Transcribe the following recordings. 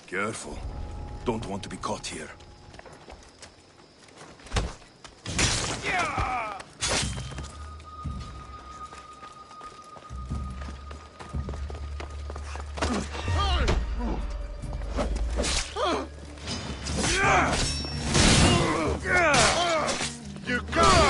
Careful. Don't want to be caught here. You go!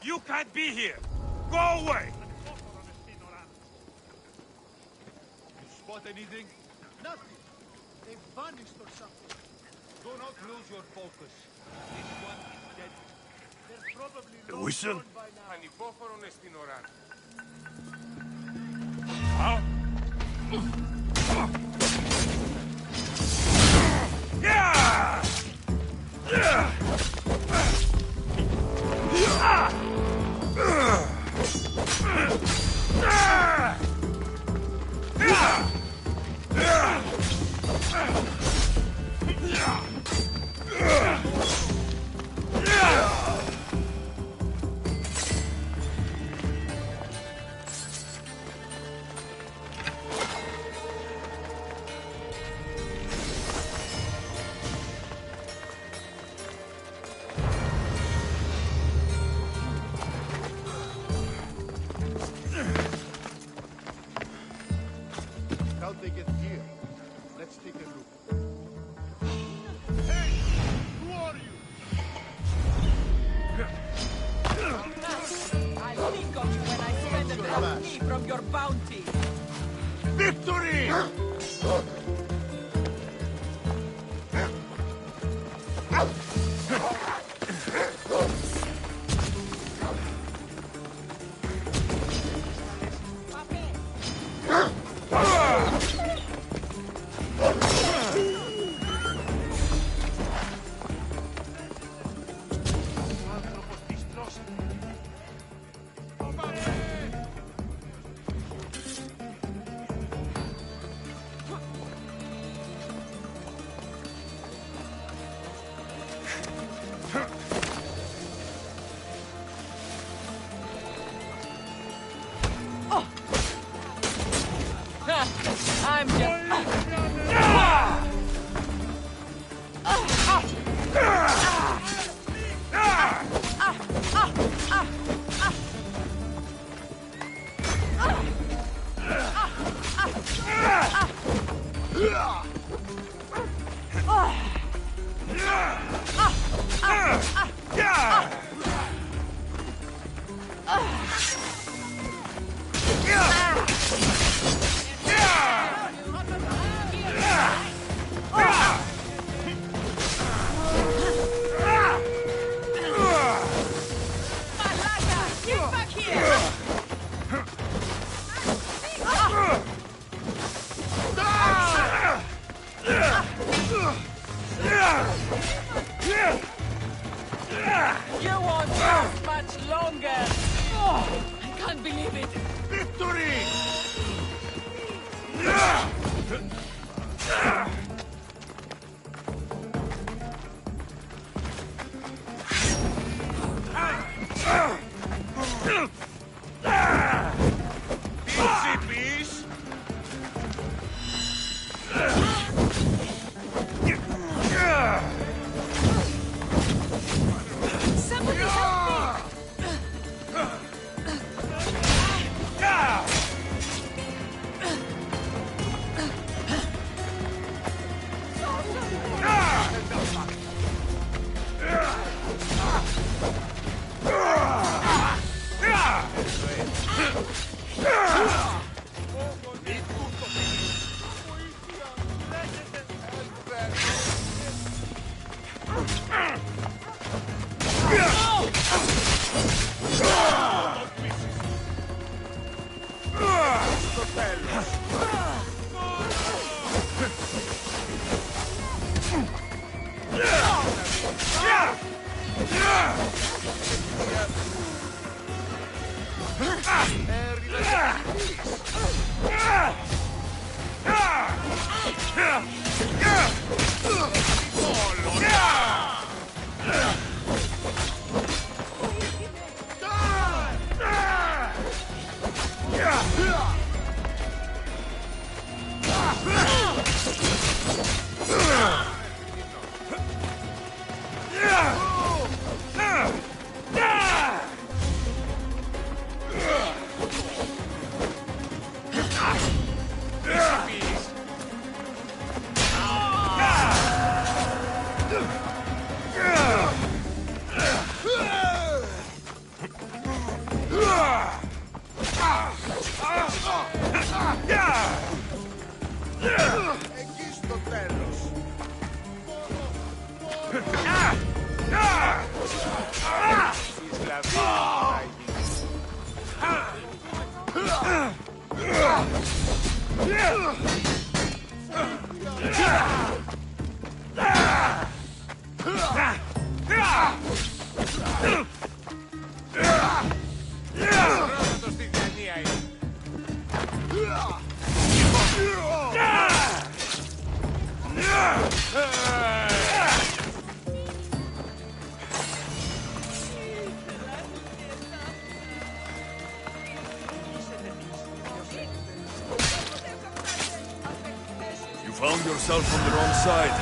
You can't be here! Go away! You spot anything? Nothing. They vanished or something. Do not lose your focus. This one is dead. They're probably A long whistle? gone by now. Ανυπόφορον εστιν οράν. Huh? Yeah! Yeah! How'd they get here? Let's take a look. Hey! Who are you? I think of you when I spend a penny from your bounty. Victory! I'm just... Malaga, get back here! You won't last much longer! Oh, I can't believe it! Victory! Easy, please. Somebody help me! Egisto Telos. Isla Ρώτο στην ταινία είναι. You found yourself on the wrong side.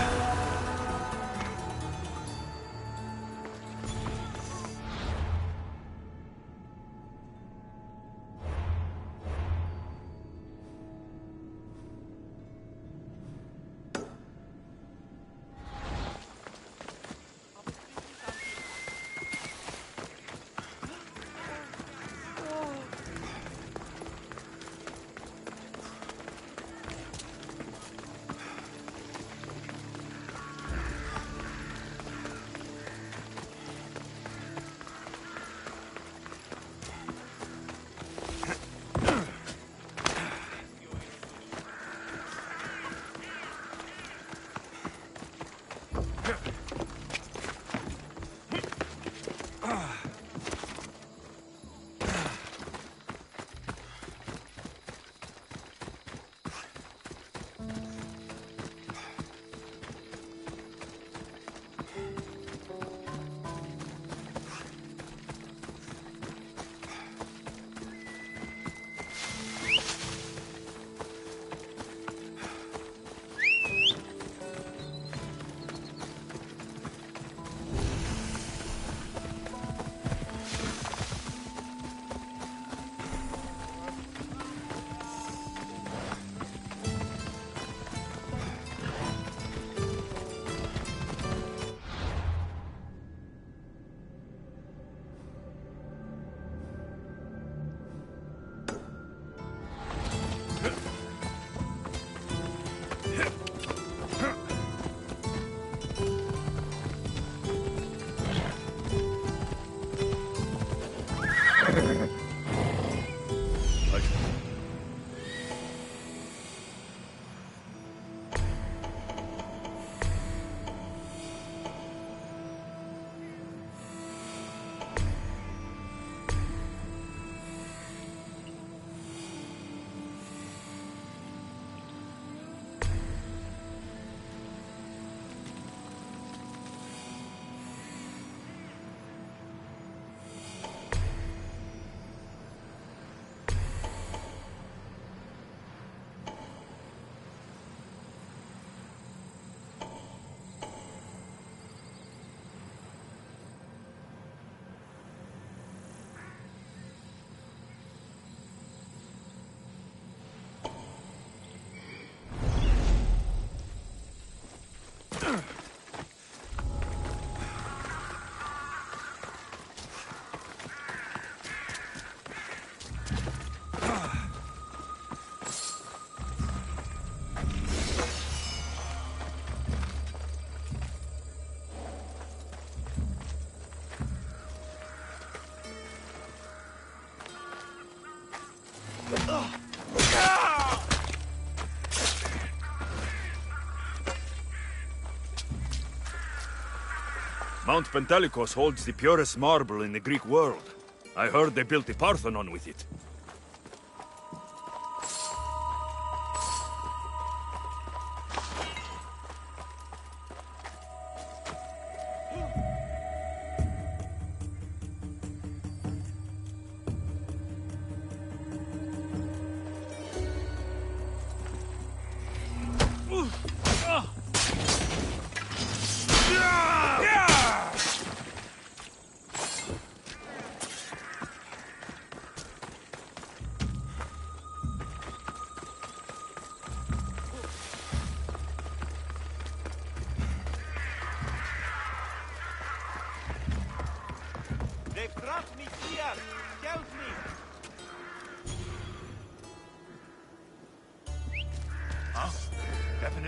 Mount Pentelicus holds the purest marble in the Greek world. I heard they built the Parthenon with it.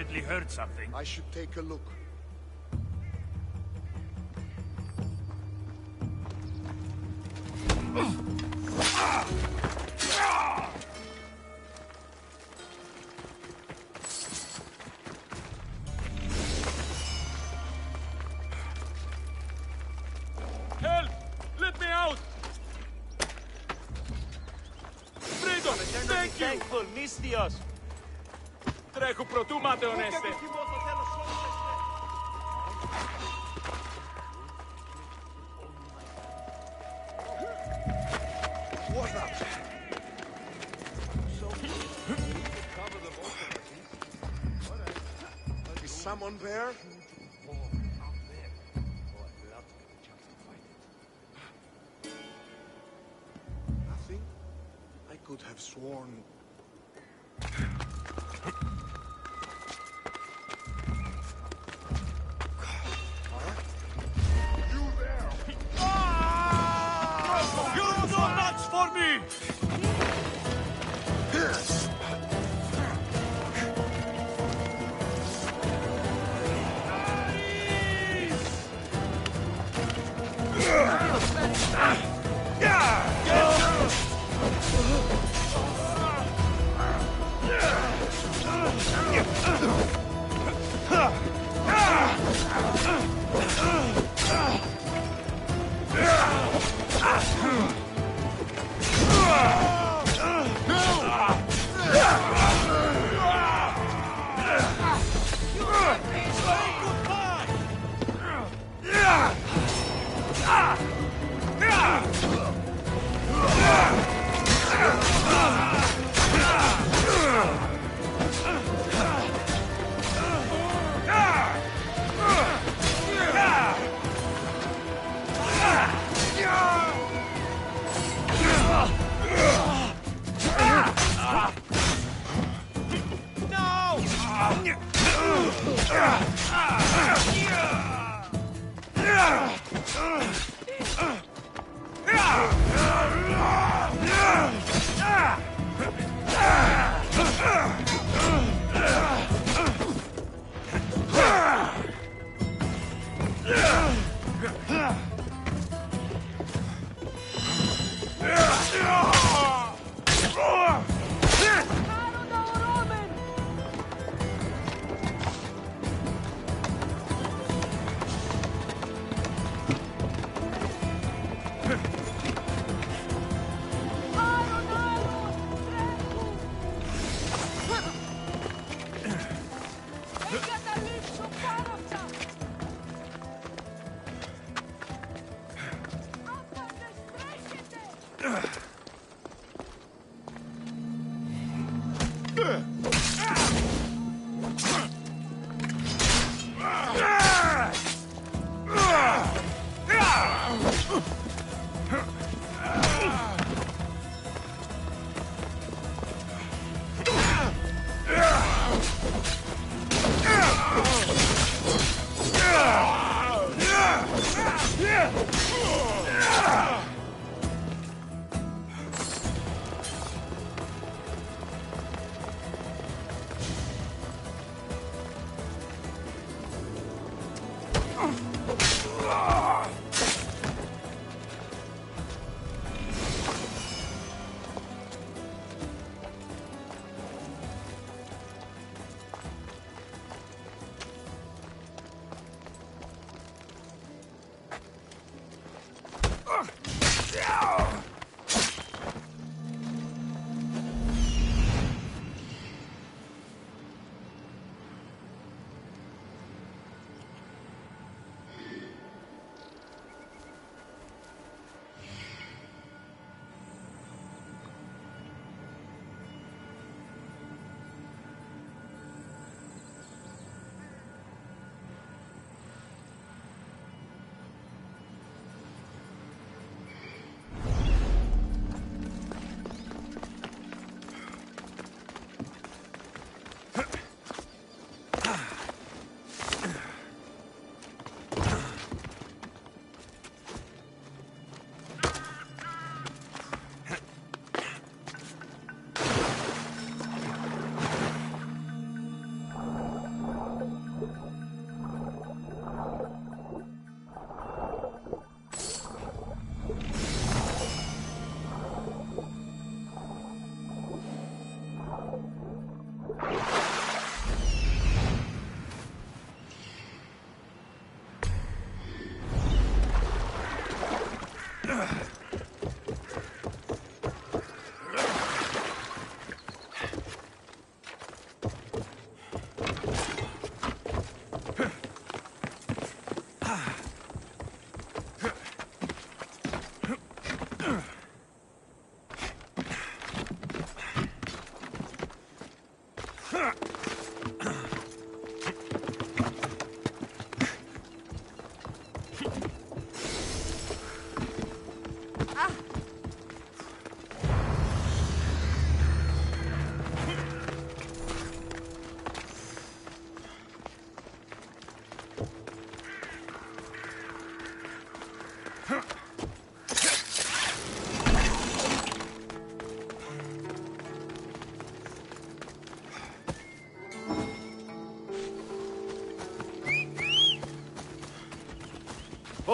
definitely heard something. I should take a look. Help! Let me out! Freedom! Thank you! Thankful, Mistios. Τρέχω προτού μάτε ονέστε. What's that? Is someone there? Nothing? I could have sworn. You there! You do nuts for me!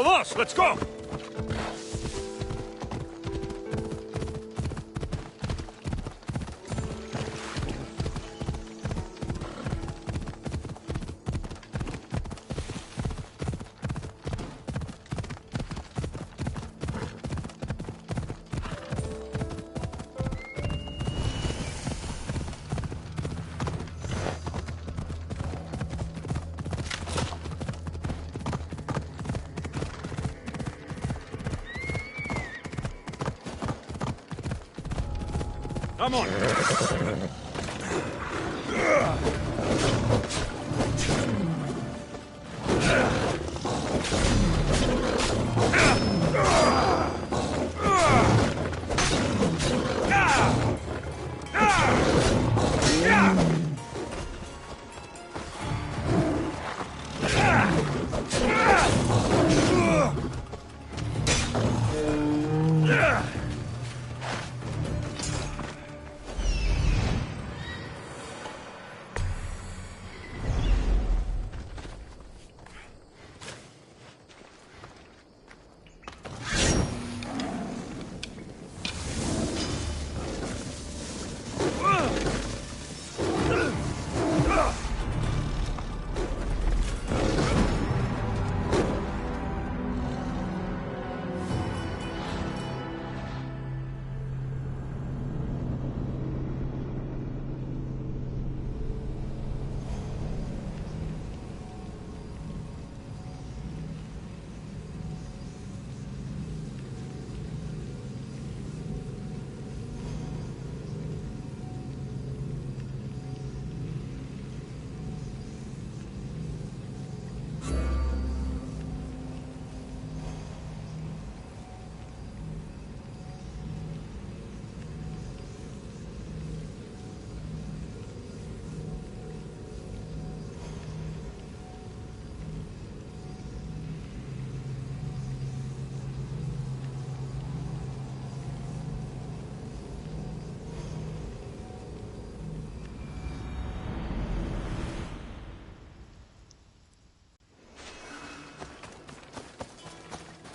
of us! Let's go! Come on!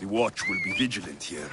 The watch will be vigilant here.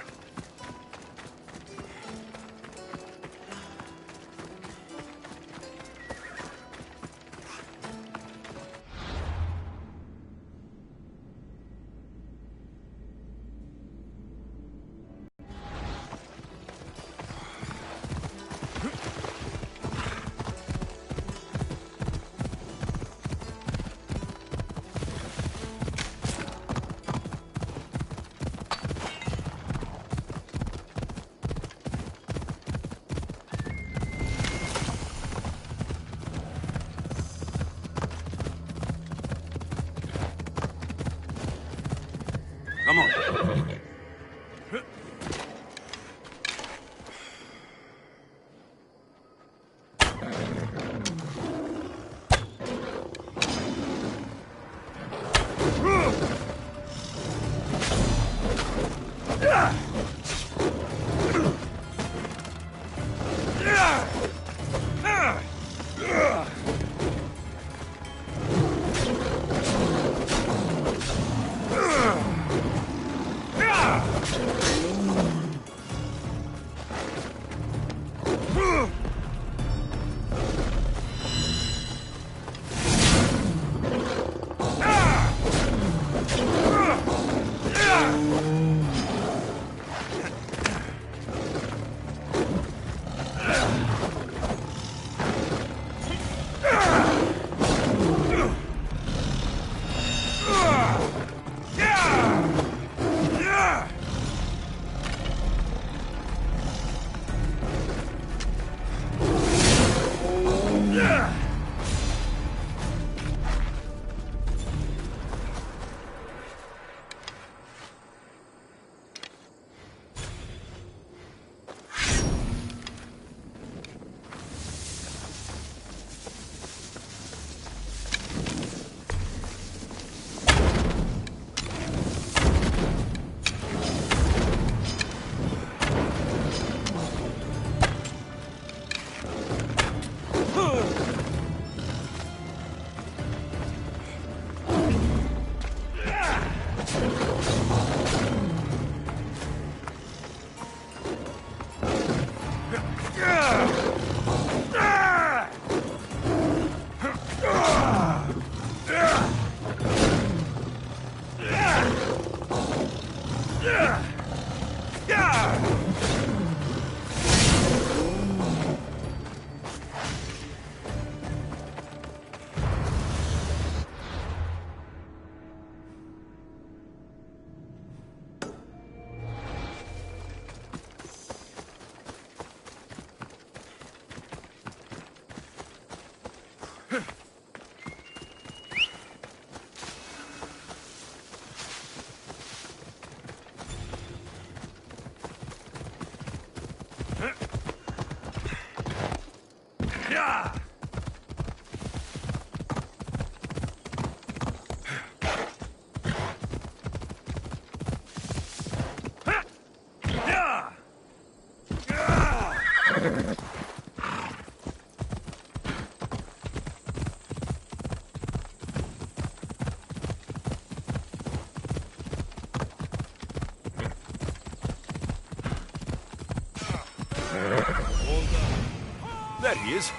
There he is.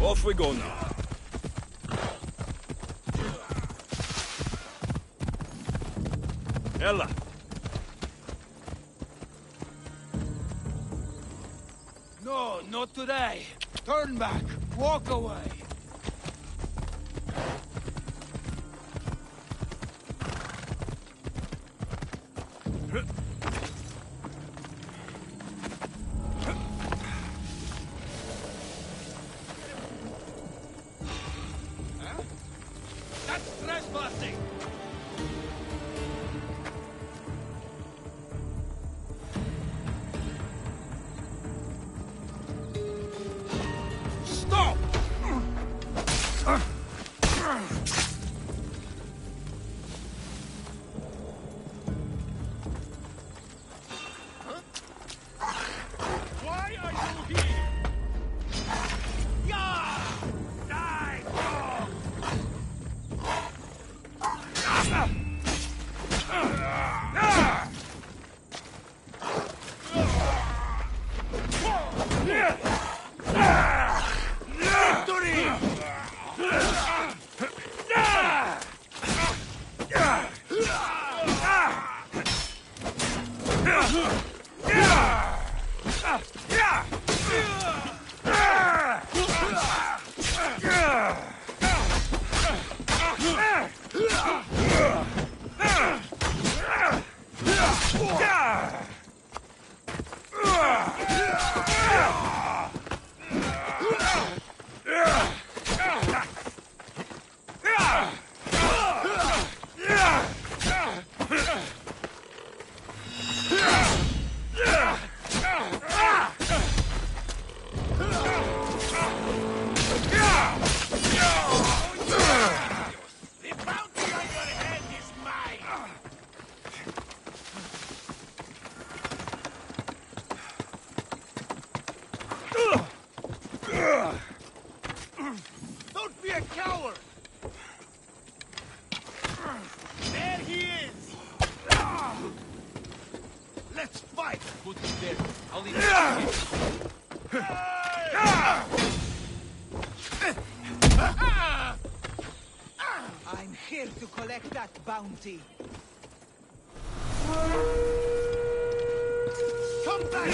Off we go now. Ella. No, not today. Turn back. Walk away. That's trespassing. Stop! Why are you here? Yeah! Die! Don't be a coward! There he is! Let's fight! Put him there. I'll leave him. I'm here to collect that bounty. Come back!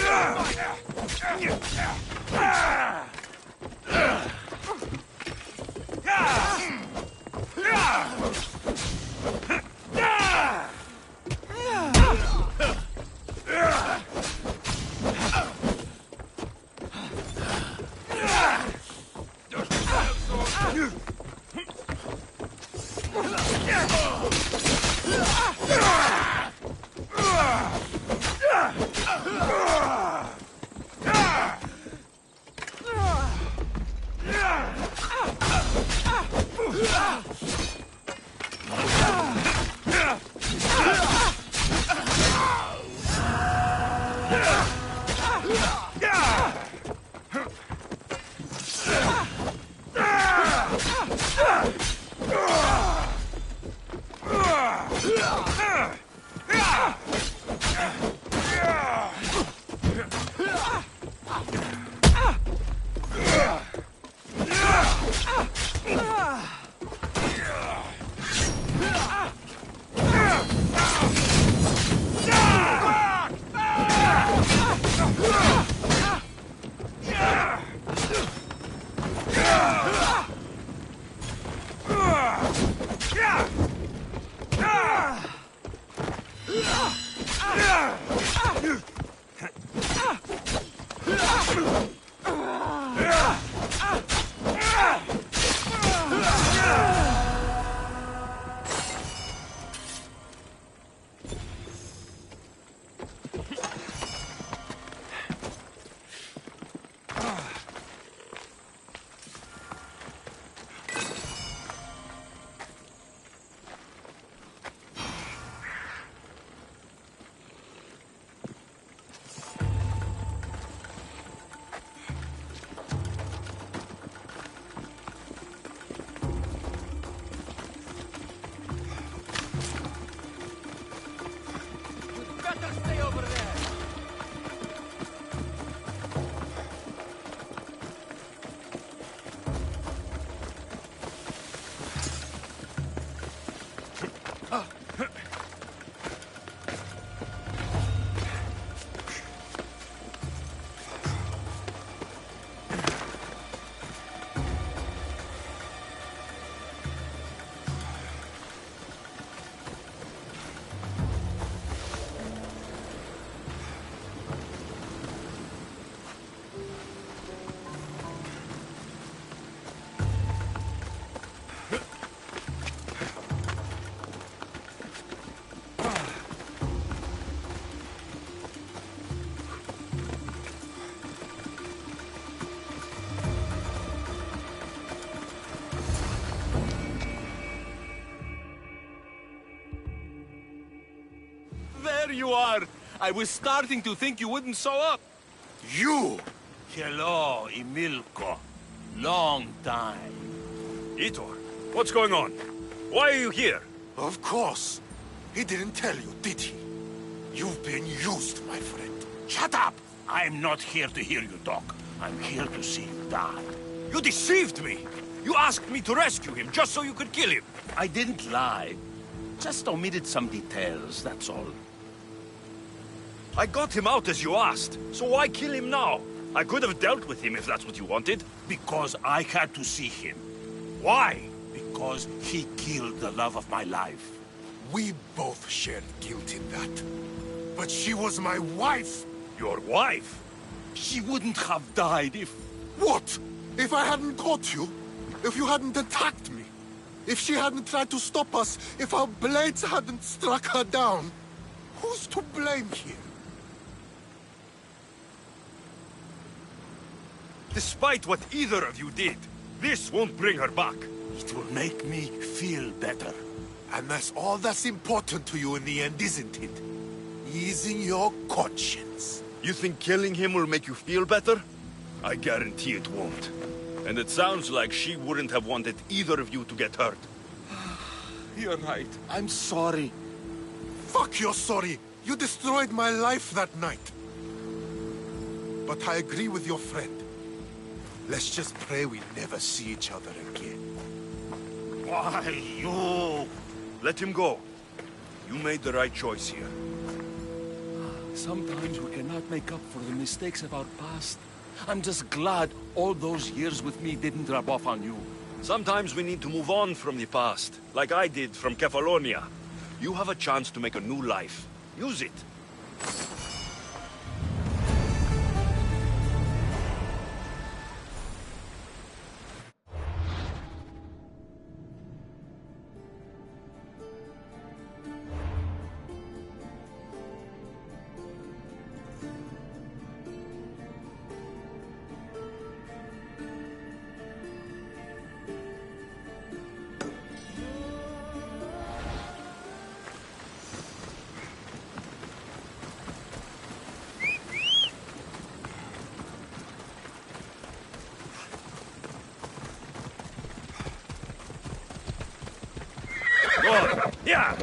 I was starting to think you wouldn't show up. You! Hello, Emilko. Long time. Itor, what's going on? Why are you here? Of course. He didn't tell you, did he? You've been used, my friend. Shut up! I'm not here to hear you talk. I'm here to see you die. You deceived me! You asked me to rescue him just so you could kill him! I didn't lie. Just omitted some details, that's all. I got him out as you asked, so why kill him now? I could have dealt with him if that's what you wanted. Because I had to see him. Why? Because he killed the love of my life. We both shared guilt in that. But she was my wife! Your wife? She wouldn't have died if... What? If I hadn't caught you? If you hadn't attacked me? If she hadn't tried to stop us? If our blades hadn't struck her down? Who's to blame here? Despite what either of you did, this won't bring her back. It will make me feel better. And that's all that's important to you in the end, isn't it? Easing your conscience. You think killing him will make you feel better? I guarantee it won't. And it sounds like she wouldn't have wanted either of you to get hurt. You're right. I'm sorry. Fuck you're sorry. You destroyed my life that night. But I agree with your friend. Let's just pray we never see each other again. Why, you... Let him go. You made the right choice here. Sometimes we cannot make up for the mistakes of our past. I'm just glad all those years with me didn't rub off on you. Sometimes we need to move on from the past, like I did from Kefalonia. You have a chance to make a new life. Use it. Good. Yeah.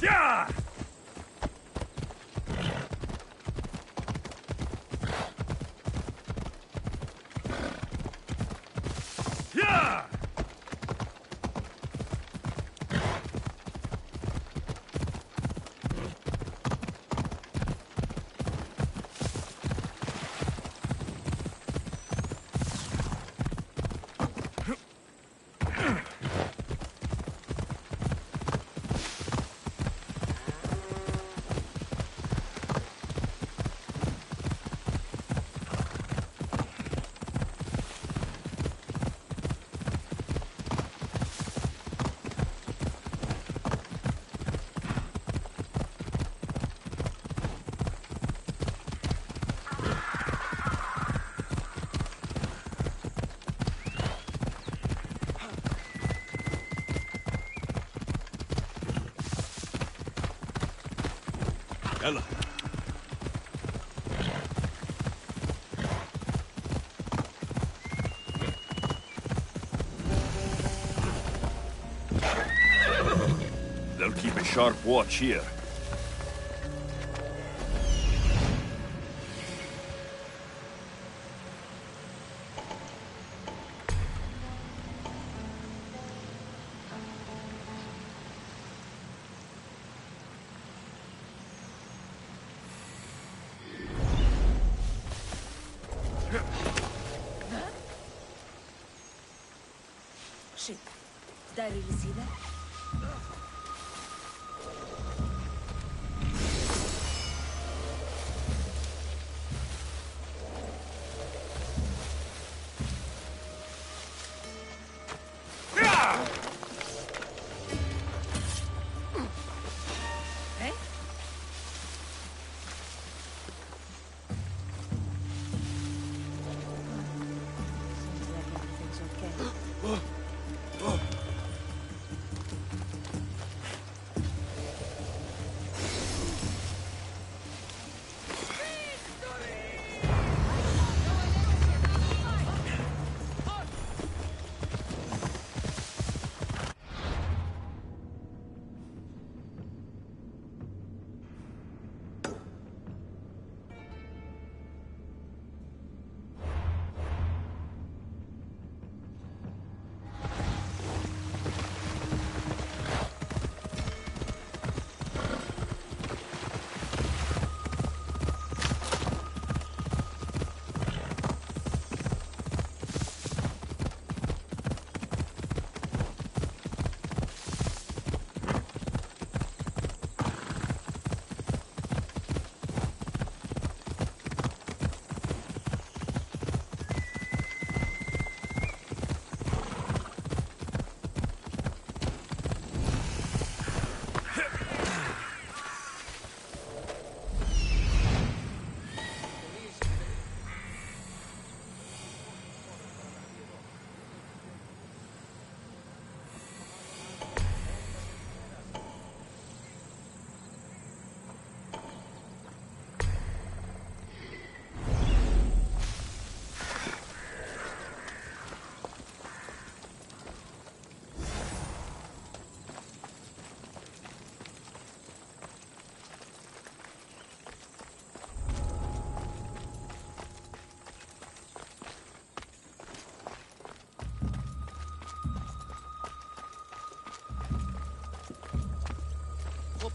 Yeah! Yeah! يلا They'll keep a sharp watch here. Shit. Did I really see that?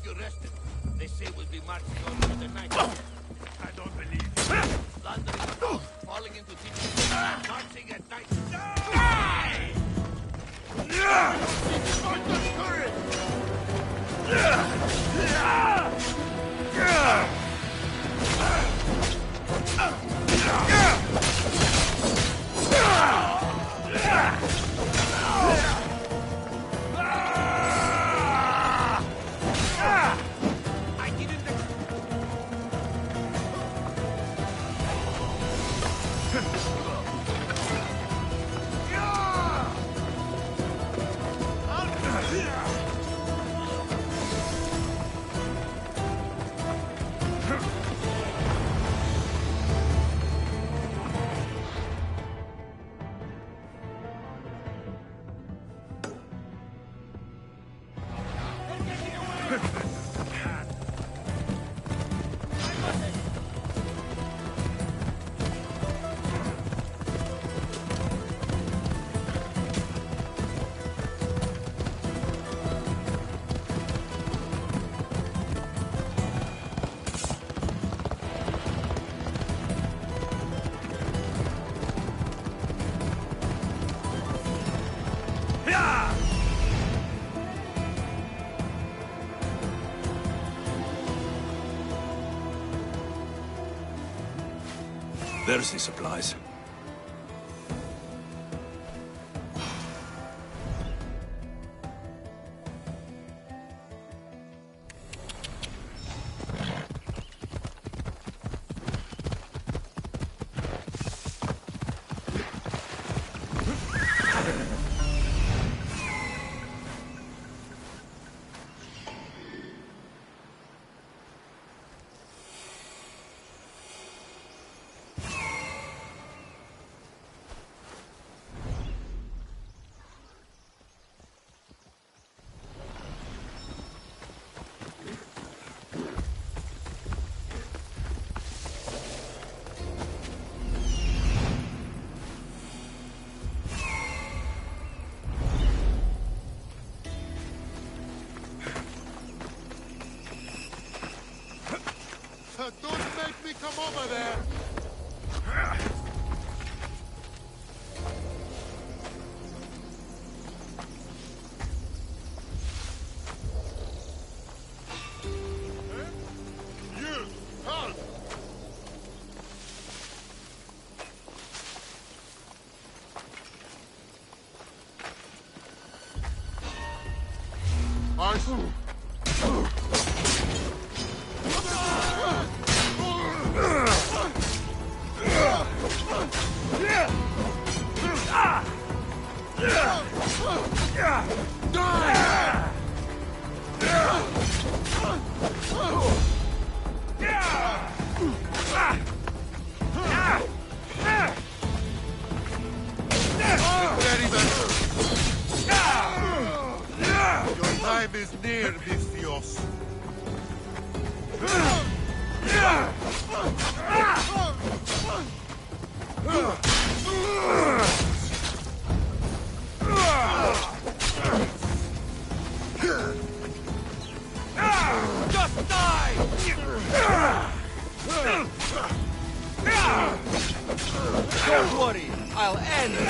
you rested. They say we'll be marching on through the night. I don't believe you. Thundering about, falling into deep marching at night. There's the supplies. Don't make me come over there! You! Halt! Your time is near, Vistios. Just die! Don't worry, I'll end it.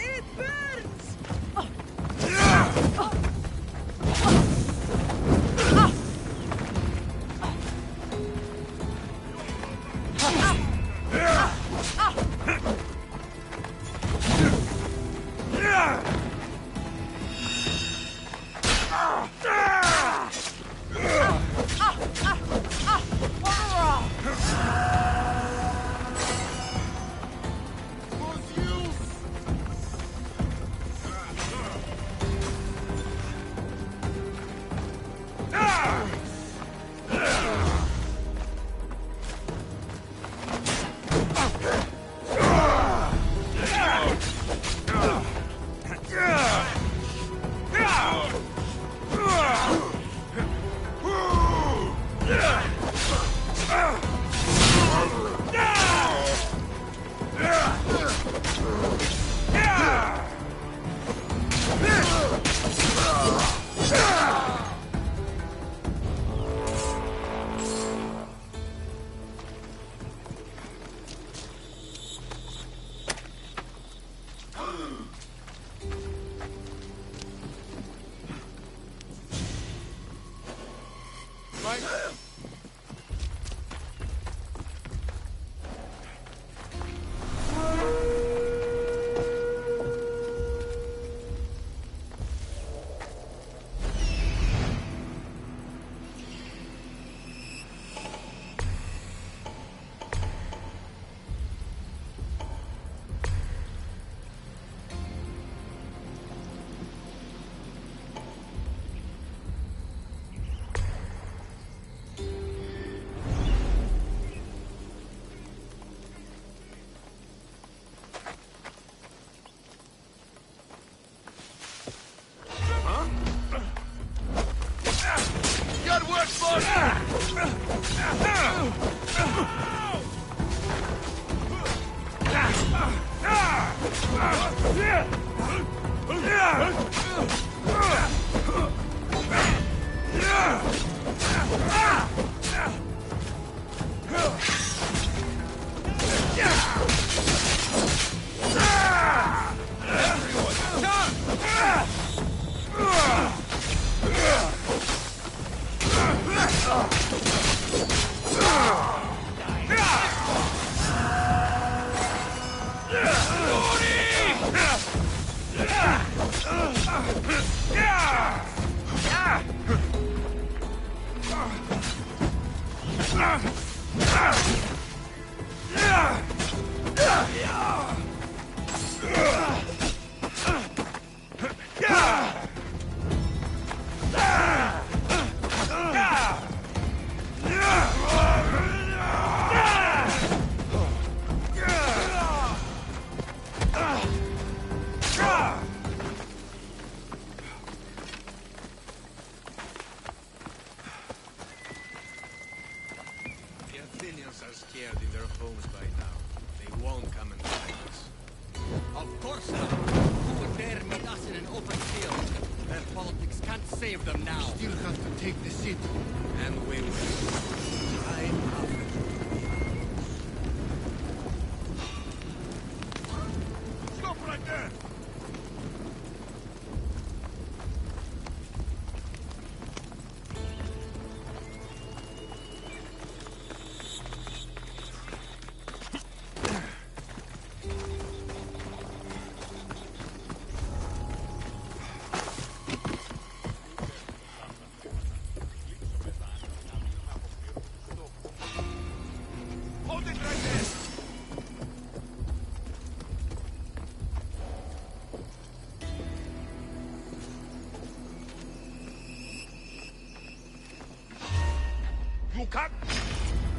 It burns!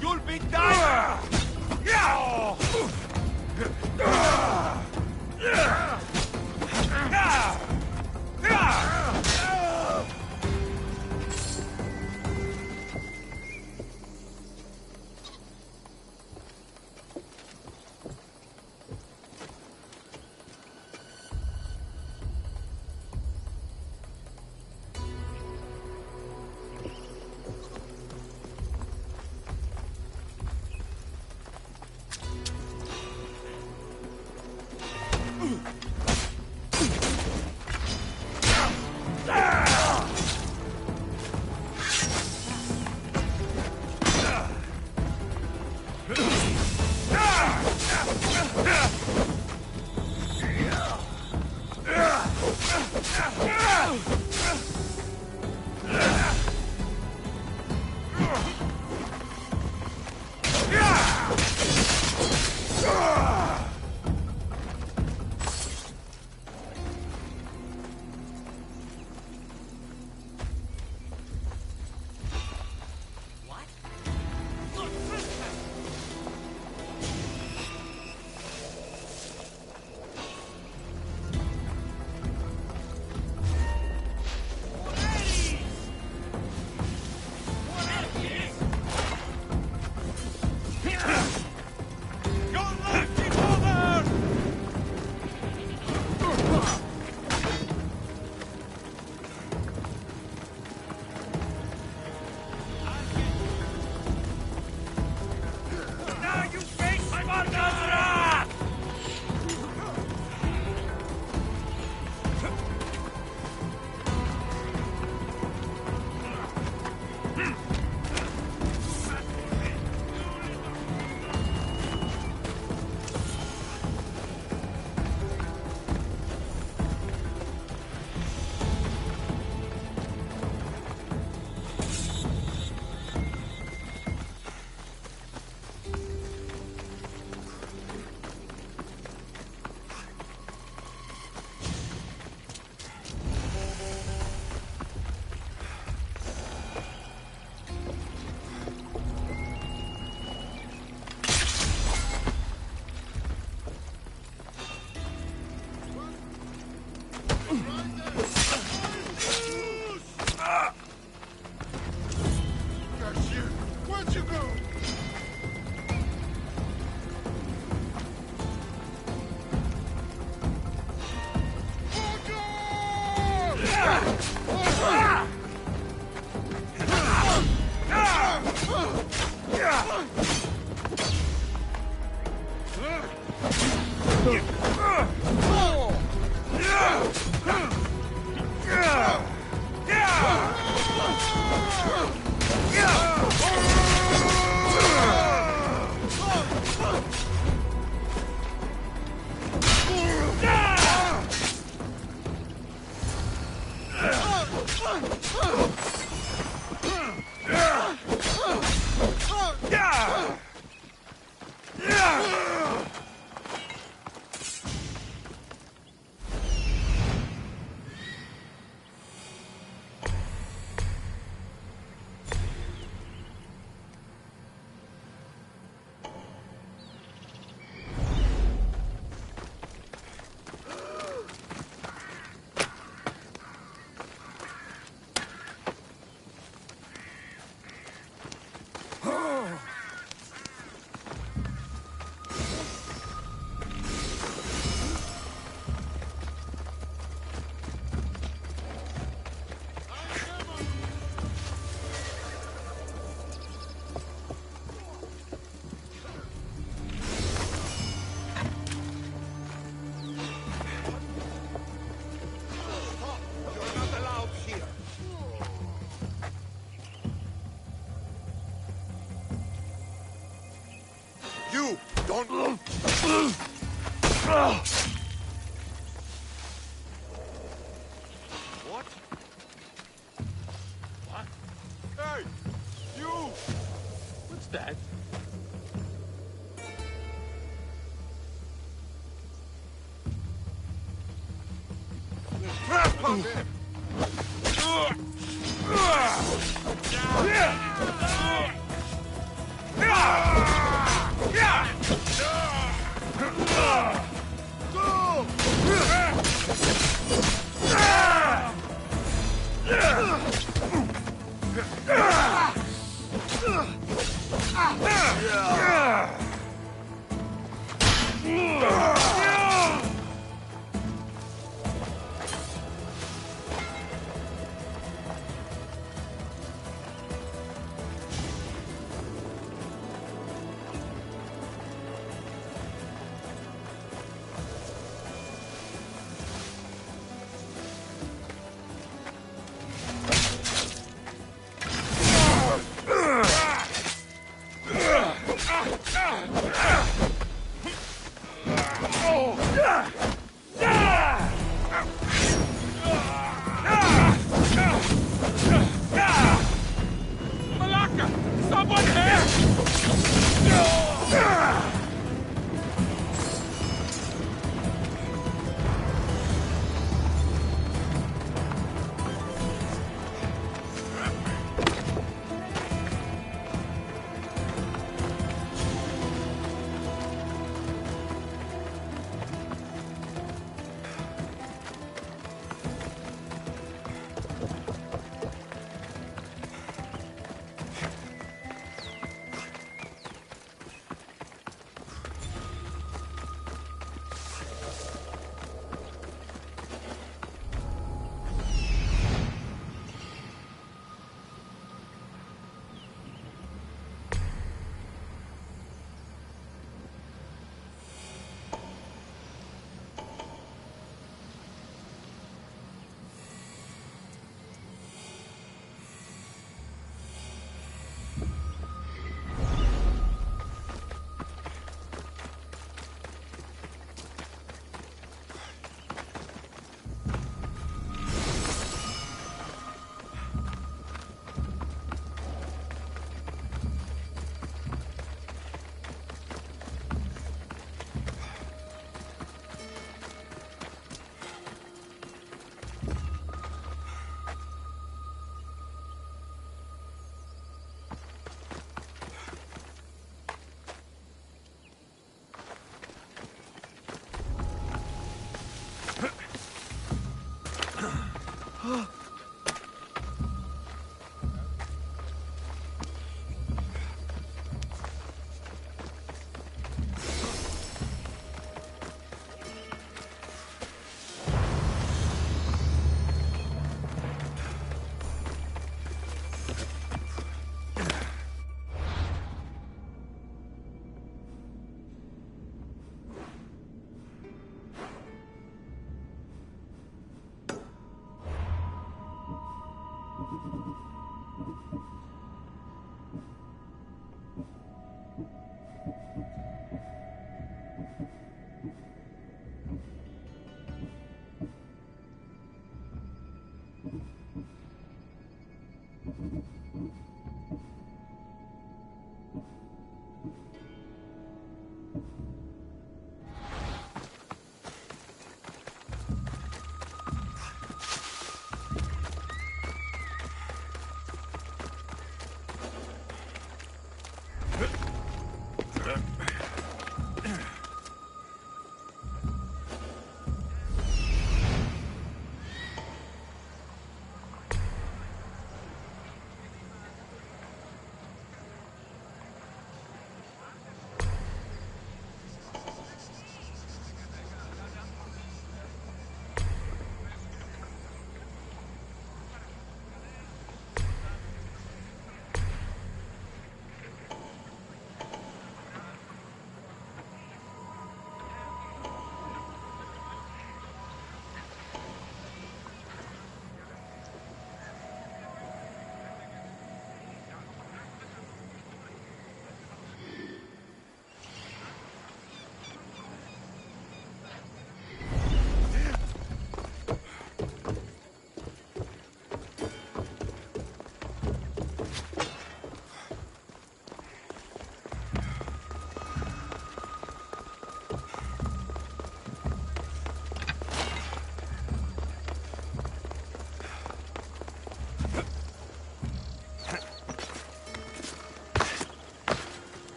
You'll be dying! Hey! You! What's that?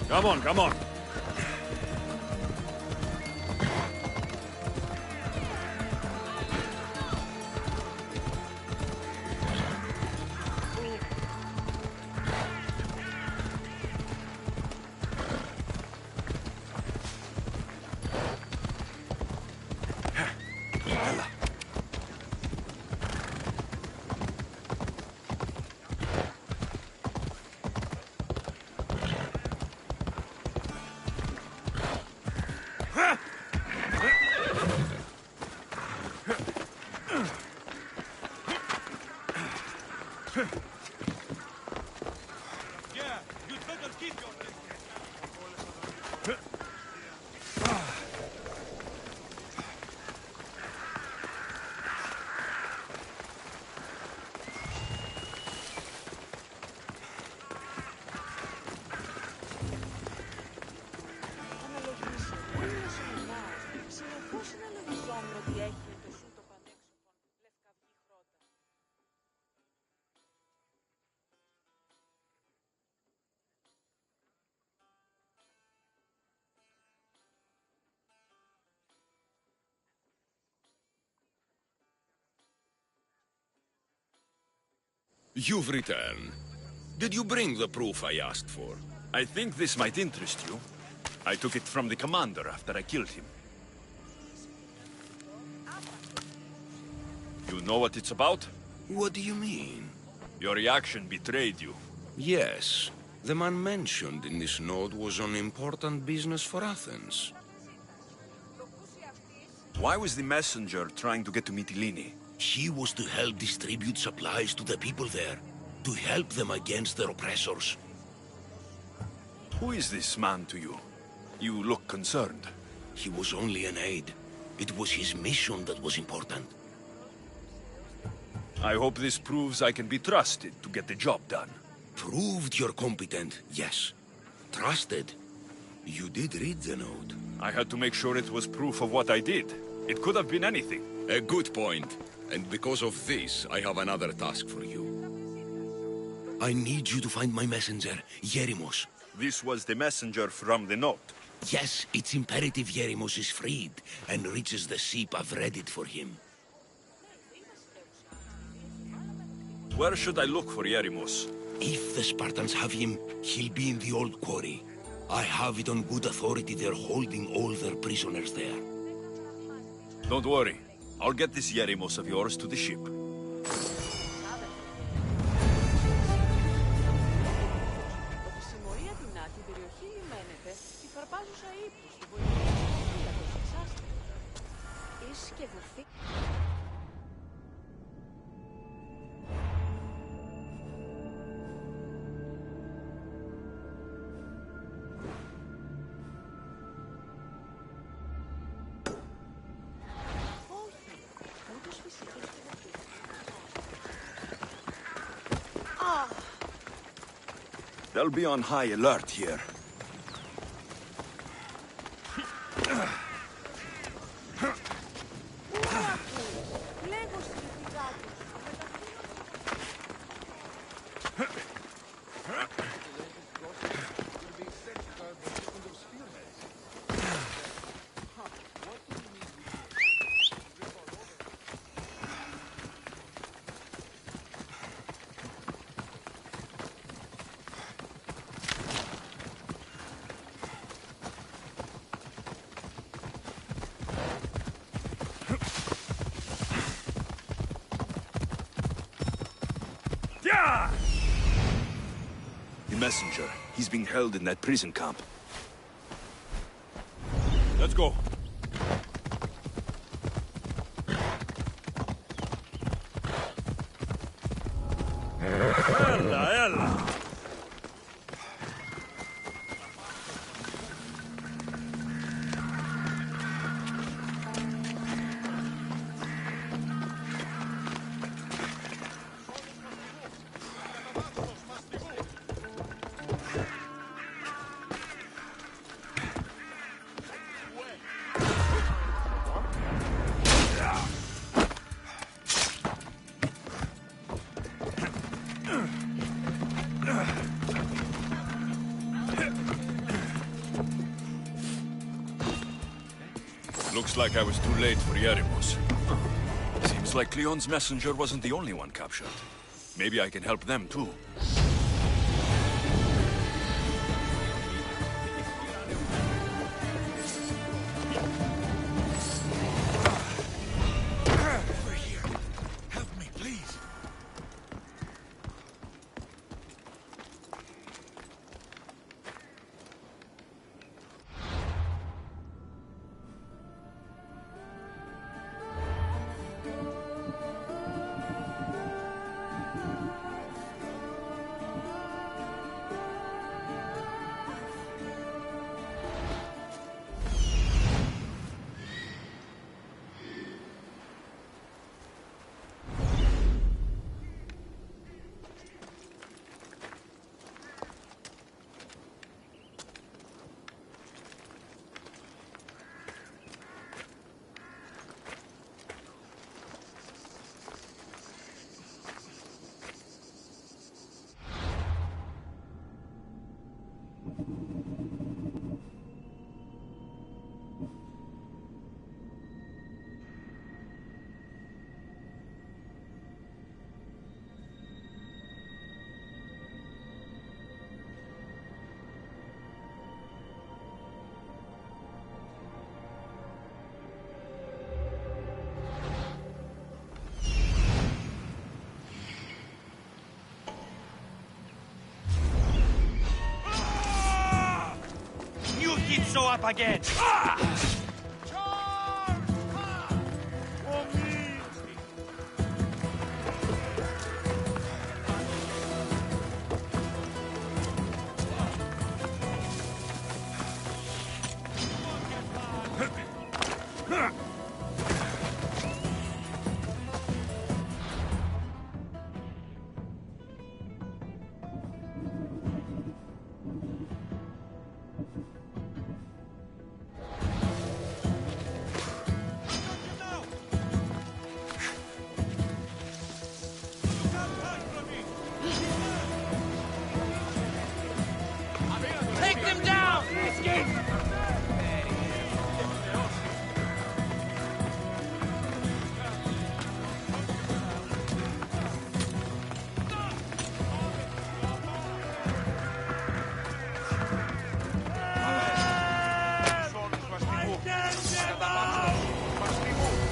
Come on, come on. You've returned. Did you bring the proof I asked for? I think this might interest you. I took it from the commander after I killed him. You know what it's about? What do you mean? Your reaction betrayed you. Yes. The man mentioned in this note was on important business for Athens. Why was the messenger trying to get to Mytilene? He was to help distribute supplies to the people there, to help them against their oppressors. Who is this man to you? You look concerned. He was only an aide. It was his mission that was important. I hope this proves I can be trusted to get the job done. Proved you're competent, yes. Trusted. You did read the note. I had to make sure it was proof of what I did. It could have been anything. A good point. And because of this, I have another task for you. I need you to find my messenger, Yerimos. This was the messenger from the note. Yes, it's imperative Yerimos is freed and reaches the ship. I've read it for him. Where should I look for Yerimos? If the Spartans have him, he'll be in the old quarry. I have it on good authority they're holding all their prisoners there. Don't worry. I'll get this Yerimos of yours to the ship. They'll be on high alert here. The messenger. He's being held in that prison camp. Let's go. Ella, ella. Looks like I was too late for Yerimos. Seems like Cleon's messenger wasn't the only one captured. Maybe I can help them too. Over here. Help me, please. Show up again! Take them down!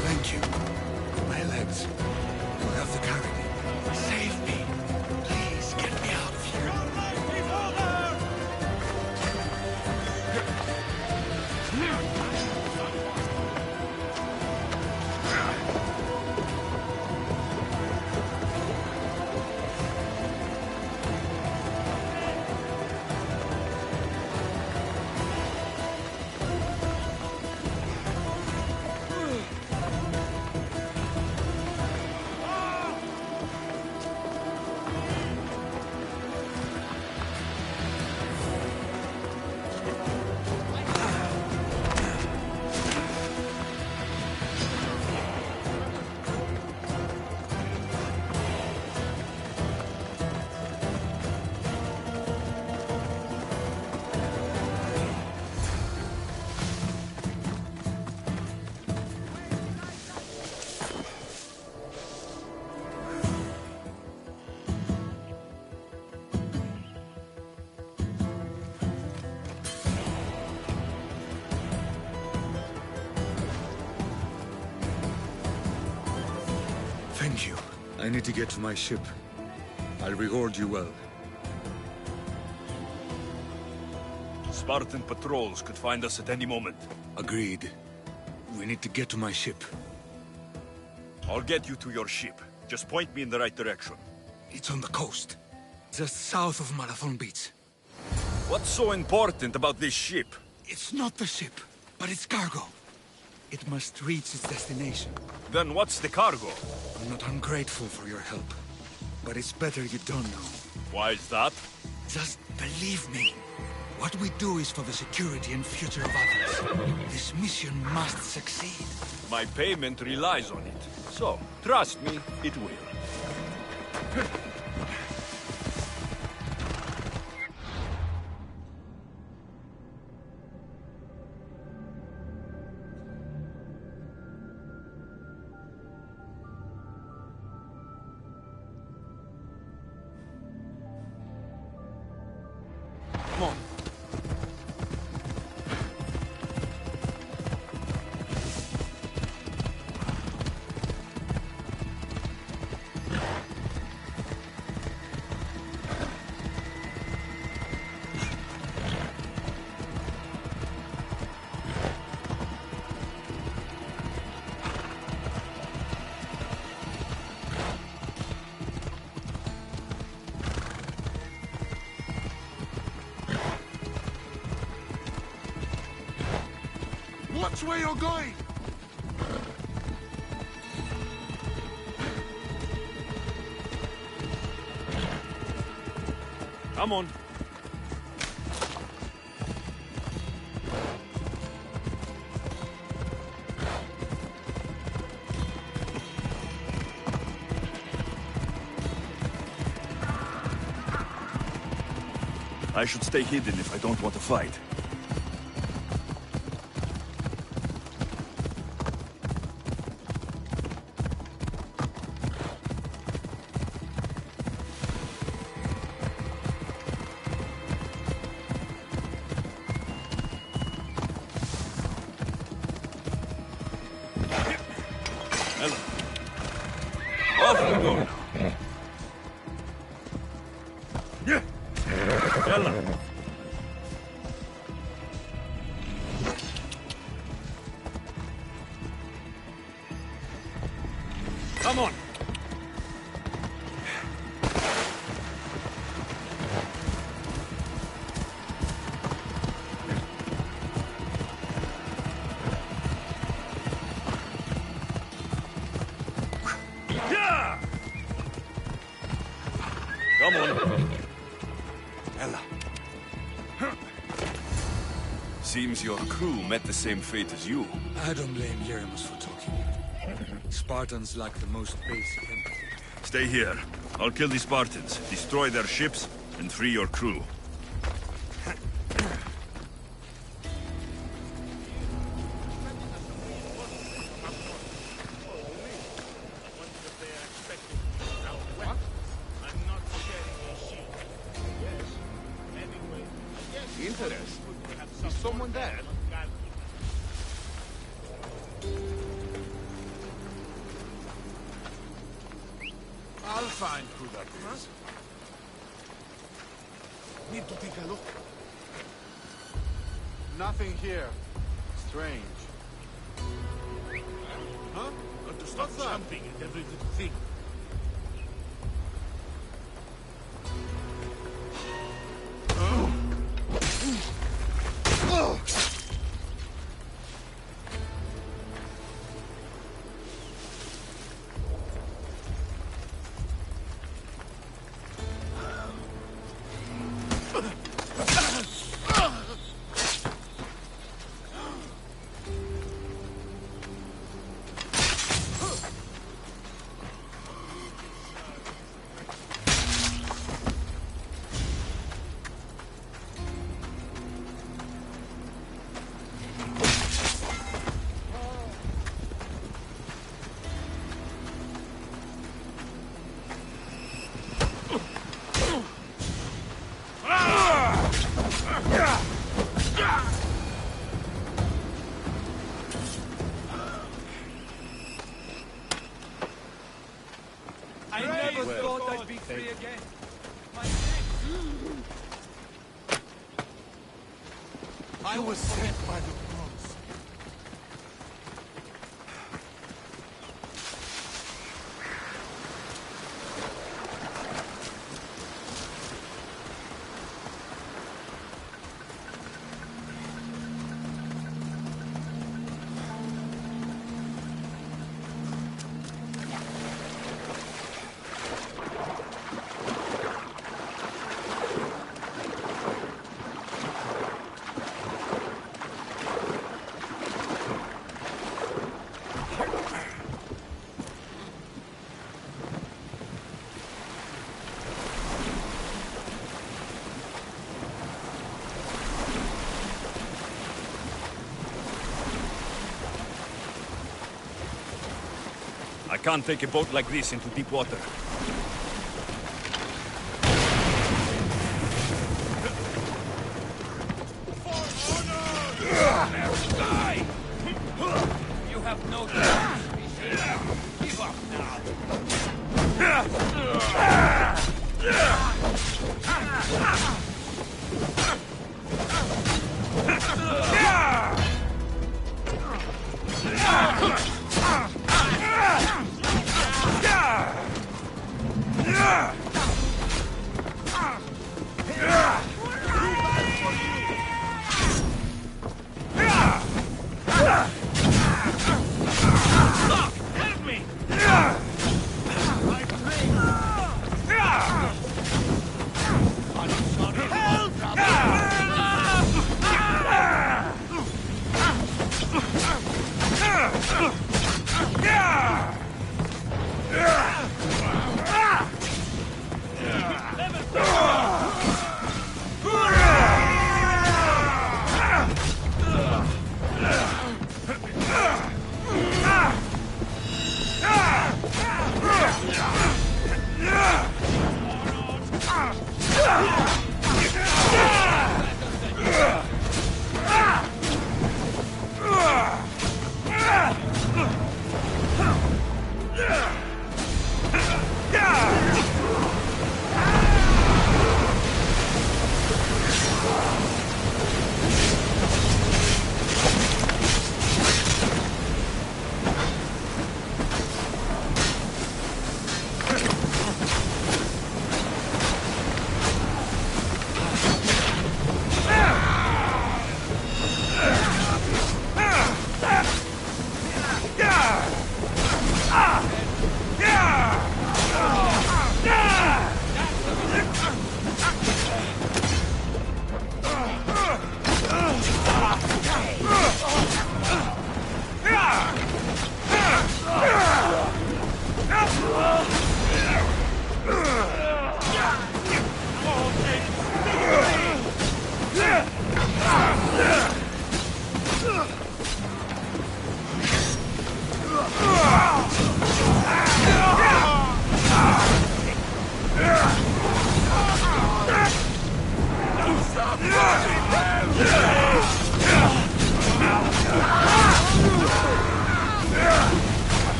Thank you. My legs. You have to carry me. Save me. Please get me out of here. Thank you. I need to get to my ship. I'll reward you well. Spartan patrols could find us at any moment. Agreed. We need to get to my ship. I'll get you to your ship. Just point me in the right direction. It's on the coast. Just south of Marathon Beach. What's so important about this ship? It's not the ship, but its cargo. It must reach its destination. Then what's the cargo? I'm not ungrateful for your help, but it's better you don't know. Why is that? Just believe me. What we do is for the security and future of others. This mission must succeed. My payment relies on it. So, trust me, it will. Watch where you're going! Come on. I should stay hidden if I don't want to fight. Off we go now. Yeah. Ella. Come on. Yeah. Come on. Ella. Seems your crew met the same fate as you. I don't blame Yeremus for talking. Spartans lack the most basic empathy. Stay here. I'll kill the Spartans, destroy their ships, and free your crew. Interest? Is someone there? I'll find who that is. Need to take a look. Nothing here. Strange. Huh? Got to stop jumping at every little thing. I never thought I'd be free again. I was sent by the gods. I can't take a boat like this into deep water. You have no chance. Give up now.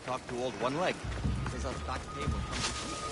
talk to old One Leg. Says our back pay will come this week.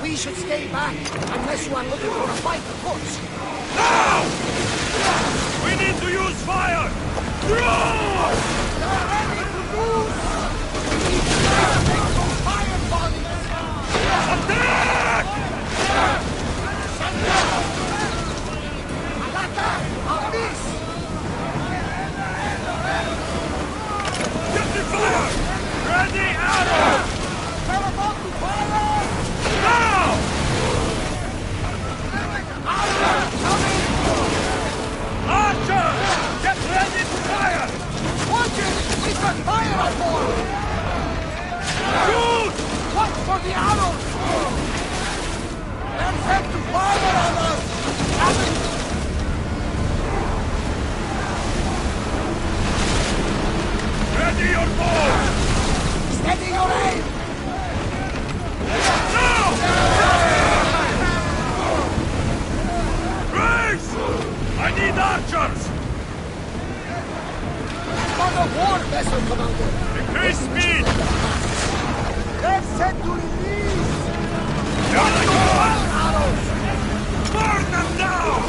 We should stay back, unless you are looking for a fight, of course. Now! We need to use fire! Throw! They're ready to move! We need to take those fire volleys! Attack! Alata, on this! Get the fire! Ready, arrow! They're about to fire! Now! Archer! Get ready to fire! Watch it! We've got fire on board! Shoot! Watch for the arrows! They're set to fire on us! Have it! Ready your bow! Steady your aim! Now! Race! I need archers! For the war vessel, Commander! Increase speed! They're set to release! Gotta go! Arrows! Burn them down!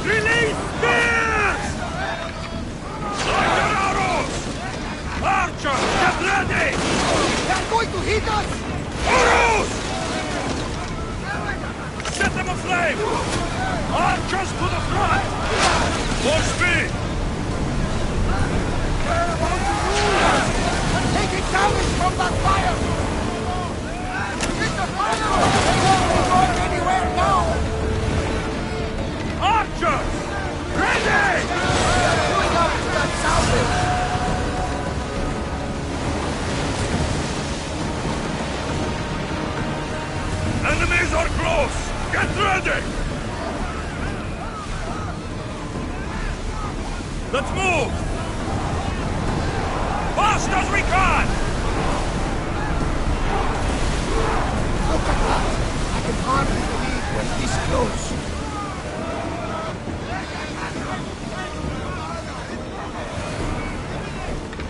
Release spears! Like your arrows! Archers, get ready! They're going to hit us! Arrows! Set them aflame! Archers to the front! More speed! We're taking damage from that fire! Get the fire! They won't be going anywhere now! Archers! Ready! Doing up to that salvage! Enemies are close! Get ready! Let's move! Fast as we can! Look at that! I can hardly believe we're this close.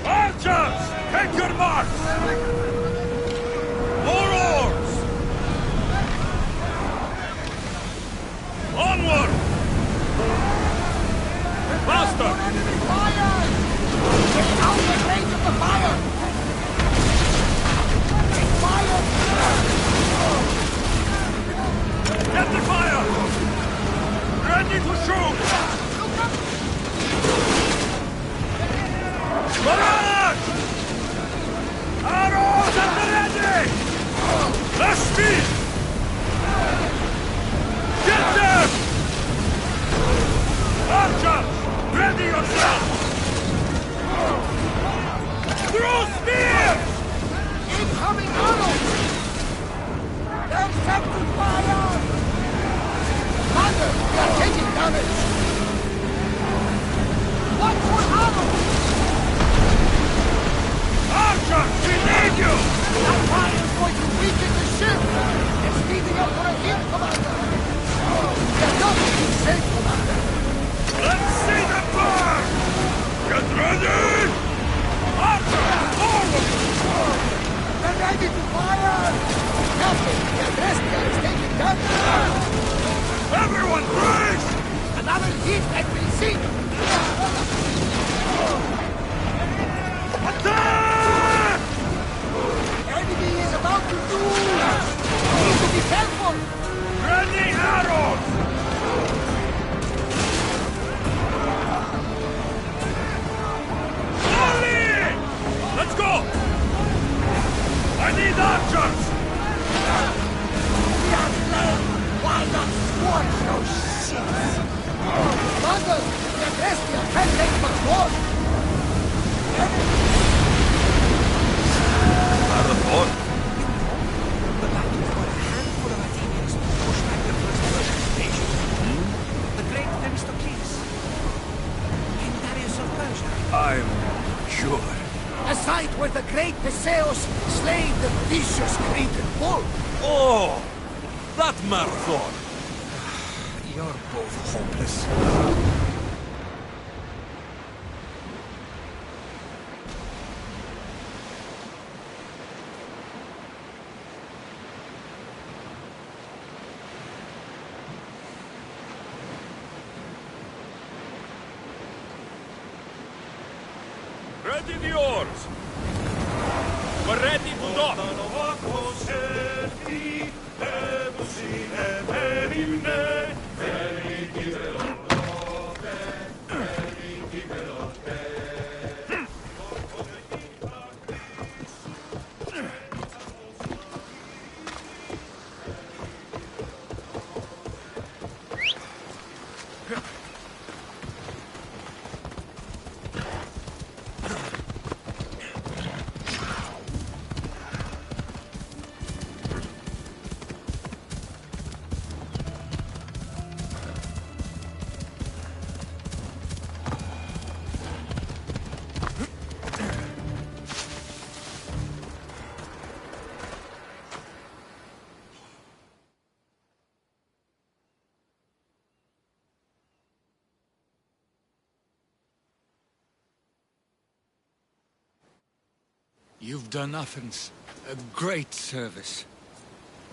Archers! Take your marks! More oars! Onward! Faster! Enemy fire! Get out of range of the fire! Take fire! Get the fire! Ready to shoot! Barrage! Arrows! grandeur. I'm sure. A site where the great Theseus slayed the vicious created bull. Oh! That marathon! You're both hopeless. Ready the oars! We're ready to dock! You've done Athens a great service.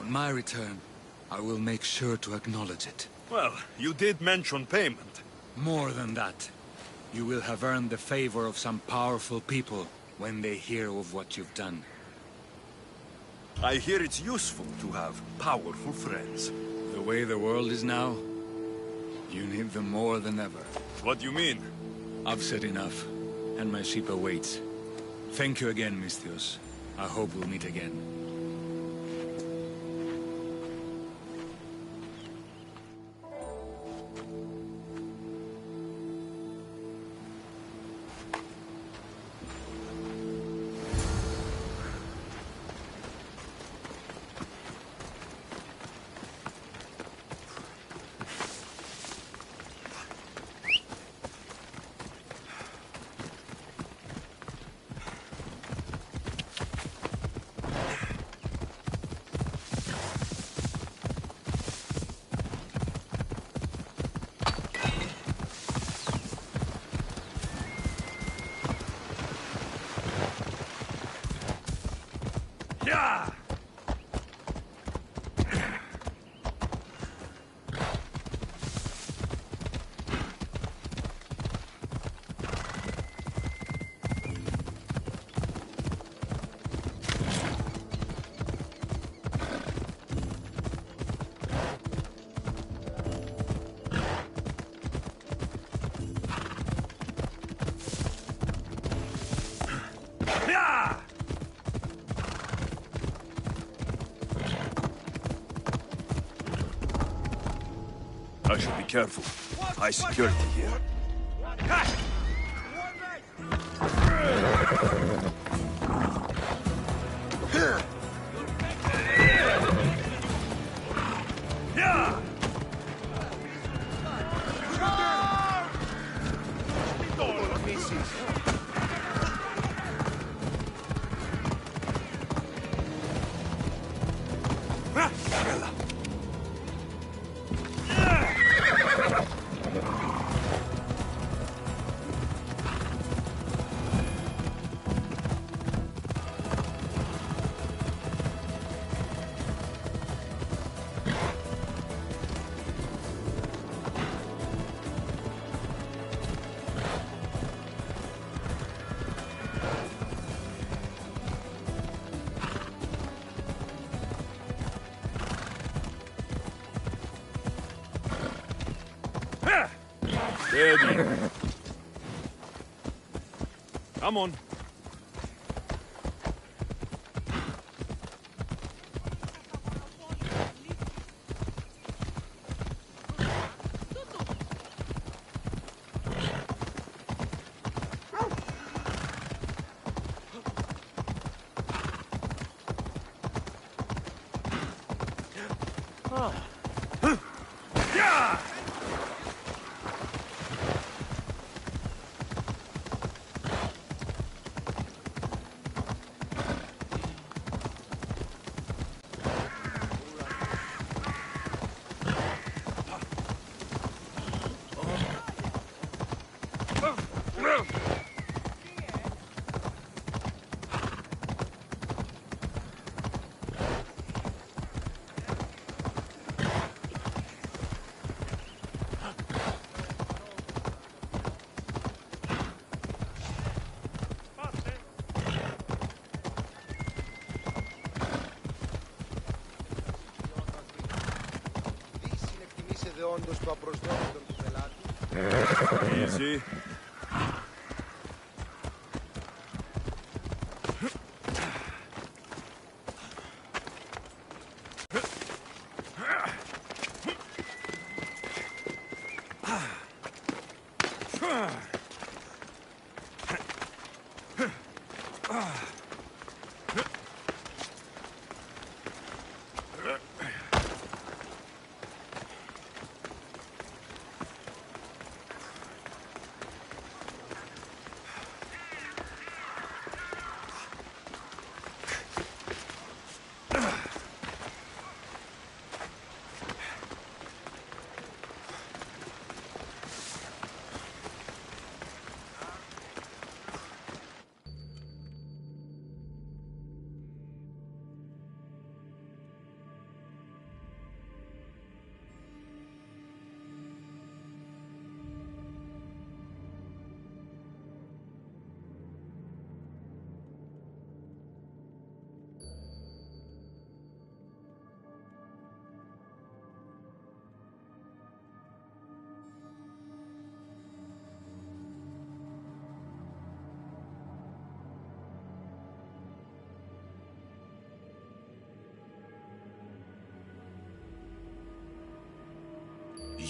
On my return, I will make sure to acknowledge it. Well, you did mention payment. More than that, you will have earned the favor of some powerful people when they hear of what you've done. I hear it's useful to have powerful friends. The way the world is now, you need them more than ever. What do you mean? I've said enough, and my ship awaits. Thank you again, Misthios. I hope we'll meet again. Yeah! I should be careful. High security here. Steady. Come on. όντως το απροσδόκητο του πελάτη. Easy.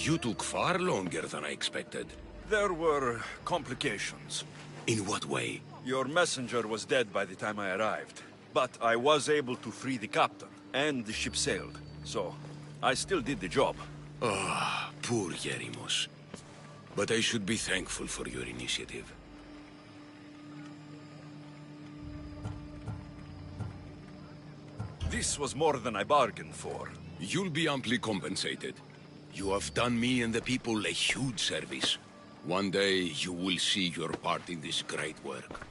You took far longer than I expected. There were complications. In what way? Your messenger was dead by the time I arrived. But I was able to free the captain, and the ship sailed. So, I still did the job. Ah, poor Yerimos. But I should be thankful for your initiative. This was more than I bargained for. You'll be amply compensated. You have done me and the people a huge service. One day, you will see your part in this great work.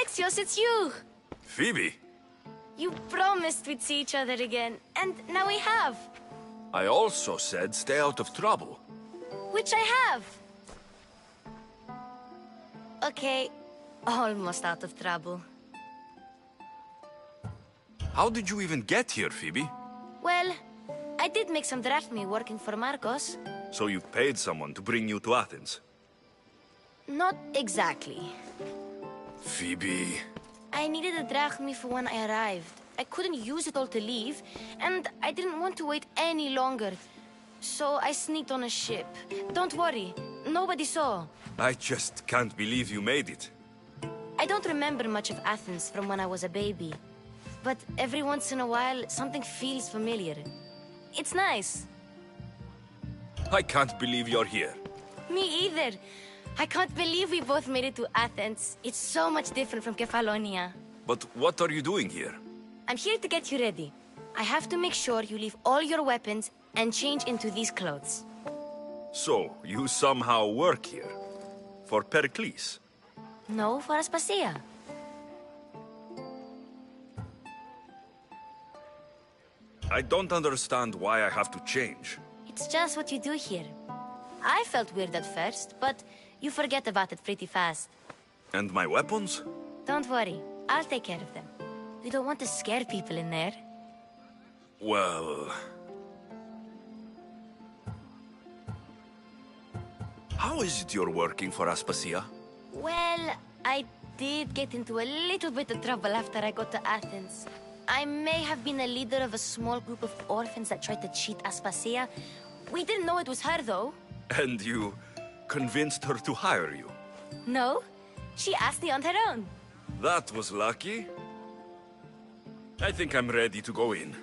Alexios, it's you! Phoebe? You promised we'd see each other again, and now we have. I also said stay out of trouble. Which I have. Okay, almost out of trouble. How did you even get here, Phoebe? Well, I did make some drachmi working for Marcos. So you paid someone to bring you to Athens? Not exactly. Phoebe... I needed a drachmi for when I arrived. I couldn't use it all to leave, and I didn't want to wait any longer. So I sneaked on a ship. Don't worry, nobody saw. I just can't believe you made it. I don't remember much of Athens from when I was a baby. But every once in a while, something feels familiar. It's nice. I can't believe you're here. Me either. I can't believe we both made it to Athens. It's so much different from Kefalonia. But what are you doing here? I'm here to get you ready. I have to make sure you leave all your weapons and change into these clothes. So, you somehow work here? For Pericles? No, for Aspasia. I don't understand why I have to change. It's just what you do here. I felt weird at first, but you forget about it pretty fast. And my weapons? Don't worry, I'll take care of them. We don't want to scare people in there. Well... How is it you're working for Aspasia? Well, I did get into a little bit of trouble after I got to Athens. I may have been a leader of a small group of orphans that tried to cheat Aspasia. We didn't know it was her, though. And you convinced her to hire you? No, she asked me on her own. That was lucky. I think I'm ready to go in.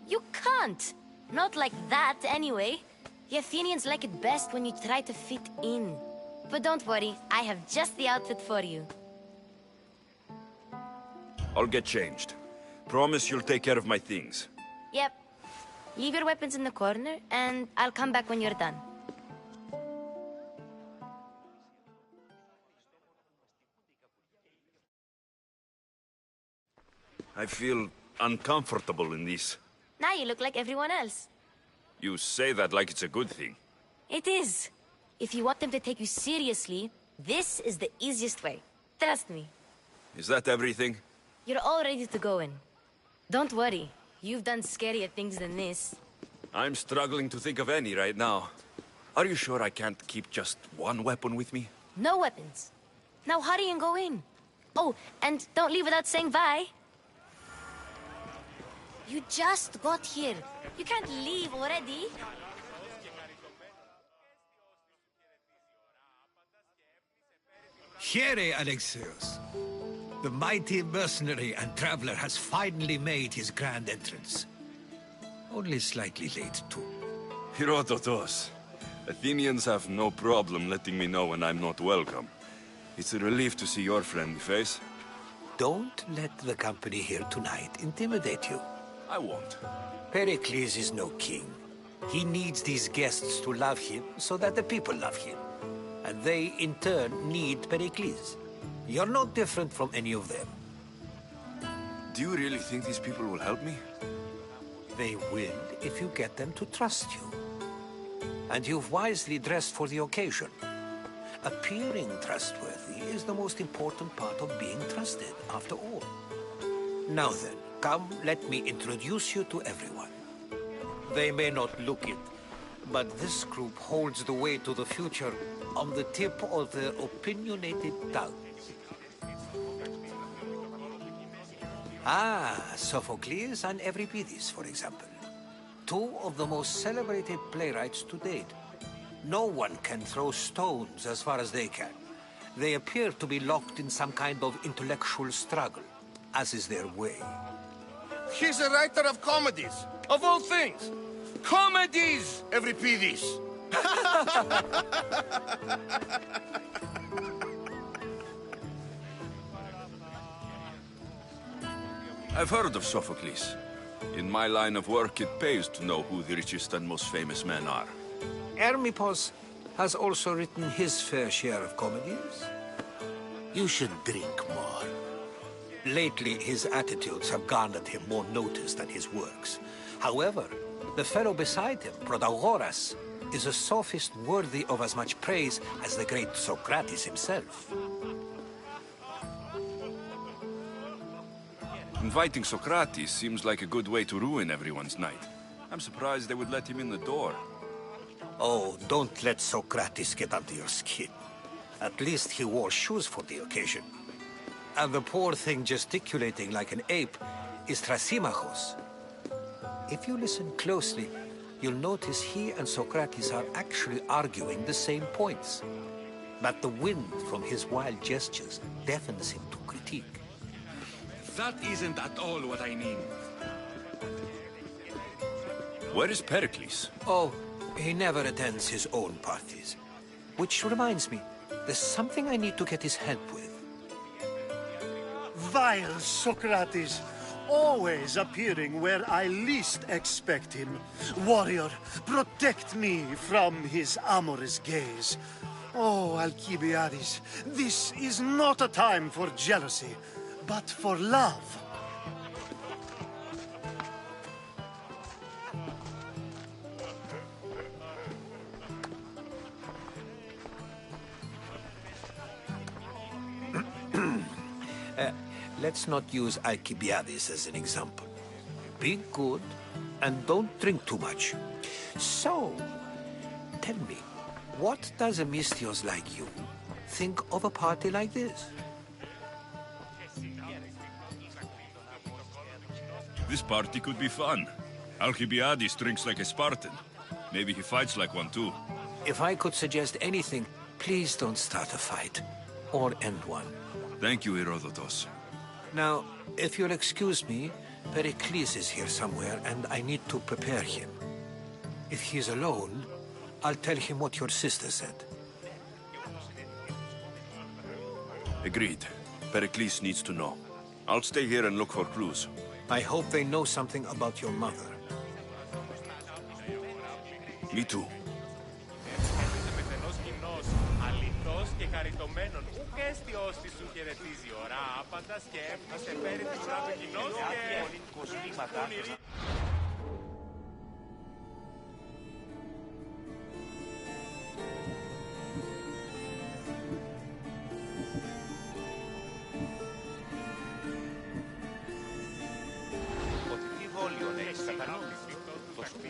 You can't. Not like that, anyway. The Athenians like it best when you try to fit in. But don't worry, I have just the outfit for you. I'll get changed. Promise you'll take care of my things. Yep. Leave your weapons in the corner, and I'll come back when you're done. I feel uncomfortable in this. Now you look like everyone else. You say that like it's a good thing. It is. If you want them to take you seriously, this is the easiest way. Trust me. Is that everything? You're all ready to go in. Don't worry. You've done scarier things than this. I'm struggling to think of any right now. Are you sure I can't keep just one weapon with me? No weapons. Now hurry and go in. Oh, and don't leave without saying bye. You just got here. You can't leave already. Here, Alexios. The mighty mercenary and traveler has finally made his grand entrance. Only slightly late, too. Herodotos. Athenians have no problem letting me know when I'm not welcome. It's a relief to see your friendly face. Don't let the company here tonight intimidate you. I won't. Pericles is no king. He needs these guests to love him so that the people love him. And they, in turn, need Pericles. You're no different from any of them. Do you really think these people will help me? They will if you get them to trust you. And you've wisely dressed for the occasion. Appearing trustworthy is the most important part of being trusted, after all. Now then, come, let me introduce you to everyone. They may not look it, but this group holds the way to the future on the tip of their opinionated tongues. Ah, Sophocles and Euripides, for example. Two of the most celebrated playwrights to date. No one can throw stones as far as they can. They appear to be locked in some kind of intellectual struggle, as is their way. He's a writer of comedies, of all things. Comedies, Euripides. I've heard of Sophocles. In my line of work, it pays to know who the richest and most famous men are. Hermippos has also written his fair share of comedies. You should drink more. Lately, his attitudes have garnered him more notice than his works. However, the fellow beside him, Protagoras, is a sophist worthy of as much praise as the great Socrates himself. Inviting Socrates seems like a good way to ruin everyone's night. I'm surprised they would let him in the door. Oh, don't let Socrates get under your skin. At least he wore shoes for the occasion. And the poor thing gesticulating like an ape is Thrasymachos. If you listen closely, you'll notice he and Socrates are actually arguing the same points. But the wind from his wild gestures deafens him to critique. That isn't at all what I mean. Where is Pericles? Oh, he never attends his own parties. Which reminds me, there's something I need to get his help with. Vile Socrates, always appearing where I least expect him. Warrior, protect me from his amorous gaze. Oh, Alcibiades, this is not a time for jealousy, but for love. Let's not use Alcibiades as an example. Be good, and don't drink too much. So, tell me, what does a Mystios like you think of a party like this? This party could be fun. Alcibiades drinks like a Spartan. Maybe he fights like one too. If I could suggest anything, please don't start a fight. Or end one. Thank you, Herodotus. Now, if you'll excuse me, Pericles is here somewhere, and I need to prepare him. If he's alone, I'll tell him what your sister said. Agreed. Pericles needs to know. I'll stay here and look for clues. I hope they know something about your mother. Me too.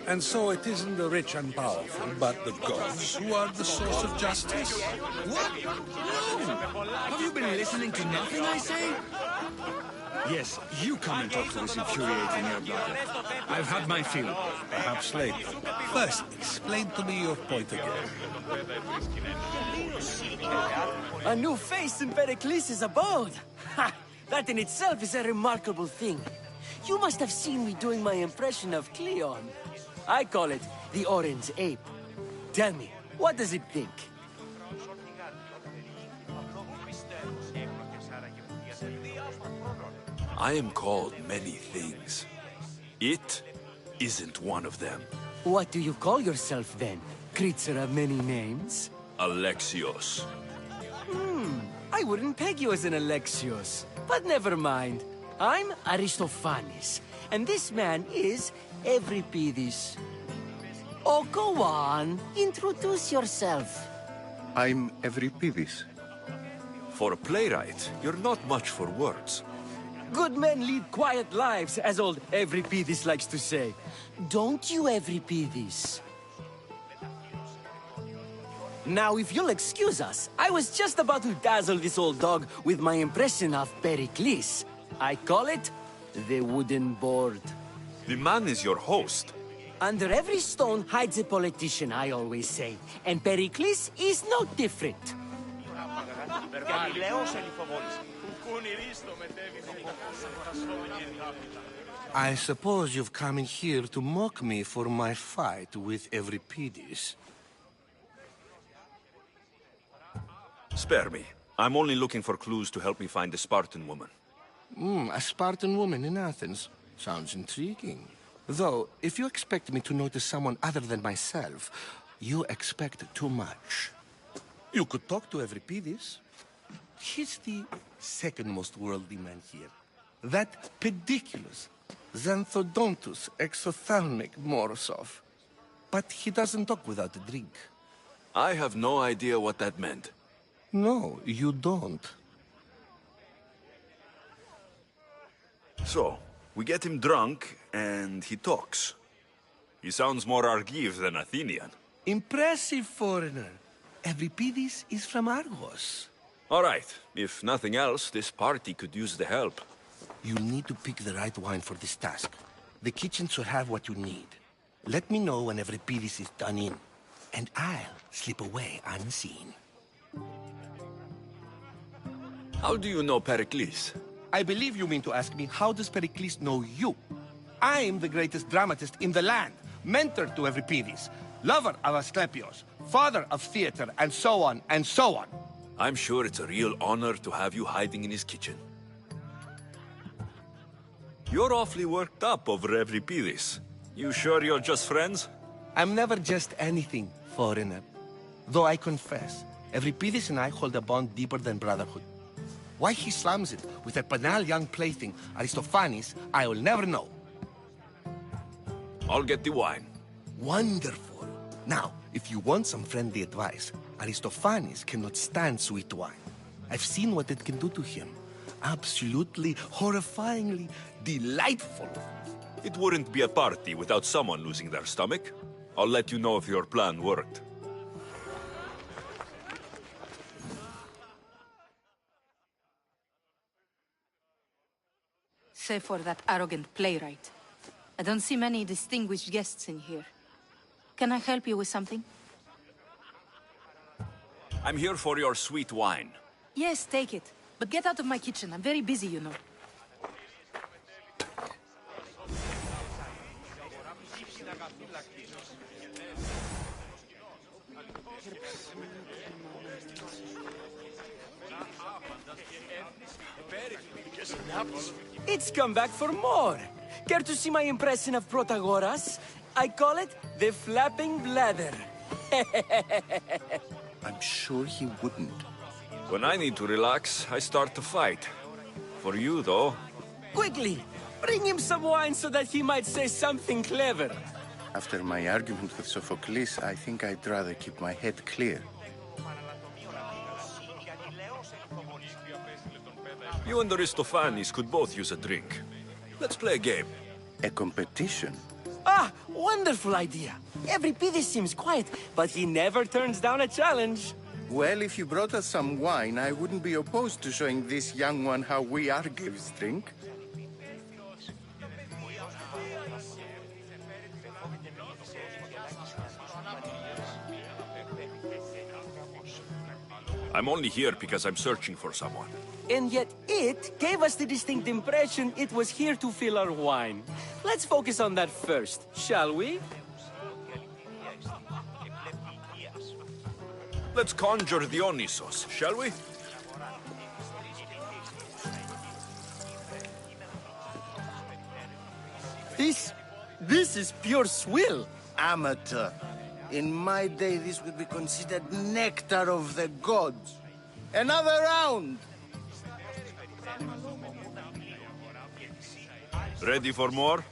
And so it isn't the rich and powerful, but the gods who are the source of justice? What? No! Have you been listening to nothing I say? Yes, you come and talk to this infuriating your brother. I've had my fill, perhaps later. First, explain to me your point again. A new face in Pericles' abode! Ha! That in itself is a remarkable thing. You must have seen me doing my impression of Cleon. I call it the Orange Ape. Tell me, what does it think? I am called many things. It isn't one of them. What do you call yourself then? Creature of many names? Alexios. I wouldn't peg you as an Alexios. But never mind. I'm Aristophanes, and this man is Euripides. Oh, go on. Introduce yourself. I'm Euripides. For a playwright, you're not much for words. Good men lead quiet lives, as old Euripides likes to say. Don't you, Euripides? Now, if you'll excuse us, I was just about to dazzle this old dog with my impression of Pericles. I call it the wooden board. The man is your host. Under every stone hides a politician, I always say. And Pericles is no different. I suppose you've come in here to mock me for my fight with Euripides. Spare me. I'm only looking for clues to help me find the Spartan woman. A Spartan woman in Athens. Sounds intriguing. Though, if you expect me to notice someone other than myself, you expect too much. You could talk to Euripides. He's the second most worldly man here. That pediculous Xanthodontus exothalmic Morosov. But he doesn't talk without a drink. I have no idea what that meant. No, you don't. So, we get him drunk, and he talks. He sounds more Argive than Athenian. Impressive, foreigner. Euripides is from Argos. All right. If nothing else, this party could use the help. You need to pick the right wine for this task. The kitchen should have what you need. Let me know when Euripides is done in, and I'll slip away unseen. How do you know Pericles? I believe you mean to ask me, how does Pericles know you? I'm the greatest dramatist in the land, mentor to Euripides, lover of Asclepios, father of theater, and so on, and so on. I'm sure it's a real honor to have you hiding in his kitchen. You're awfully worked up over Euripides. You sure you're just friends? I'm never just anything, foreigner. Though I confess, Euripides and I hold a bond deeper than brotherhood. Why he slams it with that banal young plaything, Aristophanes, I will never know. I'll get the wine. Wonderful. Now, if you want some friendly advice, Aristophanes cannot stand sweet wine. I've seen what it can do to him. Absolutely, horrifyingly delightful. It wouldn't be a party without someone losing their stomach. I'll let you know if your plan worked. Save for that arrogant playwright. I don't see many distinguished guests in here. Can I help you with something? I'm here for your sweet wine. Yes, take it. But get out of my kitchen. I'm very busy, you know. It's come back for more. Care to see my impression of Protagoras? I call it the flapping bladder. I'm sure he wouldn't. When I need to relax, I start to fight. For you, though. Quickly, bring him some wine so that he might say something clever. After my argument with Sophocles, I think I'd rather keep my head clear. You and Aristophanes could both use a drink. Let's play a game. A competition? Ah, wonderful idea. Euripides seems quiet, but he never turns down a challenge. Well, if you brought us some wine, I wouldn't be opposed to showing this young one how we Argives drink. I'm only here because I'm searching for someone. And yet it gave us the distinct impression it was here to fill our wine. Let's focus on that first, shall we? Let's conjure Dionysos, shall we? This is pure swill. Amateur. In my day, this would be considered nectar of the gods. Another round! Ready for more?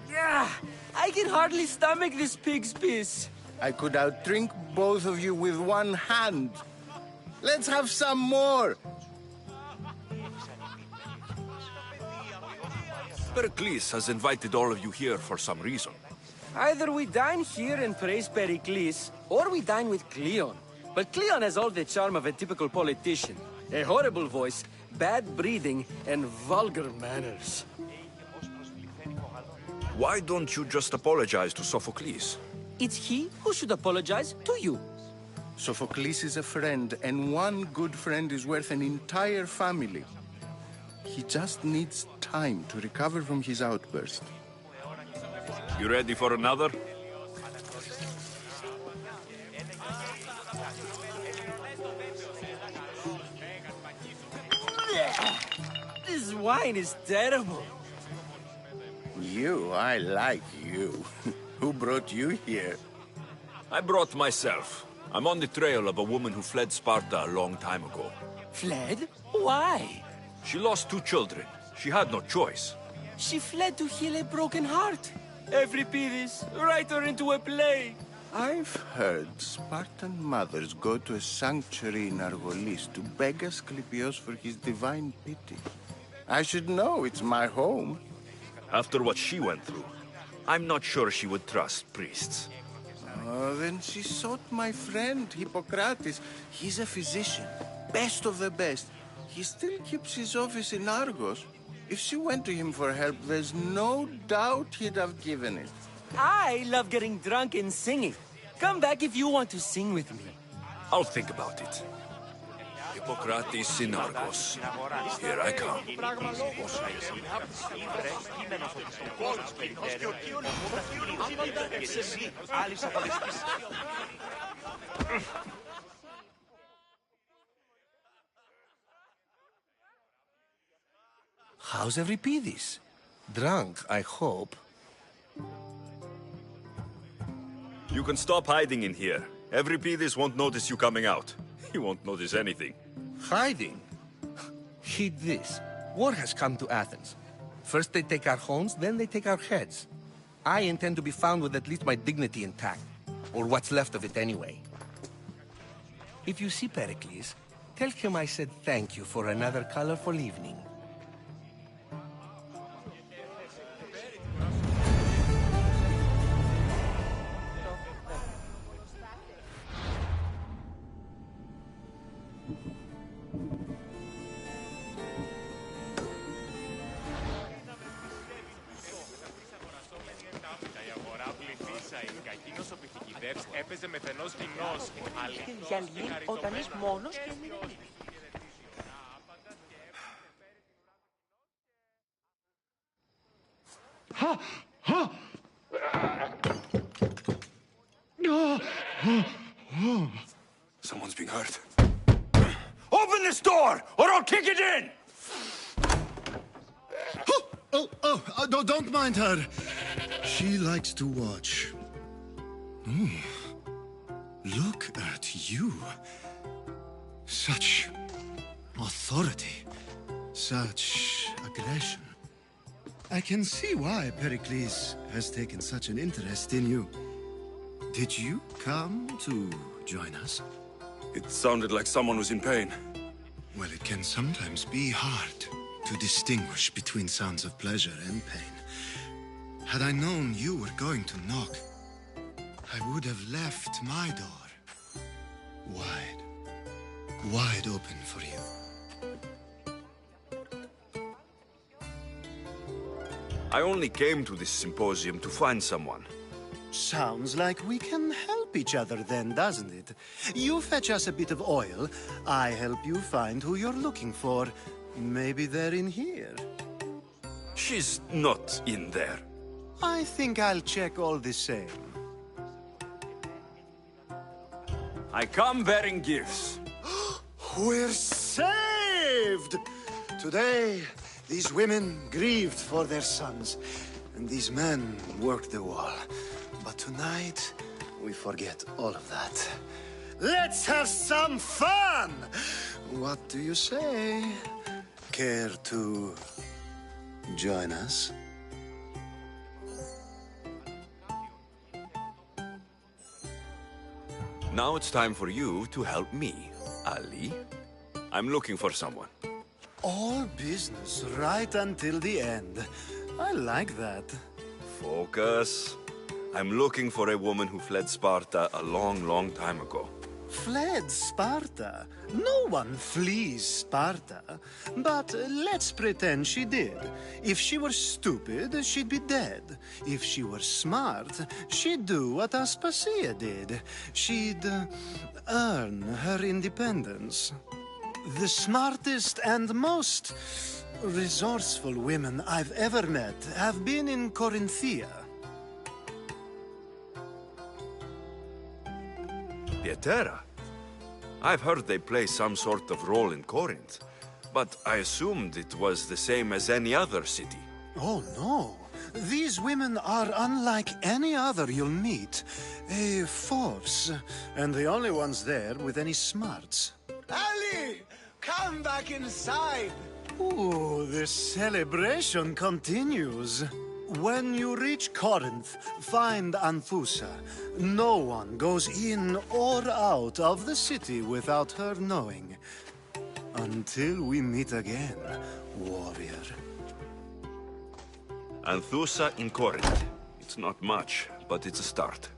Yeah, I can hardly stomach this pig's piss. I could outdrink both of you with one hand. Let's have some more! Pericles has invited all of you here for some reason. Either we dine here and praise Pericles, or we dine with Cleon. But Cleon has all the charm of a typical politician. A horrible voice, bad breeding, and vulgar manners. Why don't you just apologize to Sophocles? It's he who should apologize to you. Sophocles is a friend, and one good friend is worth an entire family. He just needs time to recover from his outburst. You ready for another? This wine is terrible. I like you. Who brought you here? I brought myself. I'm on the trail of a woman who fled Sparta a long time ago. Fled? Why? She lost 2 children. She had no choice. She fled to heal a broken heart. Euripides, write her into a play. I've heard Spartan mothers go to a sanctuary in Argolis to beg Asclepios for his divine pity. I should know, it's my home. After what she went through, I'm not sure she would trust priests. Oh, then she sought my friend, Hippocrates. He's a physician, best of the best. He still keeps his office in Argos. If she went to him for help, there's no doubt he'd have given it. I love getting drunk and singing. Come back if you want to sing with me. I'll think about it. Hippocrates in Argos. Here I come. How's Euripides? Drunk, I hope. You can stop hiding in here. Euripides won't notice you coming out. He won't notice anything. Hiding? Heed this. War has come to Athens. First they take our homes, then they take our heads. I intend to be found with at least my dignity intact. Or what's left of it anyway. If you see Pericles, tell him I said thank you for another colorful evening. Έπαιζε μεθενός γυμνός. Και διαλύει όταν είσαι μόνος και μηδενή. Someone's being hurt. Open this door, or I'll kick it in! Don't mind her. She likes to watch. Look at you. Such authority. Such aggression. I can see why Pericles has taken such an interest in you. Did you come to join us? It sounded like someone was in pain. Well, it can sometimes be hard to distinguish between sounds of pleasure and pain. Had I known you were going to knock, I would have left my door wide open for you. I only came to this symposium to find someone. Sounds like we can help each other then, doesn't it? You fetch us a bit of oil, I help you find who you're looking for. Maybe they're in here. She's not in there. I think I'll check all the same. I come bearing gifts. We're saved! Today, these women grieved for their sons, and these men worked the wall. But tonight, we forget all of that. Let's have some fun! What do you say? Care to join us? Now it's time for you to help me, Ali. I'm looking for someone. All business right until the end. I like that. Focus. I'm looking for a woman who fled Sparta a long, long time ago. Fled Sparta? No one flees Sparta. But let's pretend she did. If she were stupid, she'd be dead. If she were smart, she'd do what Aspasia did. She'd earn her independence. The smartest and most resourceful women I've ever met have been in Corinthia. Pietera? I've heard they play some sort of role in Corinth, but I assumed it was the same as any other city. Oh, no. These women are unlike any other you'll meet. A force, and the only ones there with any smarts. Ali! Come back inside! Ooh, the celebration continues. When you reach Corinth, find Anthusa. No one goes in or out of the city without her knowing. Until we meet again, warrior. Anthusa in Corinth. It's not much, but it's a start.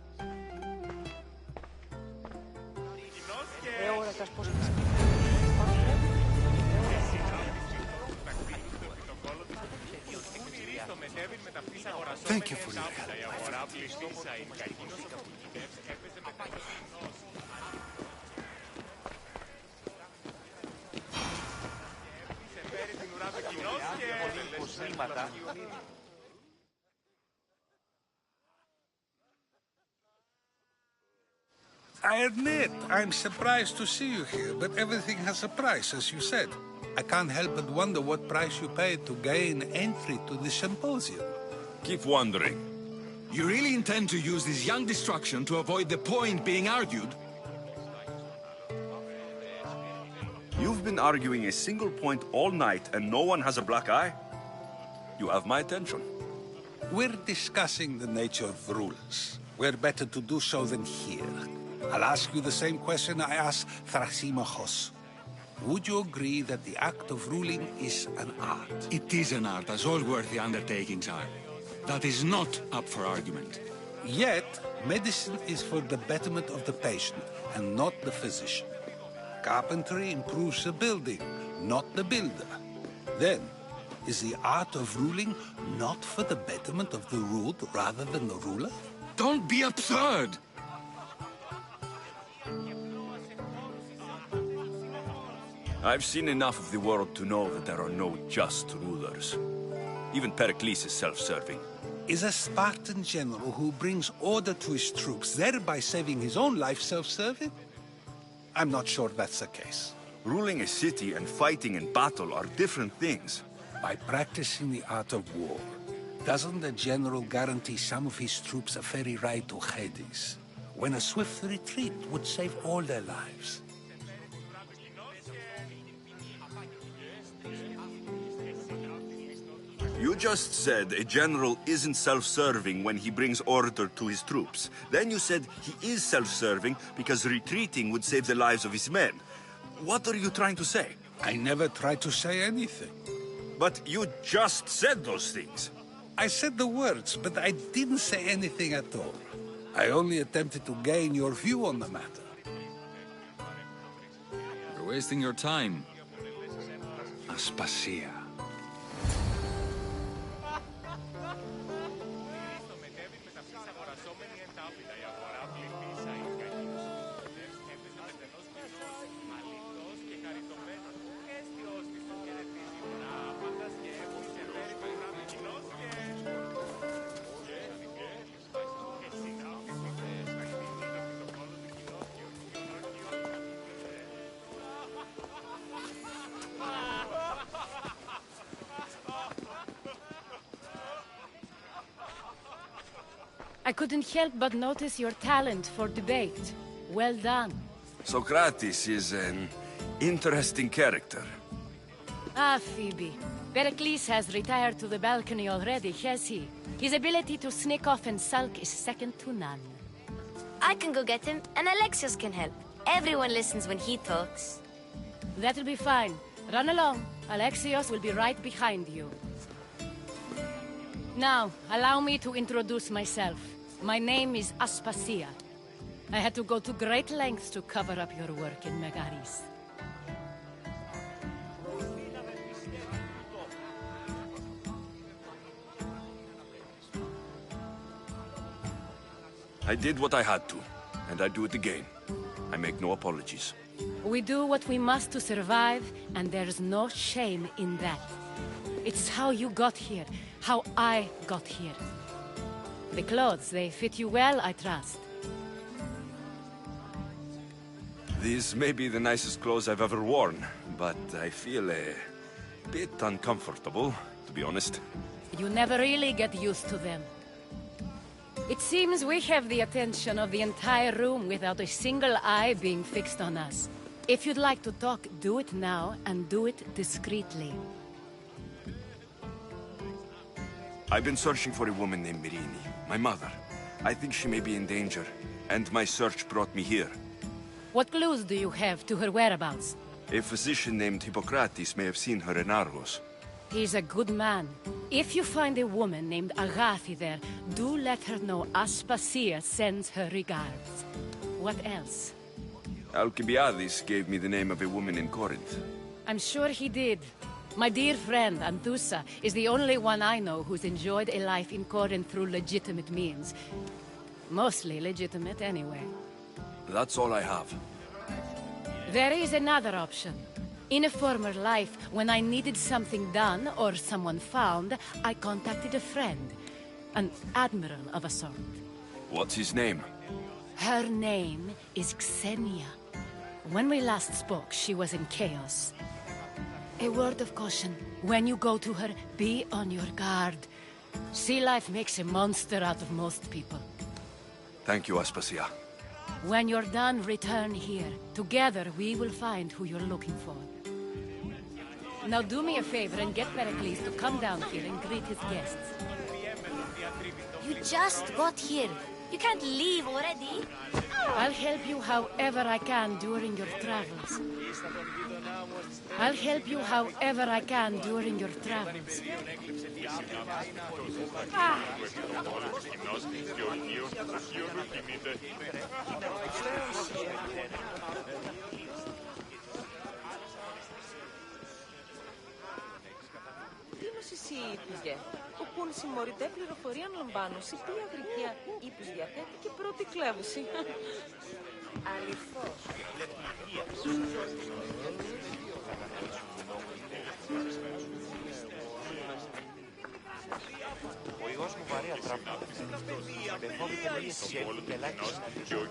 Thank you for your help. I admit, I'm surprised to see you here, but everything has a price, as you said. I can't help but wonder what price you paid to gain entry to the symposium. Keep wondering. You really intend to use this young destruction to avoid the point being argued? You've been arguing a single point all night and no one has a black eye? You have my attention. We're discussing the nature of rulers. Where better to do so than here? I'll ask you the same question I asked Thrasimachos. Would you agree that the act of ruling is an art? It is an art, as all worthy undertakings are. That is not up for argument. Yet, medicine is for the betterment of the patient, and not the physician. Carpentry improves the building, not the builder. Then, is the art of ruling not for the betterment of the ruled rather than the ruler? Don't be absurd! I've seen enough of the world to know that there are no just rulers. Even Pericles is self-serving. Is a Spartan general who brings order to his troops, thereby saving his own life, self-serving? I'm not sure that's the case. Ruling a city and fighting in battle are different things. By practicing the art of war, doesn't the general guarantee some of his troops a ferry ride to Hades, when a swift retreat would save all their lives? You just said a general isn't self-serving when he brings order to his troops. Then you said he is self-serving because retreating would save the lives of his men. What are you trying to say? I never tried to say anything. But you just said those things. I said the words, but I didn't say anything at all. I only attempted to gain your view on the matter. You're wasting your time. Aspasia. I couldn't help but notice your talent for debate. Well done. Socrates is an interesting character. Ah, Phoebe. Pericles has retired to the balcony already, has he? His ability to sneak off and sulk is second to none. I can go get him, and Alexios can help. Everyone listens when he talks. That'll be fine. Run along. Alexios will be right behind you. Now, allow me to introduce myself. My name is Aspasia. I had to go to great lengths to cover up your work in Megaris. I did what I had to, and I do it again. I make no apologies. We do what we must to survive, and there's no shame in that. It's how you got here, how I got here. The clothes, they fit you well, I trust. These may be the nicest clothes I've ever worn, but I feel a bit uncomfortable, to be honest. You never really get used to them. It seems we have the attention of the entire room without a single eye being fixed on us. If you'd like to talk, do it now, and do it discreetly. I've been searching for a woman named Mirini, my mother. I think she may be in danger, and my search brought me here. What clues do you have to her whereabouts? A physician named Hippocrates may have seen her in Argos. He's a good man. If you find a woman named Agathi there, do let her know Aspasia sends her regards. What else? Alcibiades gave me the name of a woman in Corinth. I'm sure he did. My dear friend, Anthusa, is the only one I know who's enjoyed a life in Corinth through legitimate means. Mostly legitimate, anyway. That's all I have. There is another option. In a former life, when I needed something done or someone found, I contacted a friend. An admiral of a sort. What's his name? Her name is Xenia. When we last spoke, she was in chaos. A word of caution. When you go to her, be on your guard. Sea life makes a monster out of most people. Thank you, Aspasia. When you're done, return here. Together, we will find who you're looking for. Now do me a favor and get Pericles to come down here and greet his guests. You just got here. You can't leave already. I'll help you however I can during your travels. I'll help you however I can during your travels. Εσύ ύπηζε. Ο Κουν συμμορητέ πληροφορία λαμβάνωση, τι αγρικία ύπους διαθέτει και πρώτη κλέβουση. Αληθώς. Ο ιός μου βαρέα τράπα. Δεν φόβεται λέει εσύ πελάκης. Και ο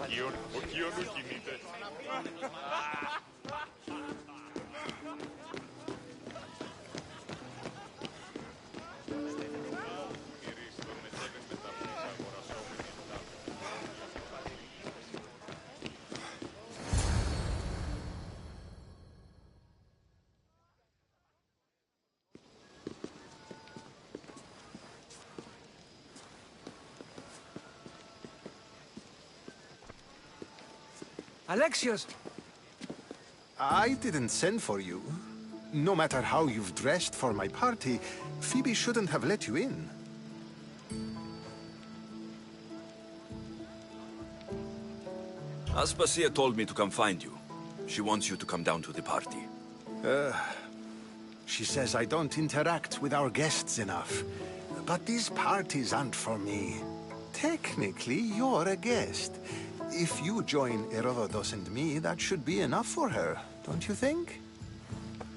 Κιόν κινείται. Alexios! I didn't send for you. No matter how you've dressed for my party, Phoebe shouldn't have let you in. Aspasia told me to come find you. She wants you to come down to the party. She says I don't interact with our guests enough. But these parties aren't for me. Technically, you're a guest. If you join Herodotus and me, that should be enough for her, don't you think?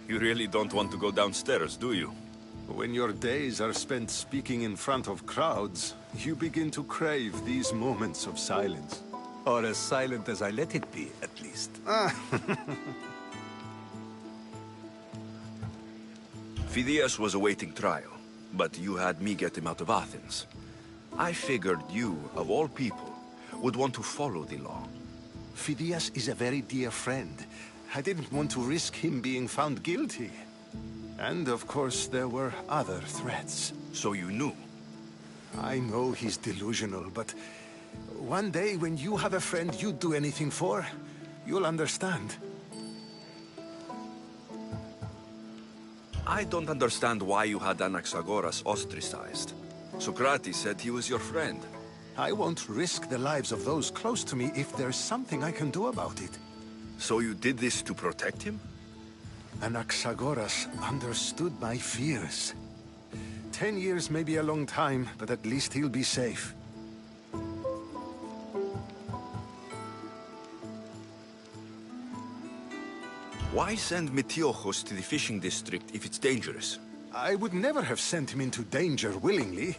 You really don't want to go downstairs, do you? When your days are spent speaking in front of crowds, you begin to crave these moments of silence. Or as silent as I let it be, at least. Phidias was awaiting trial, but you had me get him out of Athens. I figured you, of all people, would want to follow the law. Phidias is a very dear friend. I didn't want to risk him being found guilty. And of course, there were other threats. So you knew? I know he's delusional, but one day when you have a friend you'd do anything for, you'll understand. I don't understand why you had Anaxagoras ostracized. Socrates said he was your friend. I won't risk the lives of those close to me if there's something I can do about it. So you did this to protect him? Anaxagoras understood my fears. 10 years may be a long time, but at least he'll be safe. Why send Metiochos to the fishing district if it's dangerous? I would never have sent him into danger willingly.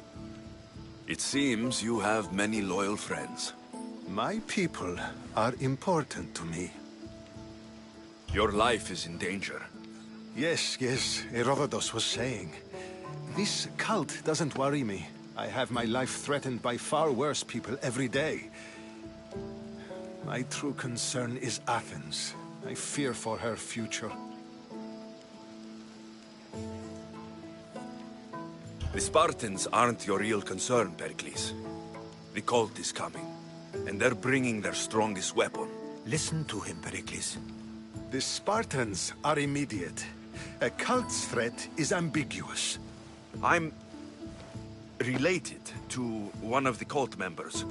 It seems you have many loyal friends. My people are important to me. Your life is in danger. Yes, Herodotus was saying. This cult doesn't worry me. I have my life threatened by far worse people every day. My true concern is Athens. I fear for her future. The Spartans aren't your real concern, Pericles. The cult is coming, and they're bringing their strongest weapon. Listen to him, Pericles. The Spartans are immediate. A cult's threat is ambiguous. I'm related to one of the cult members.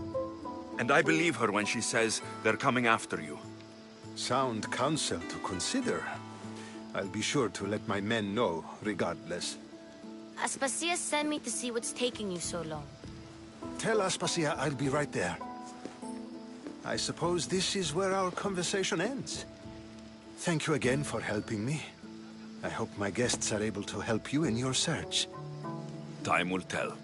And I believe her when she says they're coming after you. Sound counsel to consider. I'll be sure to let my men know, regardless. Aspasia sent me to see what's taking you so long. Tell Aspasia I'll be right there. I suppose this is where our conversation ends. Thank you again for helping me. I hope my guests are able to help you in your search. Time will tell.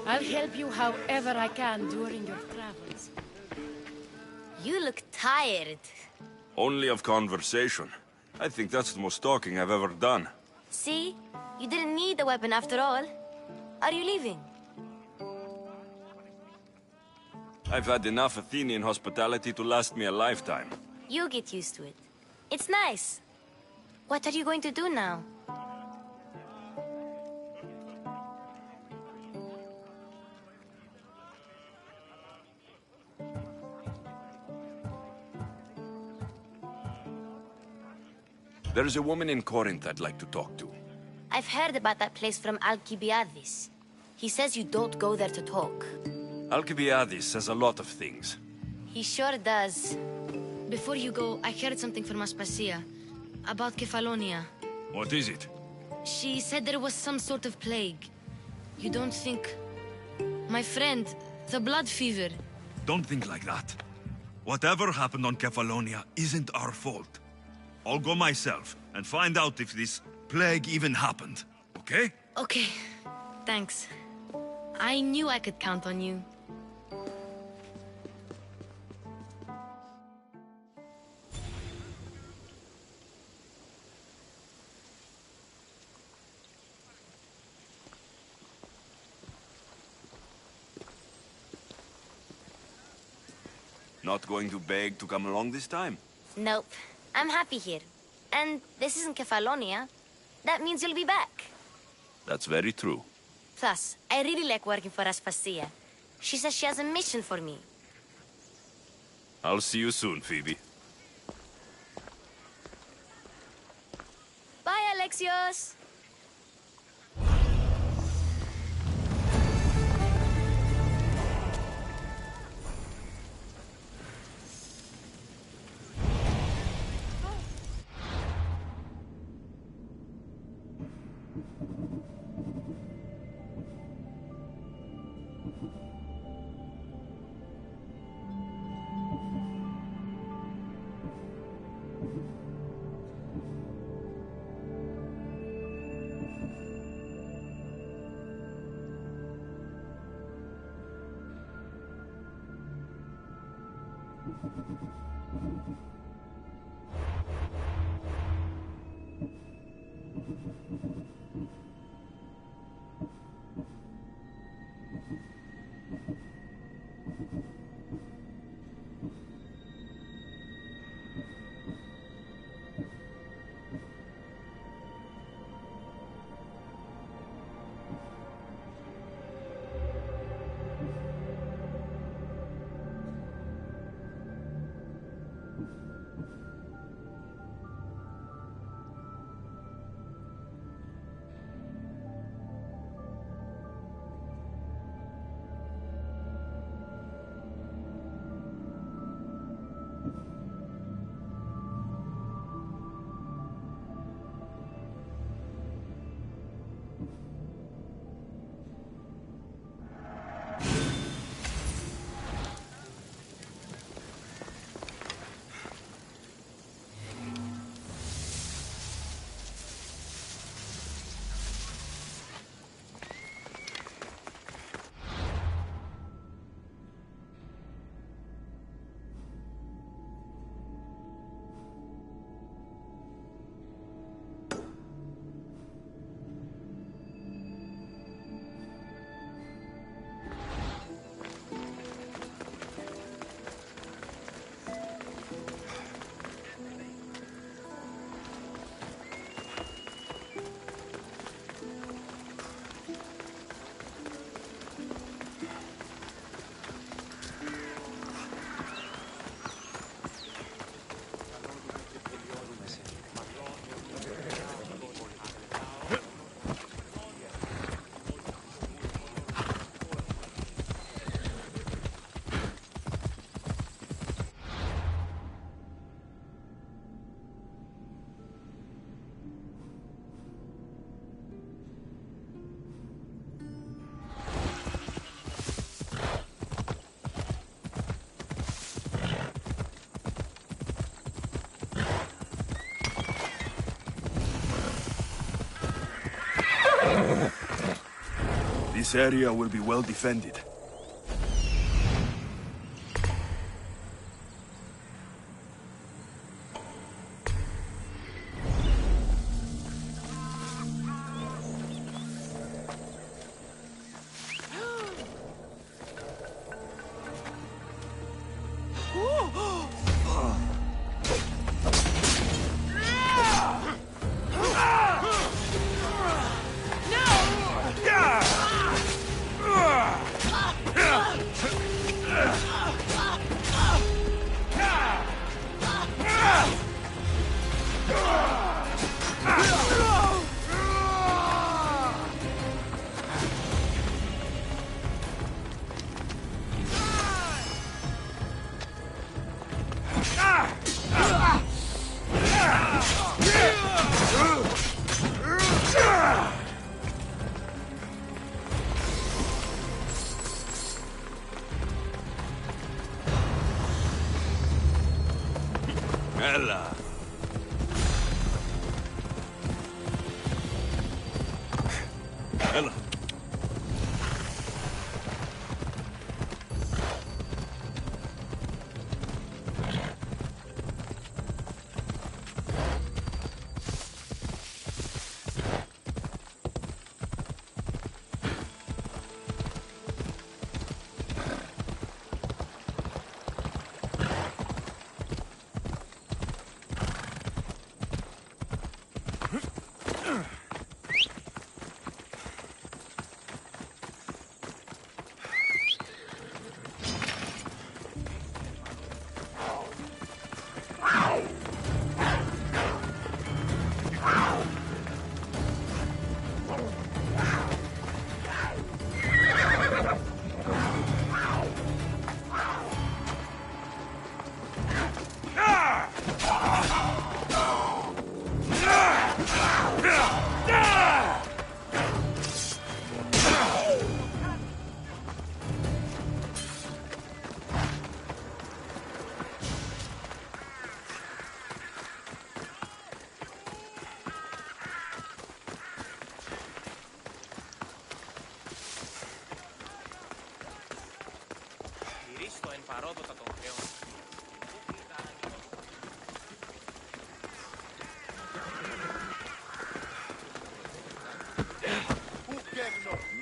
I'll help you however I can during your travels. You look tired. Only of conversation. I think that's the most talking I've ever done. See? You didn't need the weapon after all. Are you leaving? I've had enough Athenian hospitality to last me a lifetime. You get used to it. It's nice. What are you going to do now? There's a woman in Corinth I'd like to talk to. I've heard about that place from Alcibiades. He says you don't go there to talk. Alcibiades says a lot of things. He sure does. Before you go, I heard something from Aspasia. About Kefalonia. What is it? She said there was some sort of plague. You don't think... My friend, the blood fever. Don't think like that. Whatever happened on Kefalonia isn't our fault. I'll go myself and find out if this plague even happened, okay? Okay, thanks. I knew I could count on you. Not going to beg to come along this time? Nope. I'm happy here. And this isn't Kefalonia. That means you'll be back. That's very true. Plus, I really like working for Aspasia. She says she has a mission for me. I'll see you soon, Phoebe. Bye, Alexios! This area will be well defended. Ella. Ella.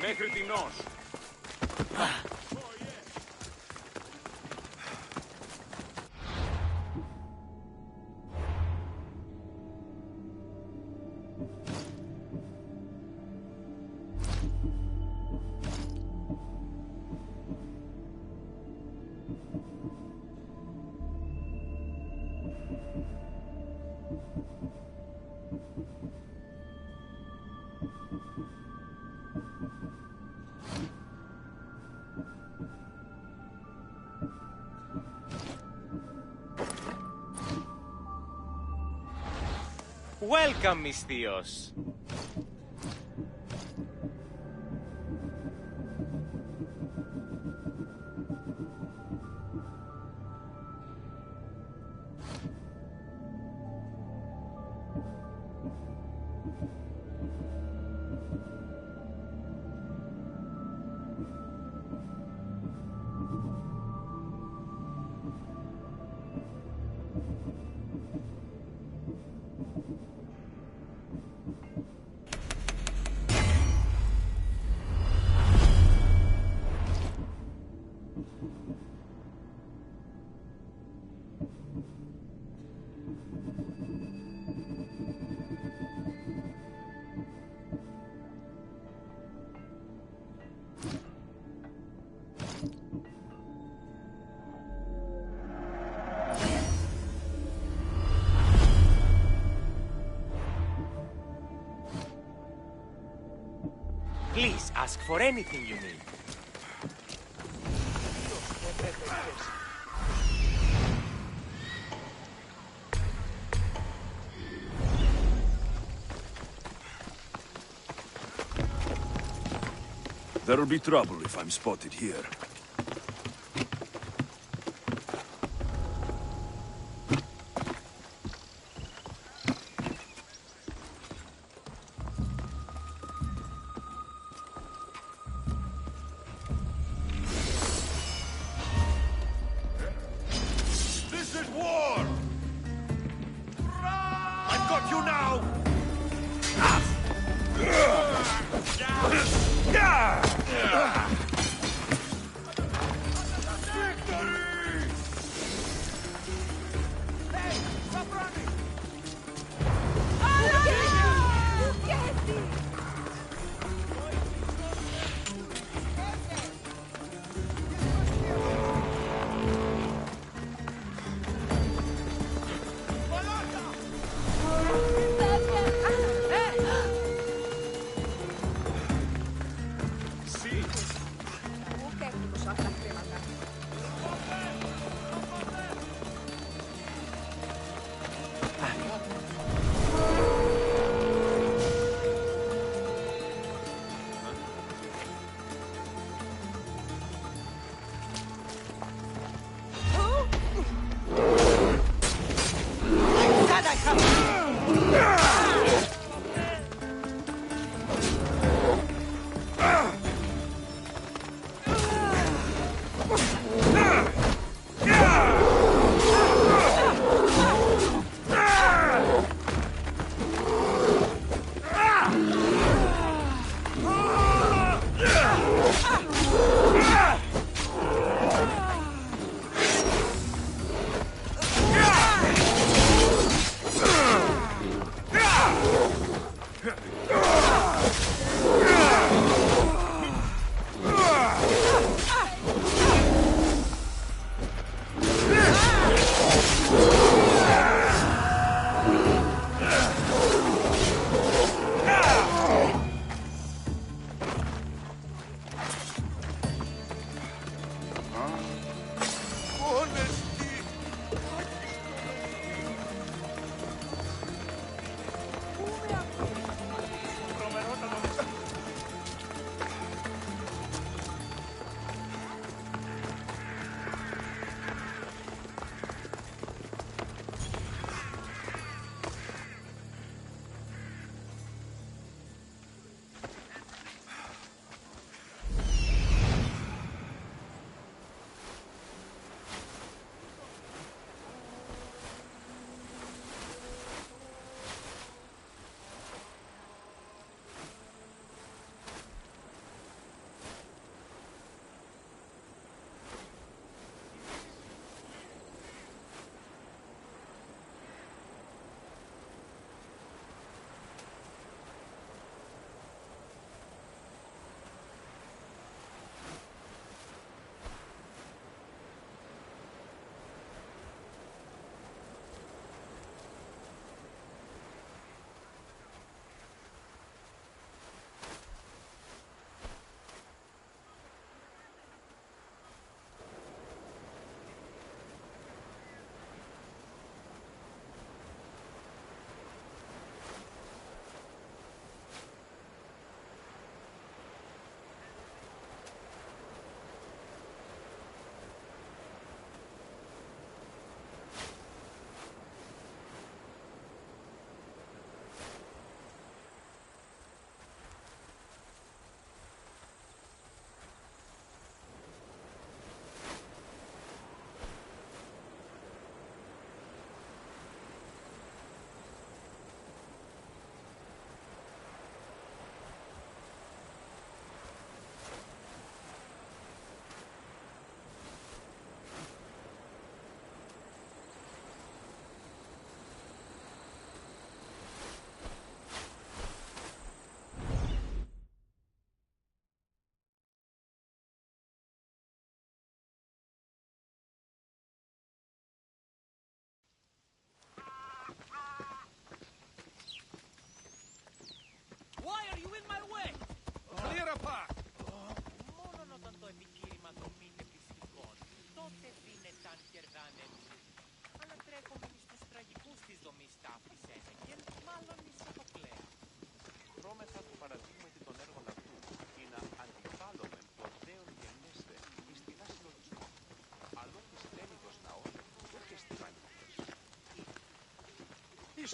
Μέχρι τινός. Welcome, mis tíos. Please ask for anything you need. There'll be trouble if I'm spotted here.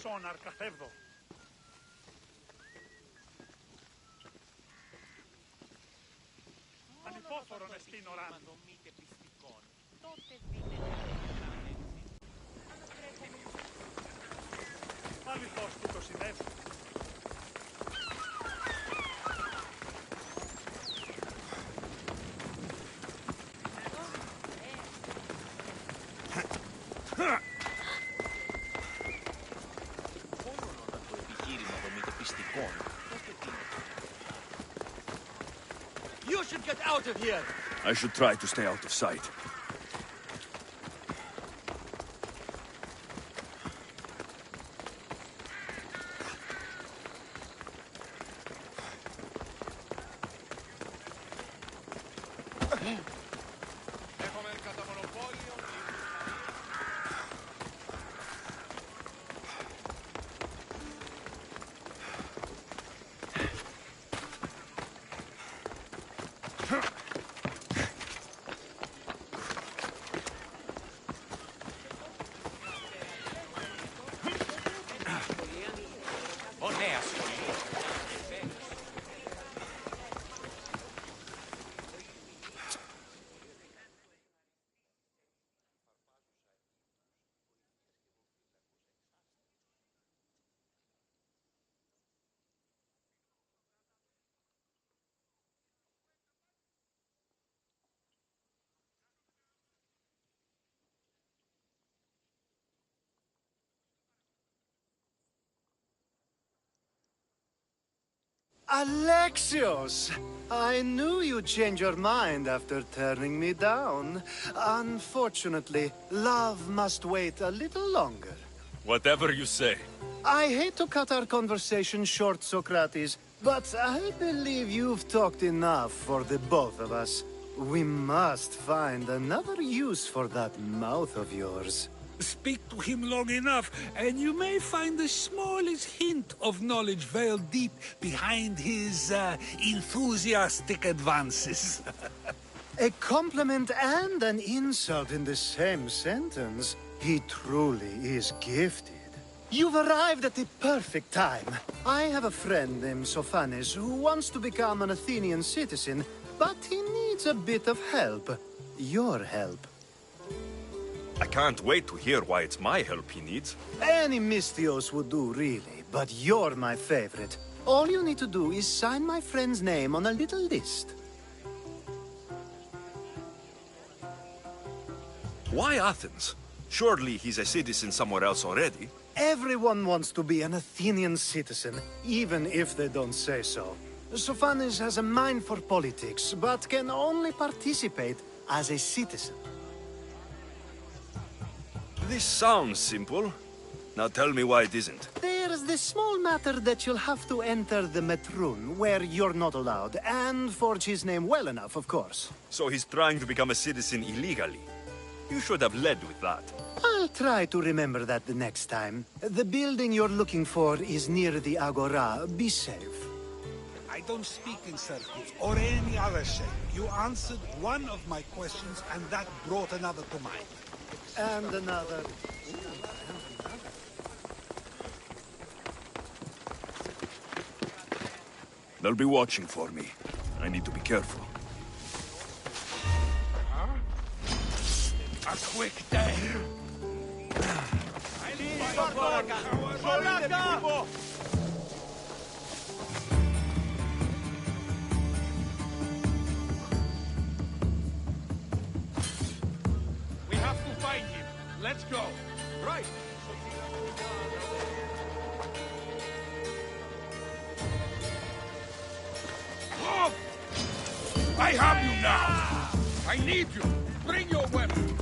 σόναρ καθεύδω. Ανυπόφορον εστίν οράν. Αληθώς που το συνέβη. You should get out of here! I should try to stay out of sight. Alexios! I knew you'd change your mind after turning me down. Unfortunately, love must wait a little longer. Whatever you say. I hate to cut our conversation short, Socrates, but I believe you've talked enough for the both of us. We must find another use for that mouth of yours. Speak to him long enough, and you may find the smallest hint of knowledge veiled deep behind his enthusiastic advances. A compliment and an insult in the same sentence. He truly is gifted. You've arrived at the perfect time. I have a friend named Sophanes who wants to become an Athenian citizen, but he needs a bit of help. Your help. I can't wait to hear why it's my help he needs. Any Misthios would do, really, but you're my favorite. All you need to do is sign my friend's name on a little list. Why Athens? Surely he's a citizen somewhere else already. Everyone wants to be an Athenian citizen, even if they don't say so. Sophanes has a mind for politics, but can only participate as a citizen. This sounds simple. Now tell me why it isn't. There's the small matter that you'll have to enter the Metroon, where you're not allowed, and forge his name well enough, of course. So he's trying to become a citizen illegally. You should have led with that. I'll try to remember that the next time. The building you're looking for is near the Agora. Be safe. I don't speak in circles or any other shape. You answered one of my questions, and that brought another to mind. And another. They'll be watching for me. I need to be careful. A quick day. We have to find him. Let's go. Right. Oh! I have you now! I need you! Bring your weapon!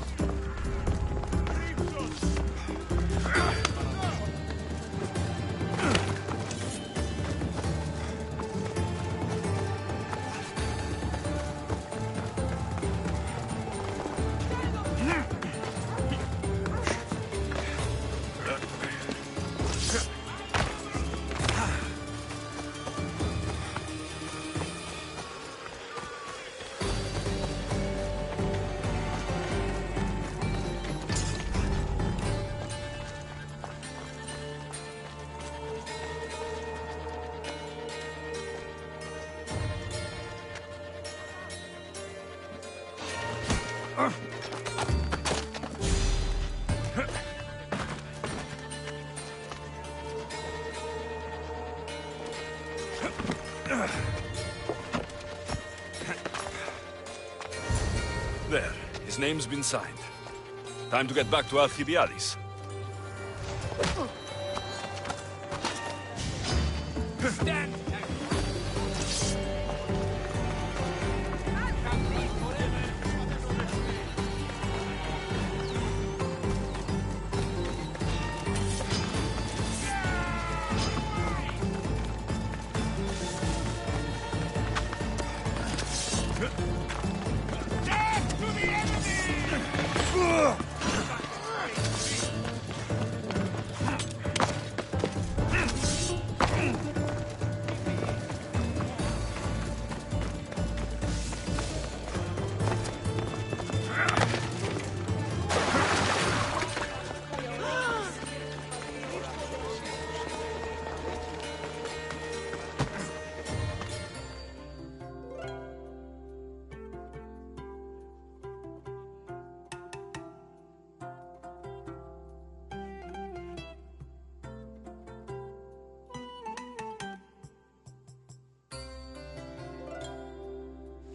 There. His name's been signed. Time to get back to Alcibiades. Stand!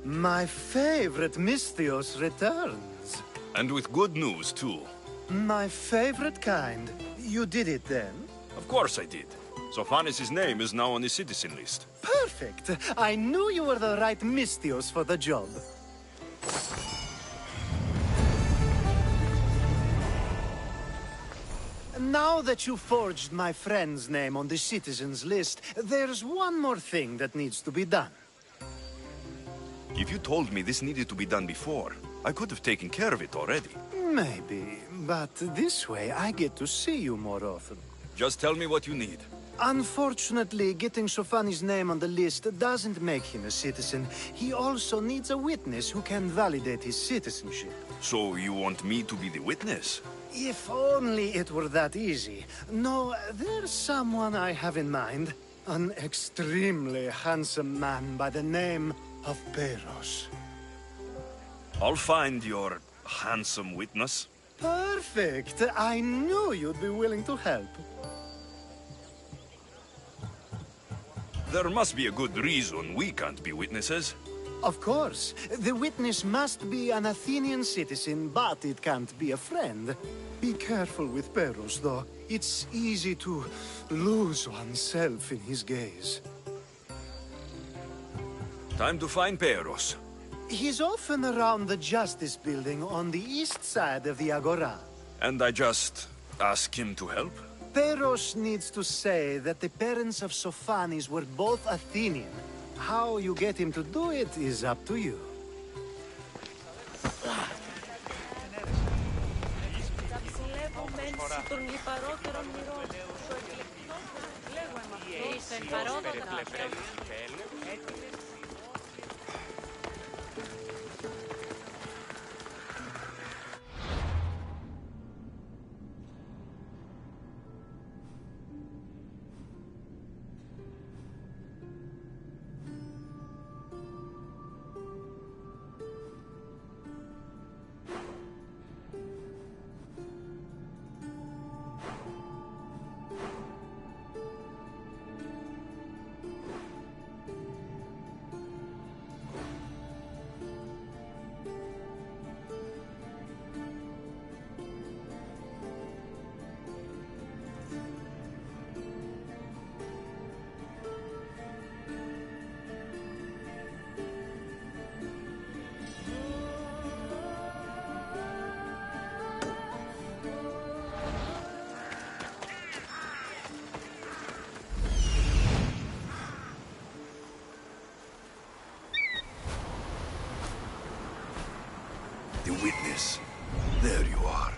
My favorite Misthios returns. And with good news, too. My favorite kind. You did it then? Of course I did. Sophanis' name is now on the citizen list. Perfect! I knew you were the right Misthios for the job. Now that you forged my friend's name on the citizens list, there's one more thing that needs to be done. If you told me this needed to be done before, I could have taken care of it already. Maybe, but this way I get to see you more often. Just tell me what you need. Unfortunately, getting Sophanis' name on the list doesn't make him a citizen. He also needs a witness who can validate his citizenship. So you want me to be the witness? If only it were that easy. No, there's someone I have in mind. An extremely handsome man by the name of Peros. I'll find your handsome witness. Perfect! I knew you'd be willing to help. There must be a good reason we can't be witnesses. Of course. The witness must be an Athenian citizen, but it can't be a friend. Be careful with Peros, though. It's easy to lose oneself in his gaze. Time to find Peros. He's often around the Justice Building on the east side of the Agora. And I just ask him to help? Peros needs to say that the parents of Sophanis were both Athenian. How you get him to do it is up to you. The witness. There you are.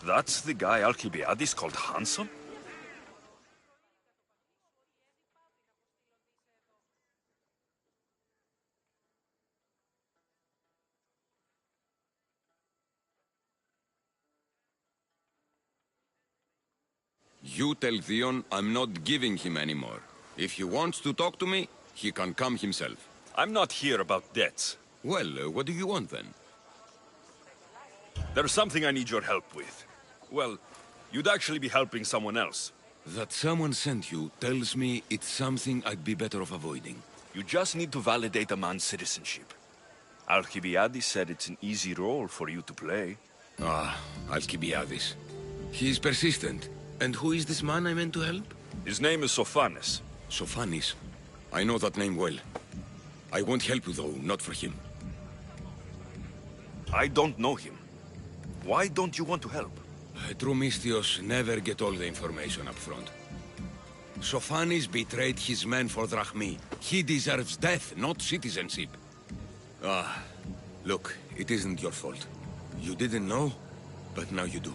That's the guy Alcibiades called handsome? You tell Theon I'm not giving him any more. If he wants to talk to me, he can come himself. I'm not here about debts. Well, what do you want then? There's something I need your help with. Well, you'd actually be helping someone else. That someone sent you tells me it's something I'd be better off avoiding. You just need to validate a man's citizenship. Alcibiades said it's an easy role for you to play. Ah, Alcibiades. He's persistent. And who is this man I meant to help? His name is Sophanes. Sophanes? I know that name well. I won't help you though, not for him. I don't know him. Why don't you want to help? True Mystios never get all the information up front. Sophanes betrayed his men for Drachmi. He deserves death, not citizenship. Ah, look, it isn't your fault. You didn't know, but now you do.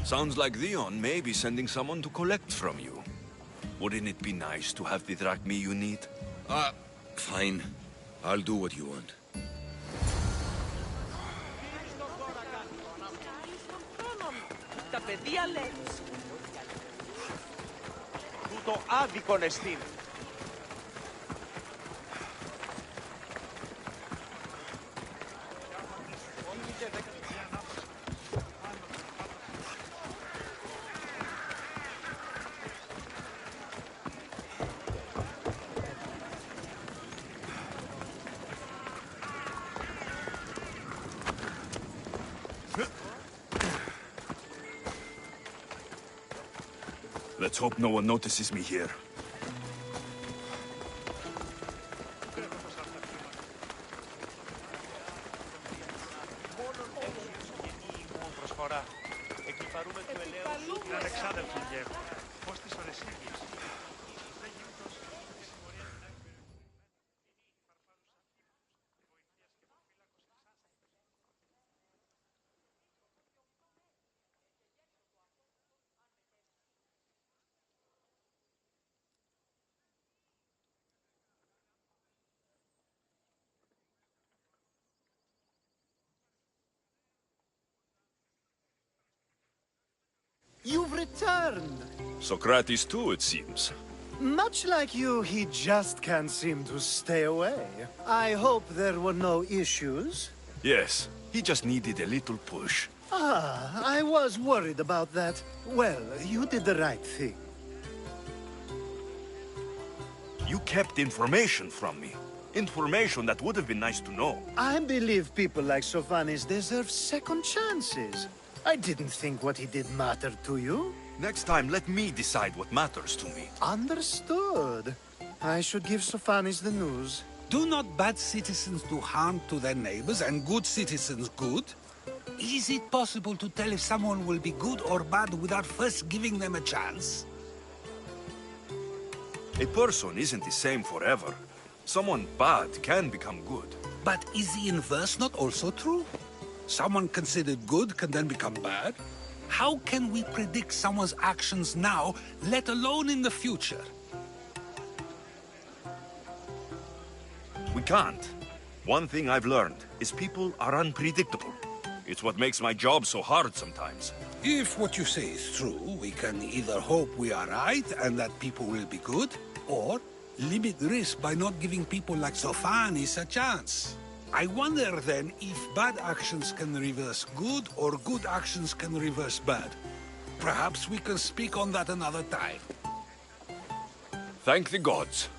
Sounds like Theon may be sending someone to collect from you. Wouldn't it be nice to have the drachmi you need? Fine. I'll do what you want. Τα παιδιά λένε. Τούτο άδικον εστίν. Let's hope no one notices me here. You've returned! Socrates too, it seems. Much like you, he just can't seem to stay away. I hope there were no issues. Yes, he just needed a little push. Ah, I was worried about that. Well, you did the right thing. You kept information from me. Information that would have been nice to know. I believe people like Sophanes deserve second chances. I didn't think what he did mattered to you. Next time, let me decide what matters to me. Understood. I should give Sophanes the news. Do not bad citizens do harm to their neighbors and good citizens good? Is it possible to tell if someone will be good or bad without first giving them a chance? A person isn't the same forever. Someone bad can become good. But is the inverse not also true? Someone considered good can then become bad? How can we predict someone's actions now, let alone in the future? We can't. One thing I've learned is people are unpredictable. It's what makes my job so hard sometimes. If what you say is true, we can either hope we are right and that people will be good, or limit risk by not giving people like Sophanes a chance. I wonder then if bad actions can reverse good or good actions can reverse bad. Perhaps we can speak on that another time. Thank the gods.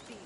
Steve.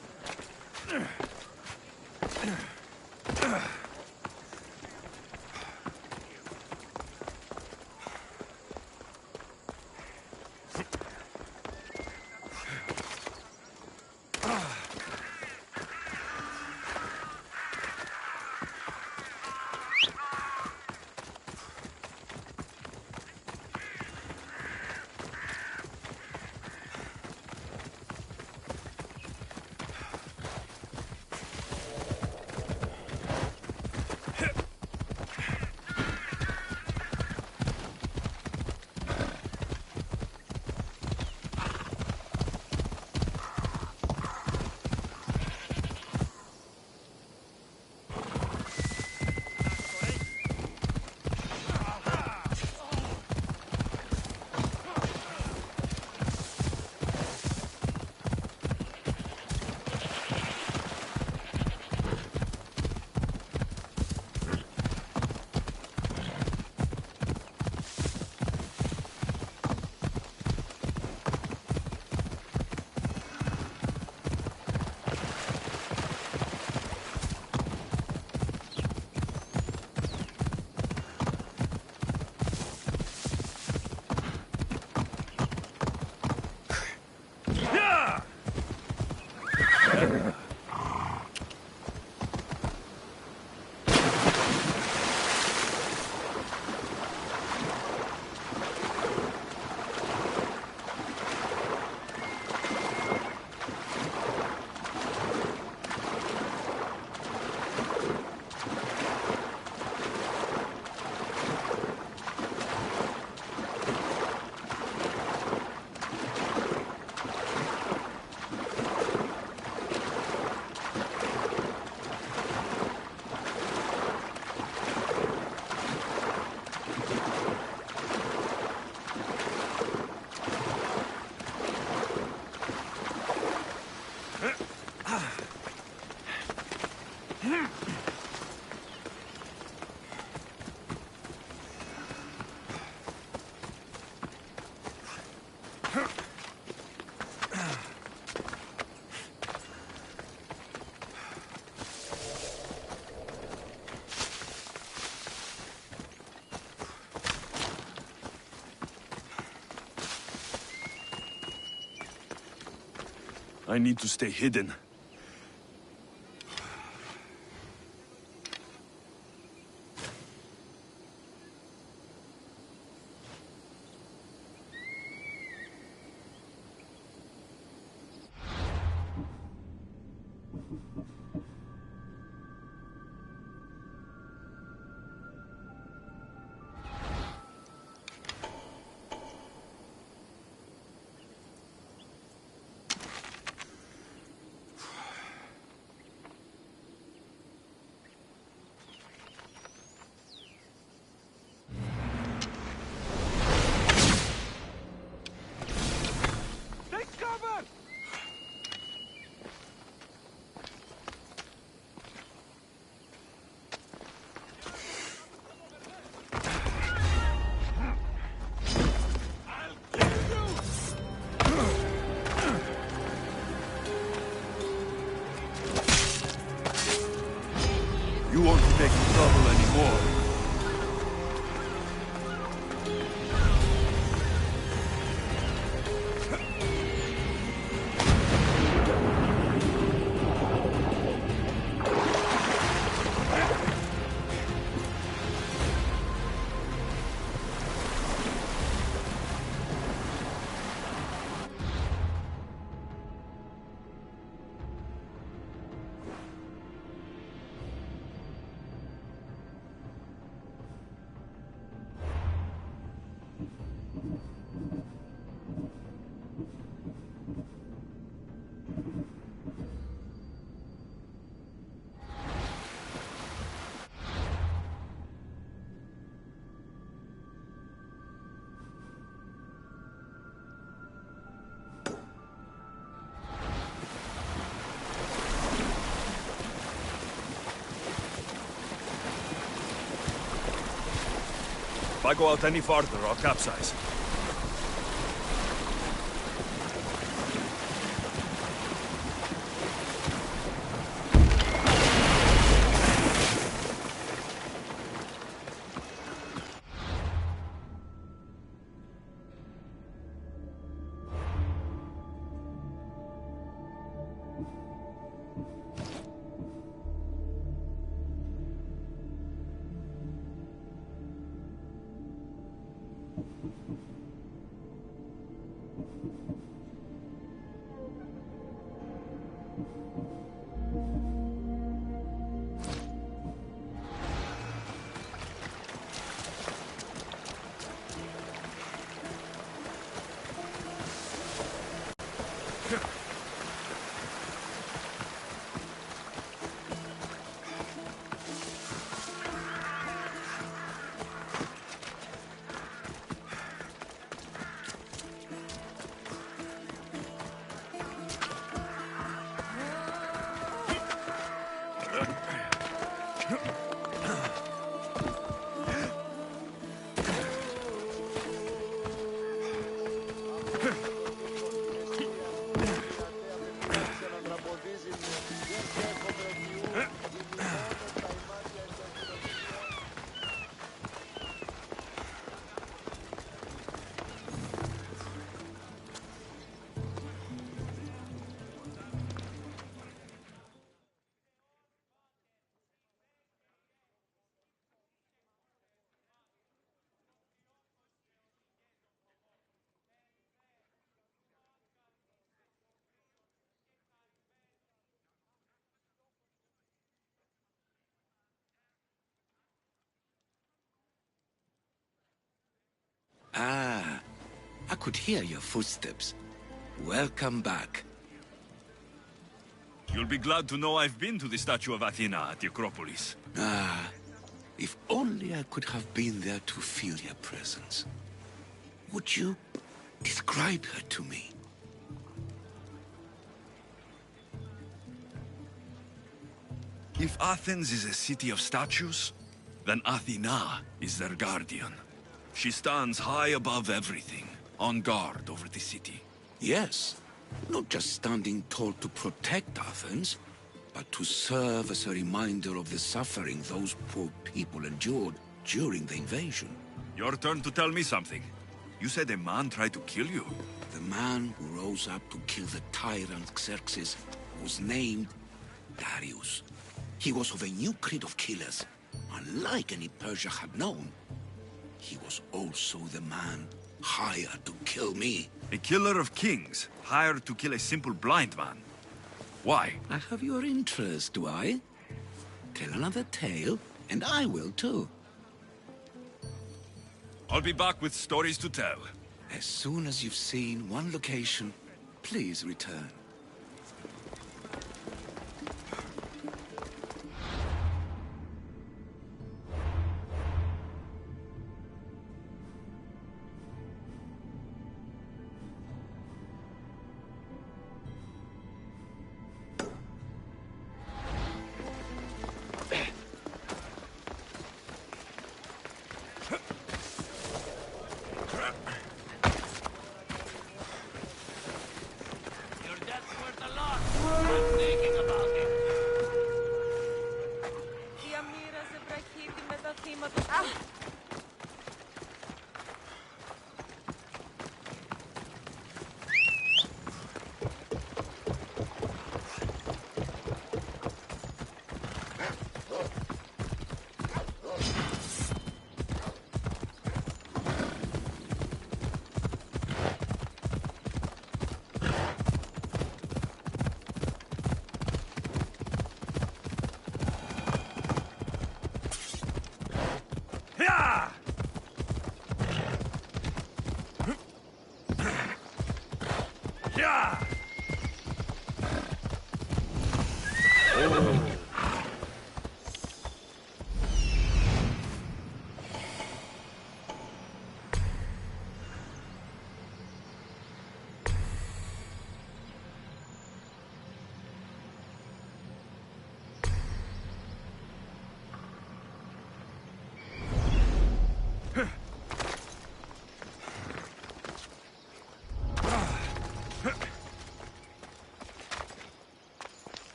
I need to stay hidden. You won't be making trouble anymore. If I go out any farther, I'll capsize. Ah, I could hear your footsteps. Welcome back. You'll be glad to know I've been to the statue of Athena at the Acropolis. Ah, if only I could have been there to feel your presence. Would you describe her to me? If Athens is a city of statues, then Athena is their guardian. She stands high above everything, on guard over the city. Yes, not just standing tall to protect Athens, but to serve as a reminder of the suffering those poor people endured during the invasion. Your turn to tell me something. You said a man tried to kill you. The man who rose up to kill the tyrant Xerxes was named Darius. He was of a new creed of killers, unlike any Persia had known. He was also the man hired to kill me. A killer of kings, hired to kill a simple blind man. Why? I have your interest, do I? Tell another tale, and I will too. I'll be back with stories to tell. As soon as you've seen one location, please return.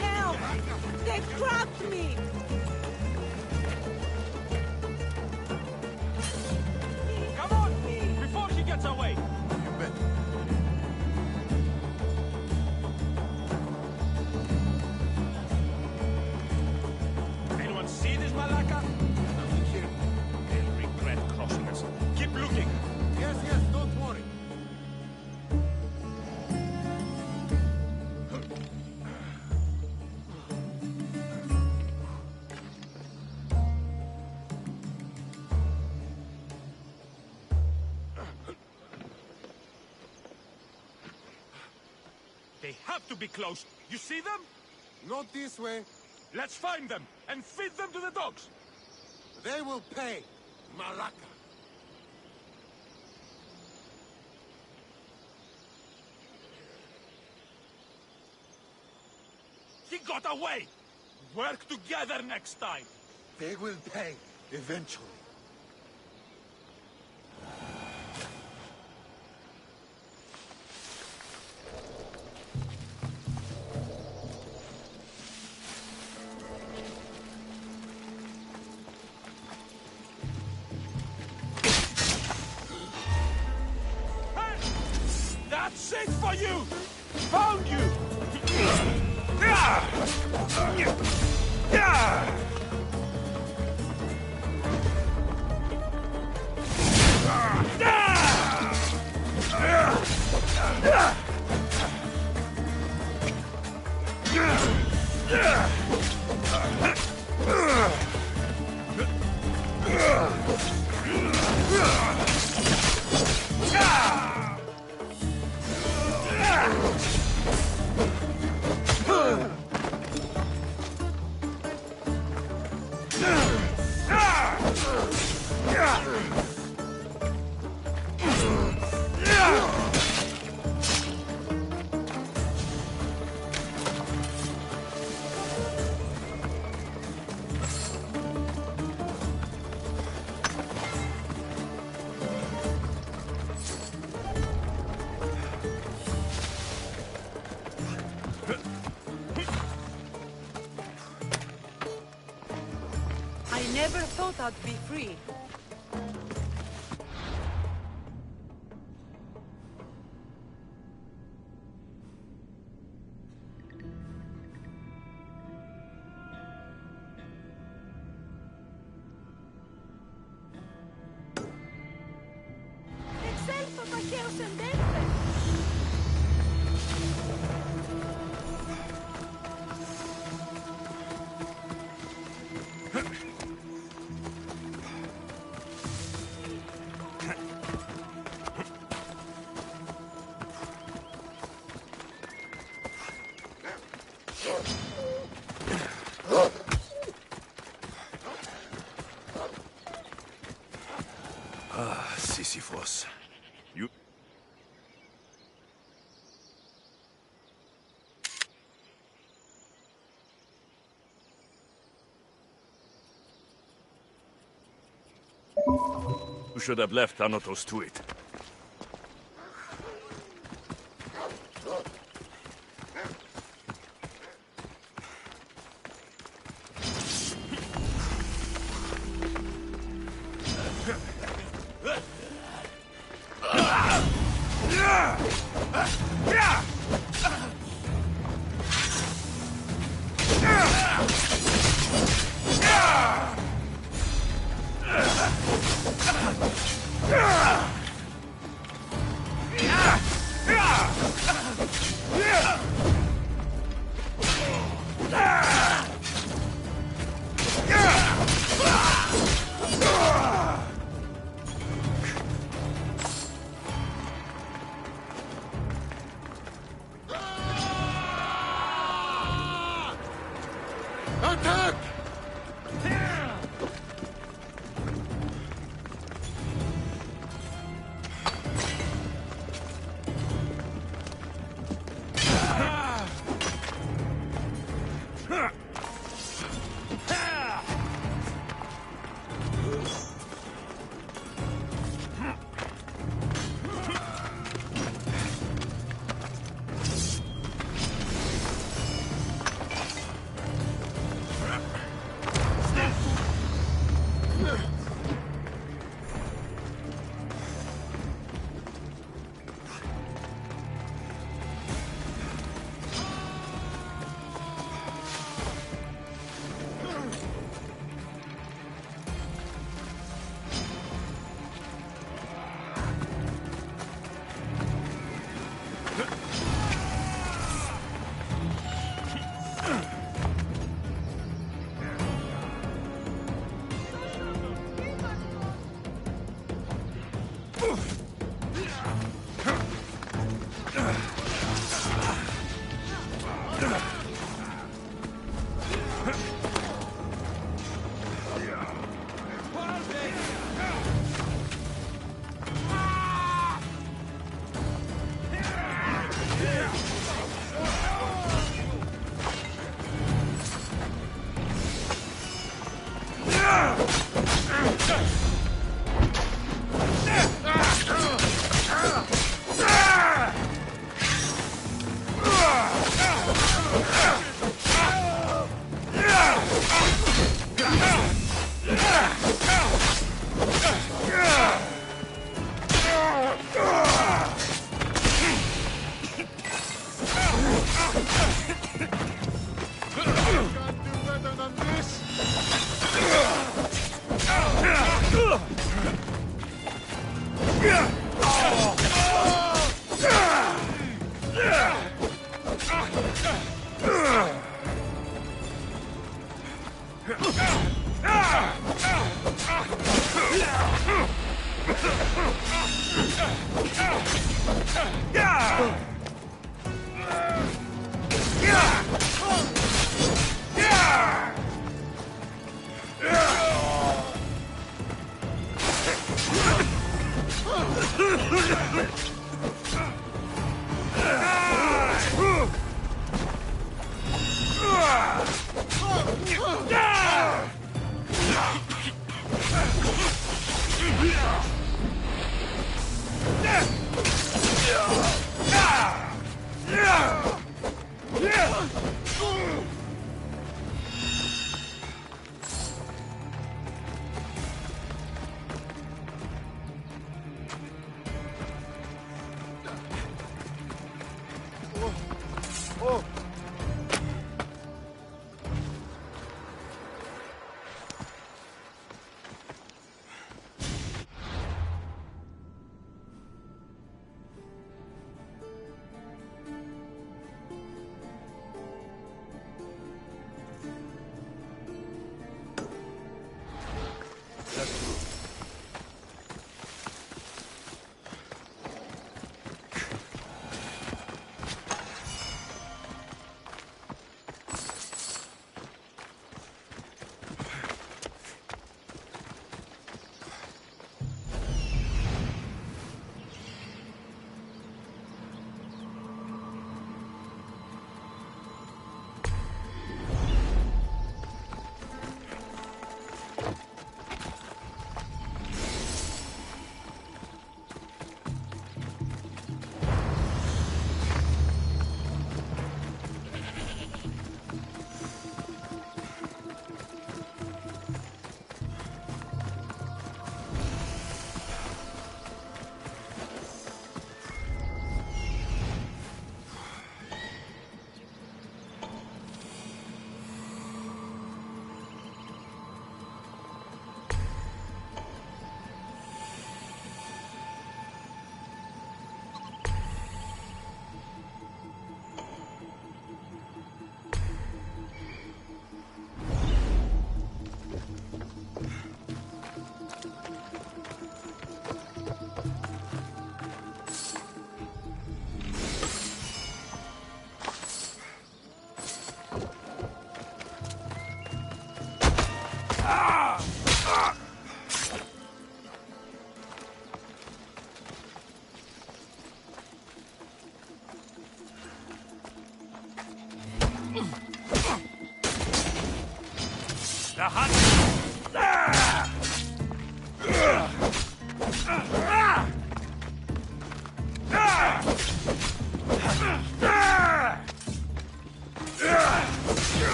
Help! They've trapped me! Come on! Before he gets away! You bet. Anyone see this Malaka? Nothing here. They'll regret crossing us. Keep looking. Yes, don't worry. They have to be close. You see them? Not this way. Let's find them and feed them to the dogs. They will pay. Malaka. He got away. Work together next time. They will pay, eventually. That's it for you! Found you! I never thought I'd be free. Excelso, Pacheos and Denver! Sisyphus. You... You should have left Thanatos to it. Attack!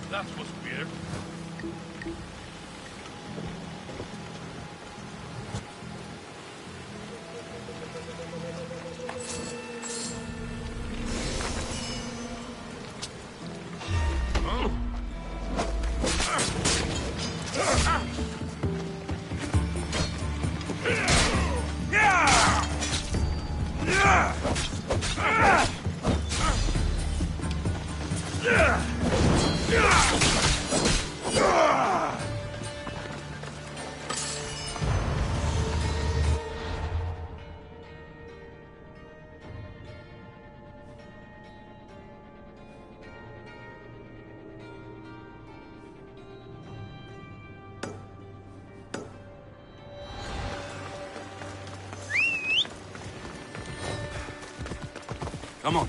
That was weird. Come on.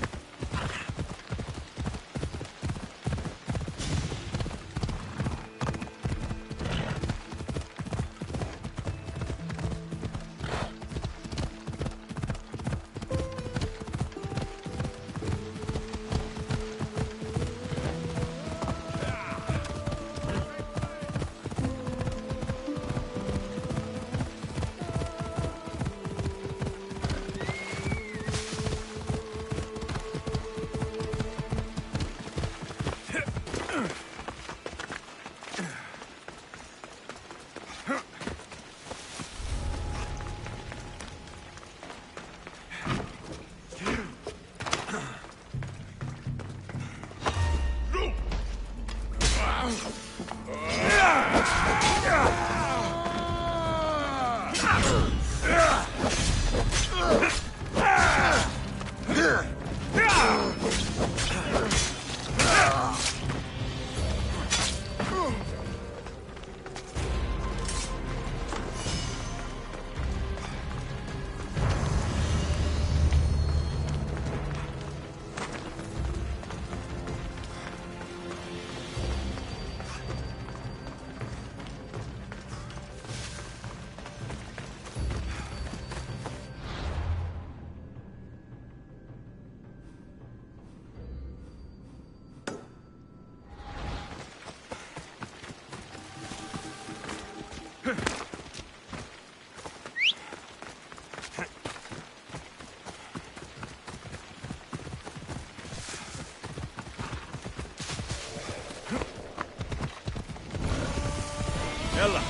Ella.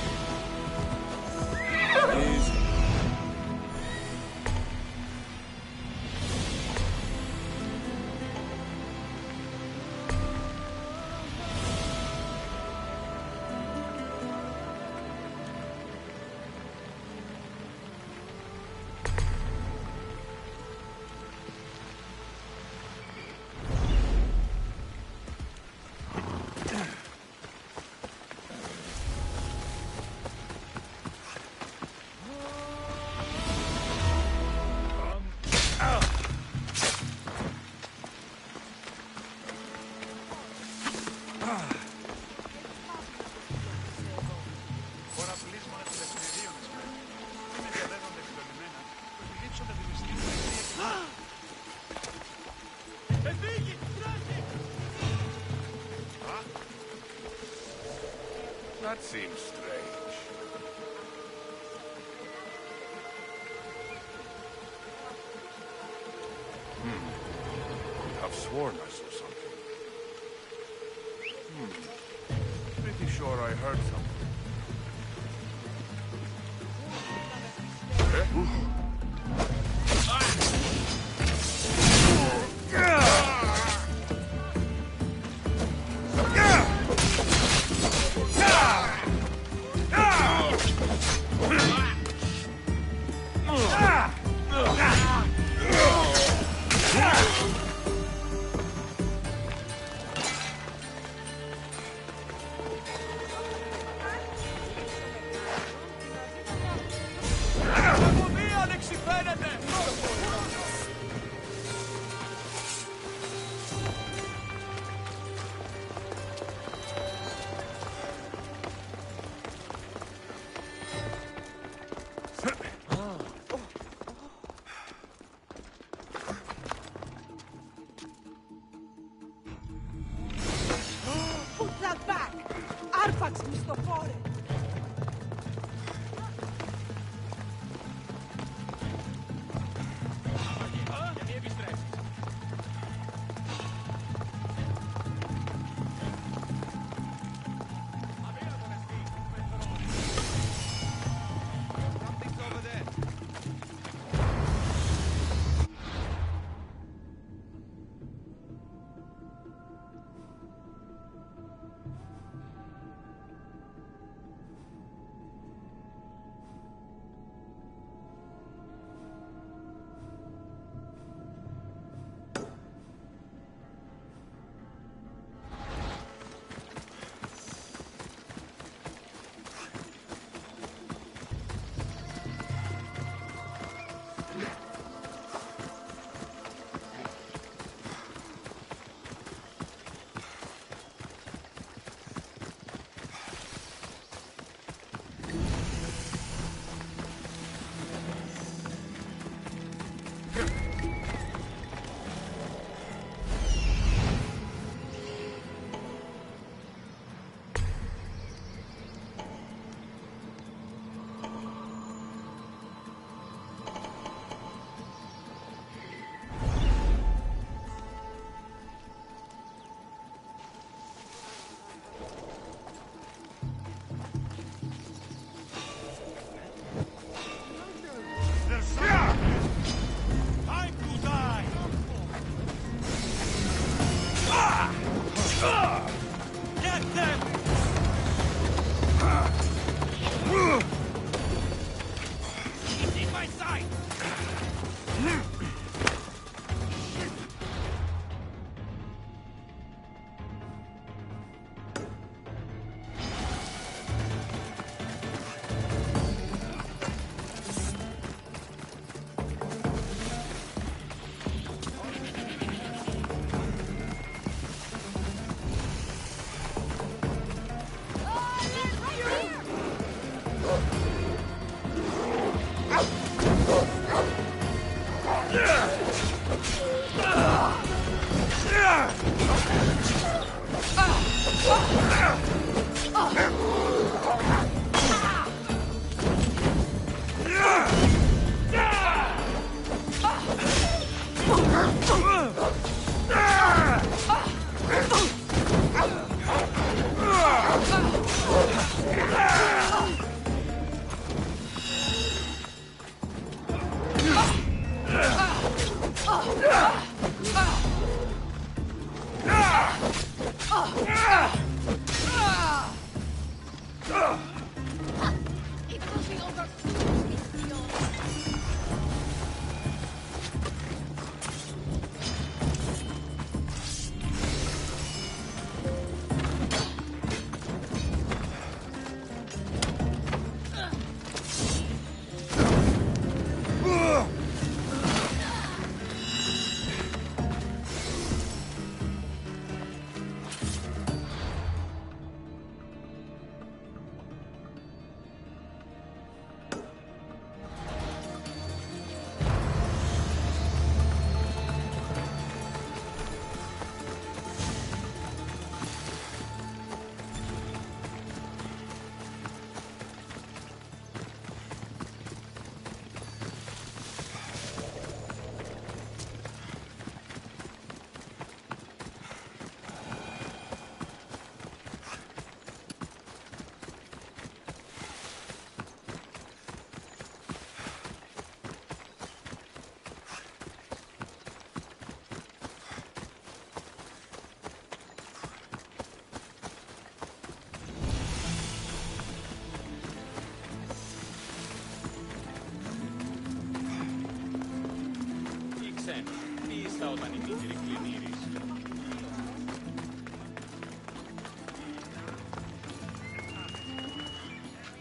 Easy. That seems strange. Could have sworn I saw something. Pretty sure I heard something. Όταν η μήτρη κλινήρης.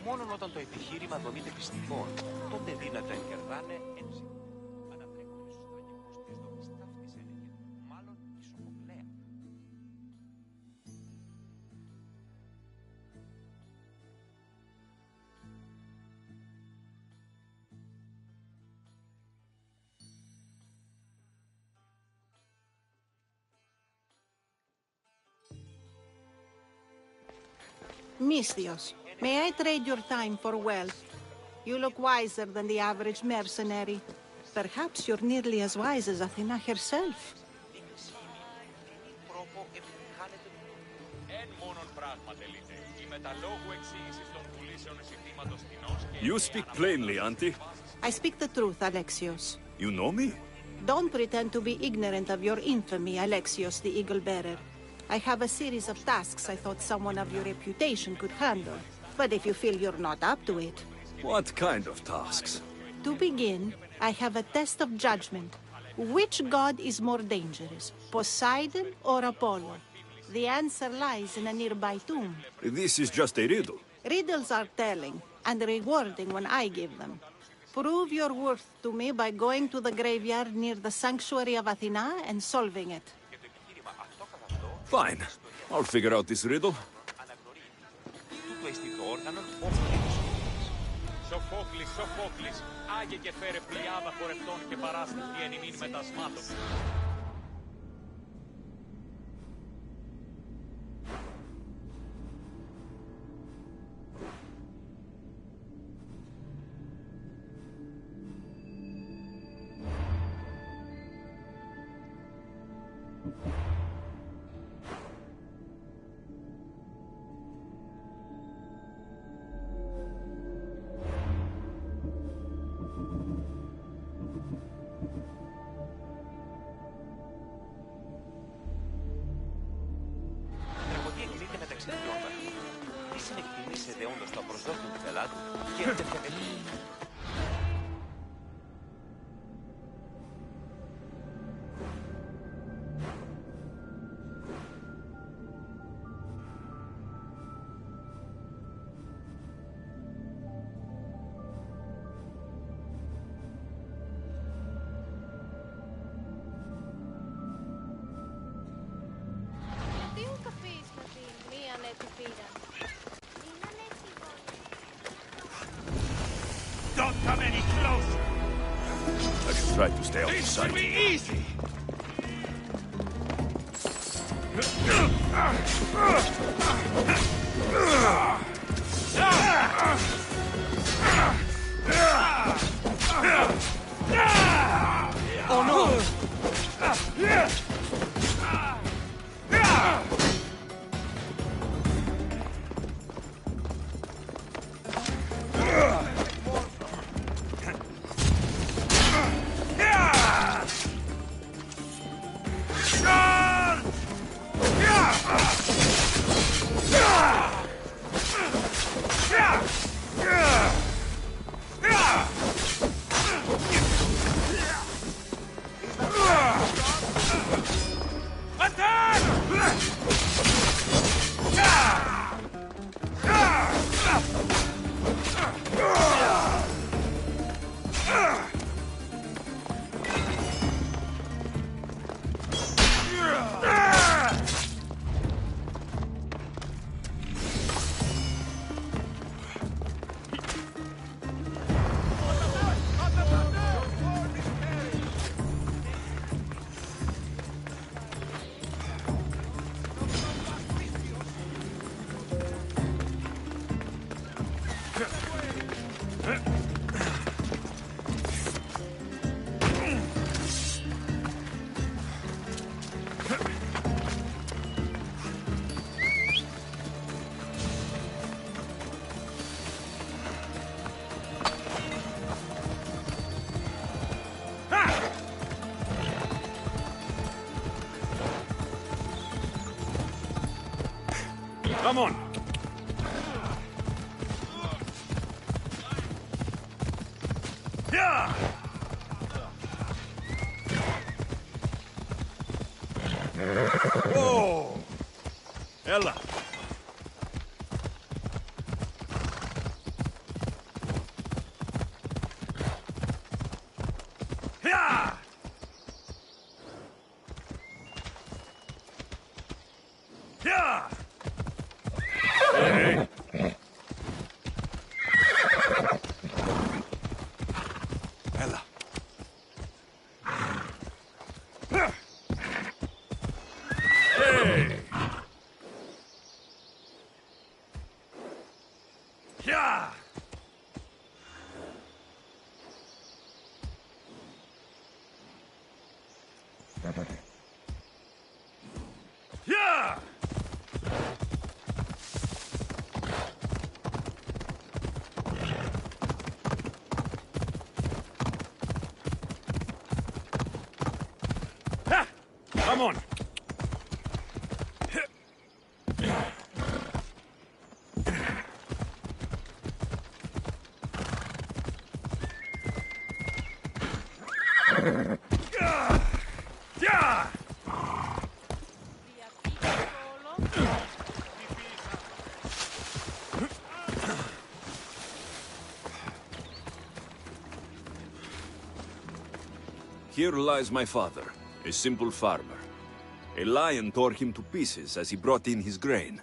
Μόνον όταν το επιχείρημα δομείται πιστικών, τότε δύνατα κερδάνε έτσι. Ανατρέχουμε στους τραγικούς της δομής ταύτης έλεγε, μάλλον ισοκοκλαία. Misthios, may I trade your time for wealth? You look wiser than the average mercenary. Perhaps you're nearly as wise as Athena herself. You speak plainly, Auntie. I speak the truth, Alexios. You know me? Don't pretend to be ignorant of your infamy, Alexios the Eagle-Bearer. I have a series of tasks I thought someone of your reputation could handle. But if you feel you're not up to it... What kind of tasks? To begin, I have a test of judgment. Which god is more dangerous, Poseidon or Apollo? The answer lies in a nearby tomb. This is just a riddle. Riddles are telling and rewarding when I give them. Prove your worth to me by going to the graveyard near the sanctuary of Athena and solving it. Fine. I'll figure out this riddle. Σοφόκλης, Σοφόκλης, άγε και φέρε πλειάδα χορευτών και παράστοιχη εν ημίν μετασμάτων. try to stay out of This sight. should be easy! Oh no! Come on! Yeah! Whoa! Ella! Yeah! Yeah! Hey! Ella. Hey! Yeah! Yeah! Ha! Come on! Yeah! Here lies my father, a simple farmer. A lion tore him to pieces as he brought in his grain.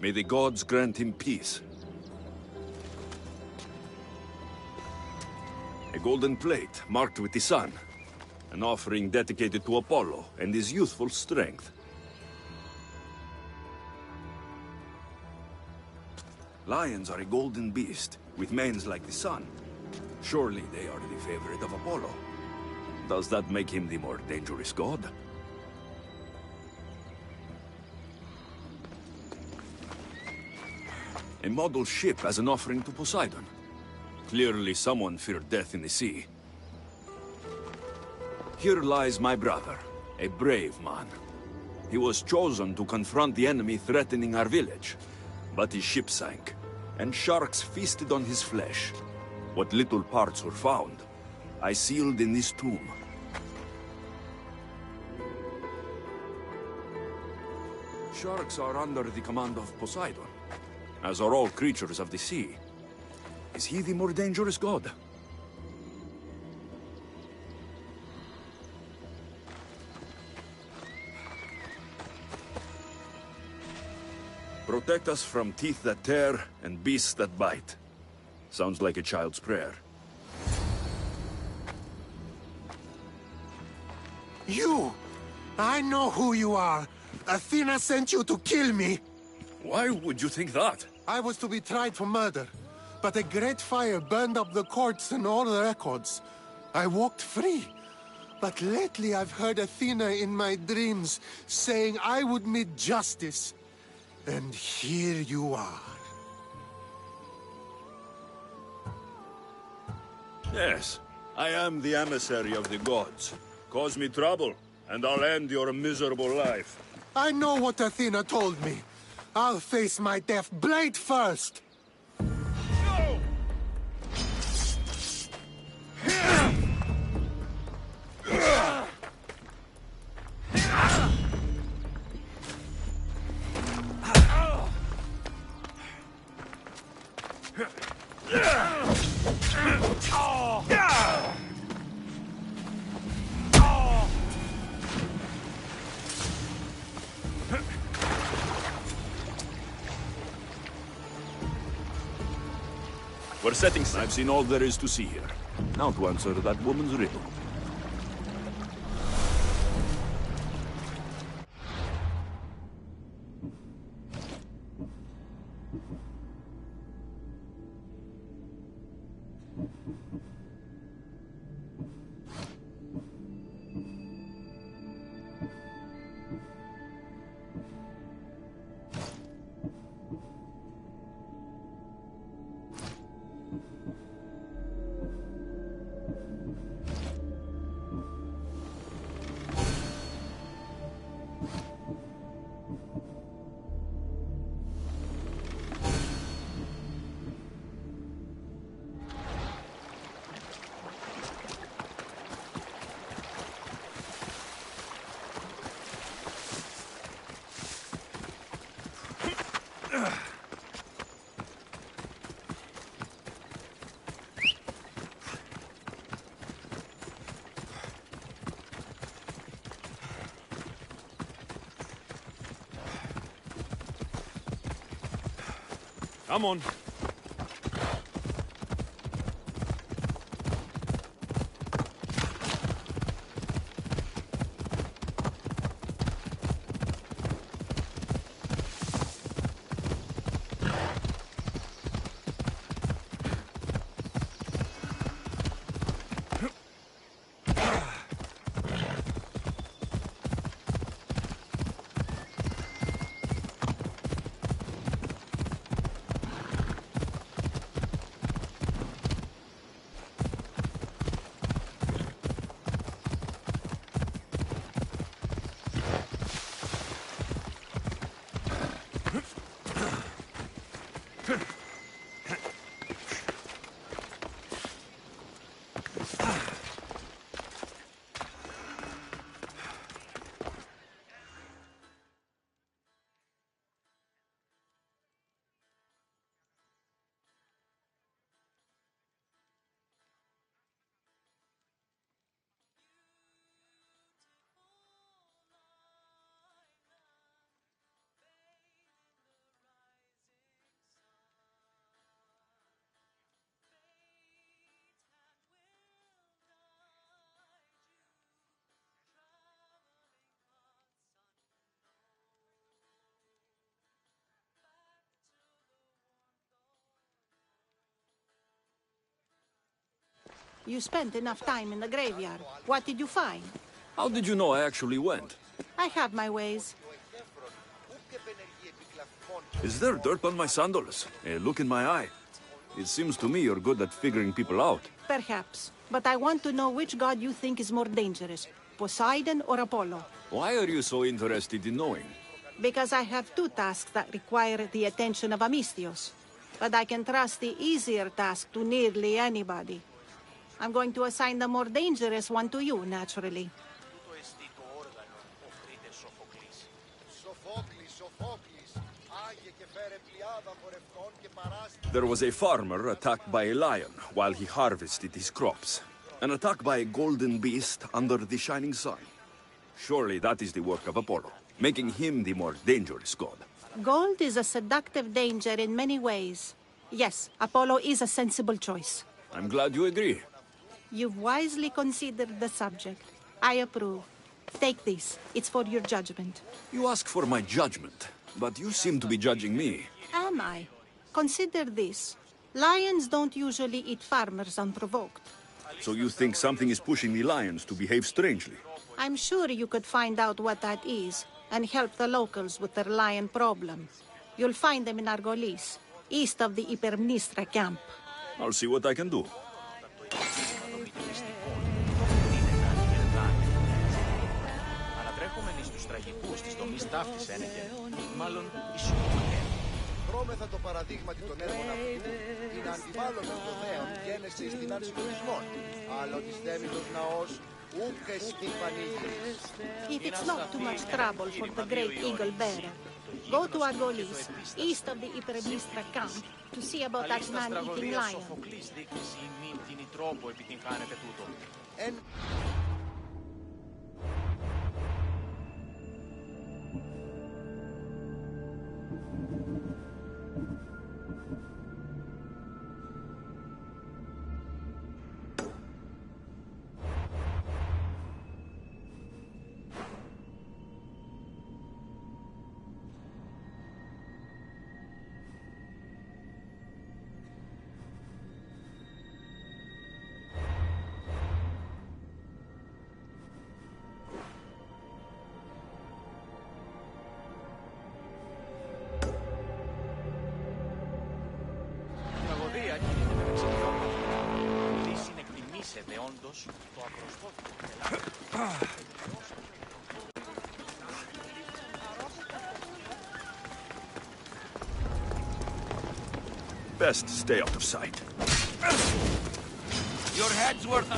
May the gods grant him peace. A golden plate marked with the sun. An offering dedicated to Apollo and his youthful strength. Lions are a golden beast, with manes like the sun. Surely they are the favorite of Apollo. Does that make him the more dangerous god? A model ship as an offering to Poseidon. Clearly someone feared death in the sea. Here lies my brother, a brave man. He was chosen to confront the enemy threatening our village. But his ship sank, and sharks feasted on his flesh. What little parts were found, I sealed in this tomb. Sharks are under the command of Poseidon, as are all creatures of the sea. Is he the more dangerous god? Protect us from teeth that tear and beasts that bite. Sounds like a child's prayer. You! I know who you are. Athena sent you to kill me. Why would you think that? I was to be tried for murder, but a great fire burned up the courts and all the records. I walked free. But lately I've heard Athena in my dreams saying I would meet justice. And here you are. Yes, I am the emissary of the gods. Cause me trouble, and I'll end your miserable life. I know what Athena told me. I'll face my death blade first. We're setting sail. I've seen all there is to see here. Now to answer that woman's riddle. Come on. You spent enough time in the graveyard. What did you find? How did you know I actually went? I have my ways. Is there dirt on my sandals? Look in my eye. It seems to me you're good at figuring people out. Perhaps. But I want to know which god you think is more dangerous, Poseidon or Apollo. Why are you so interested in knowing? Because I have two tasks that require the attention of Amistios. But I can trust the easier task to nearly anybody. I'm going to assign the more dangerous one to you, naturally. There was a farmer attacked by a lion while he harvested his crops. An attack by a golden beast under the shining sun. Surely that is the work of Apollo, making him the more dangerous god. Gold is a seductive danger in many ways. Yes, Apollo is a sensible choice. I'm glad you agree. You've wisely considered the subject. I approve. Take this. It's for your judgment. You ask for my judgment, but you seem to be judging me. Am I? Consider this. Lions don't usually eat farmers unprovoked. So you think something is pushing the lions to behave strangely? I'm sure you could find out what that is and help the locals with their lion problem. You'll find them in Argolis, east of the Hypermnestra camp. I'll see what I can do. Ανατρέχομενοι στους τραγικούς της τομής ταύτης ένεγε, μάλλον ισοπαλέ. Δρόμεθα το παραδείγματι των έργων αυτού, την αντιβάλλον των δέων γένεση στην ανσυλλογισμόν, αλλά ο της δέμητος ναός ούκ εσκή πανήγυρης. If it's not too much trouble for the great eagle bearer, go to Argolis, east of the Hypermnestra camp, to see about that man-eating lion. Σοφοκλής δείχνεις ή μην την τρόπο επιτυγχάνεται τούτο. Το Best stay out of sight. Your head's worth